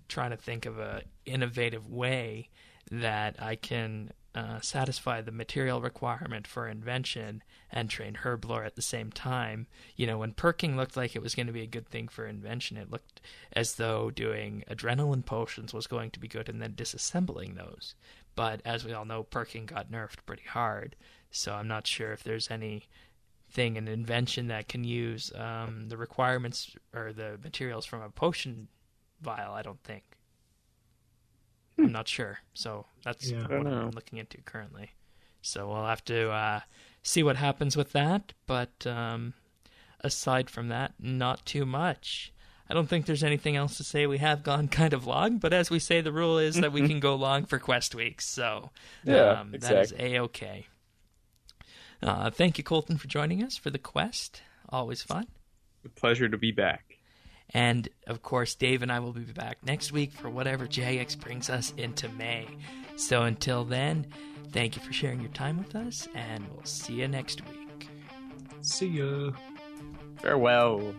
trying to think of a innovative way that I can satisfy the material requirement for invention and train Herblore at the same time. When perking looked like it was going to be a good thing for invention, it looked as though doing adrenaline potions was going to be good and then disassembling those. But as we all know, perking got nerfed pretty hard, so I'm not sure if there's anything in invention that can use the requirements or the materials from a potion vial. I don't think. I'm not sure. So that's what I'm looking into currently. So we'll have to see what happens with that. But aside from that, not too much. I don't think there's anything else to say. We have gone kind of long, but as we say, the rule is that we can go long for quest weeks. So exactly. That is A-okay. Thank you, Colton, for joining us for the quest. Always fun. A pleasure to be back. And, of course, Dave and I will be back next week for whatever JX brings us into May. So until then, thank you for sharing your time with us, and we'll see you next week. See ya. Farewell.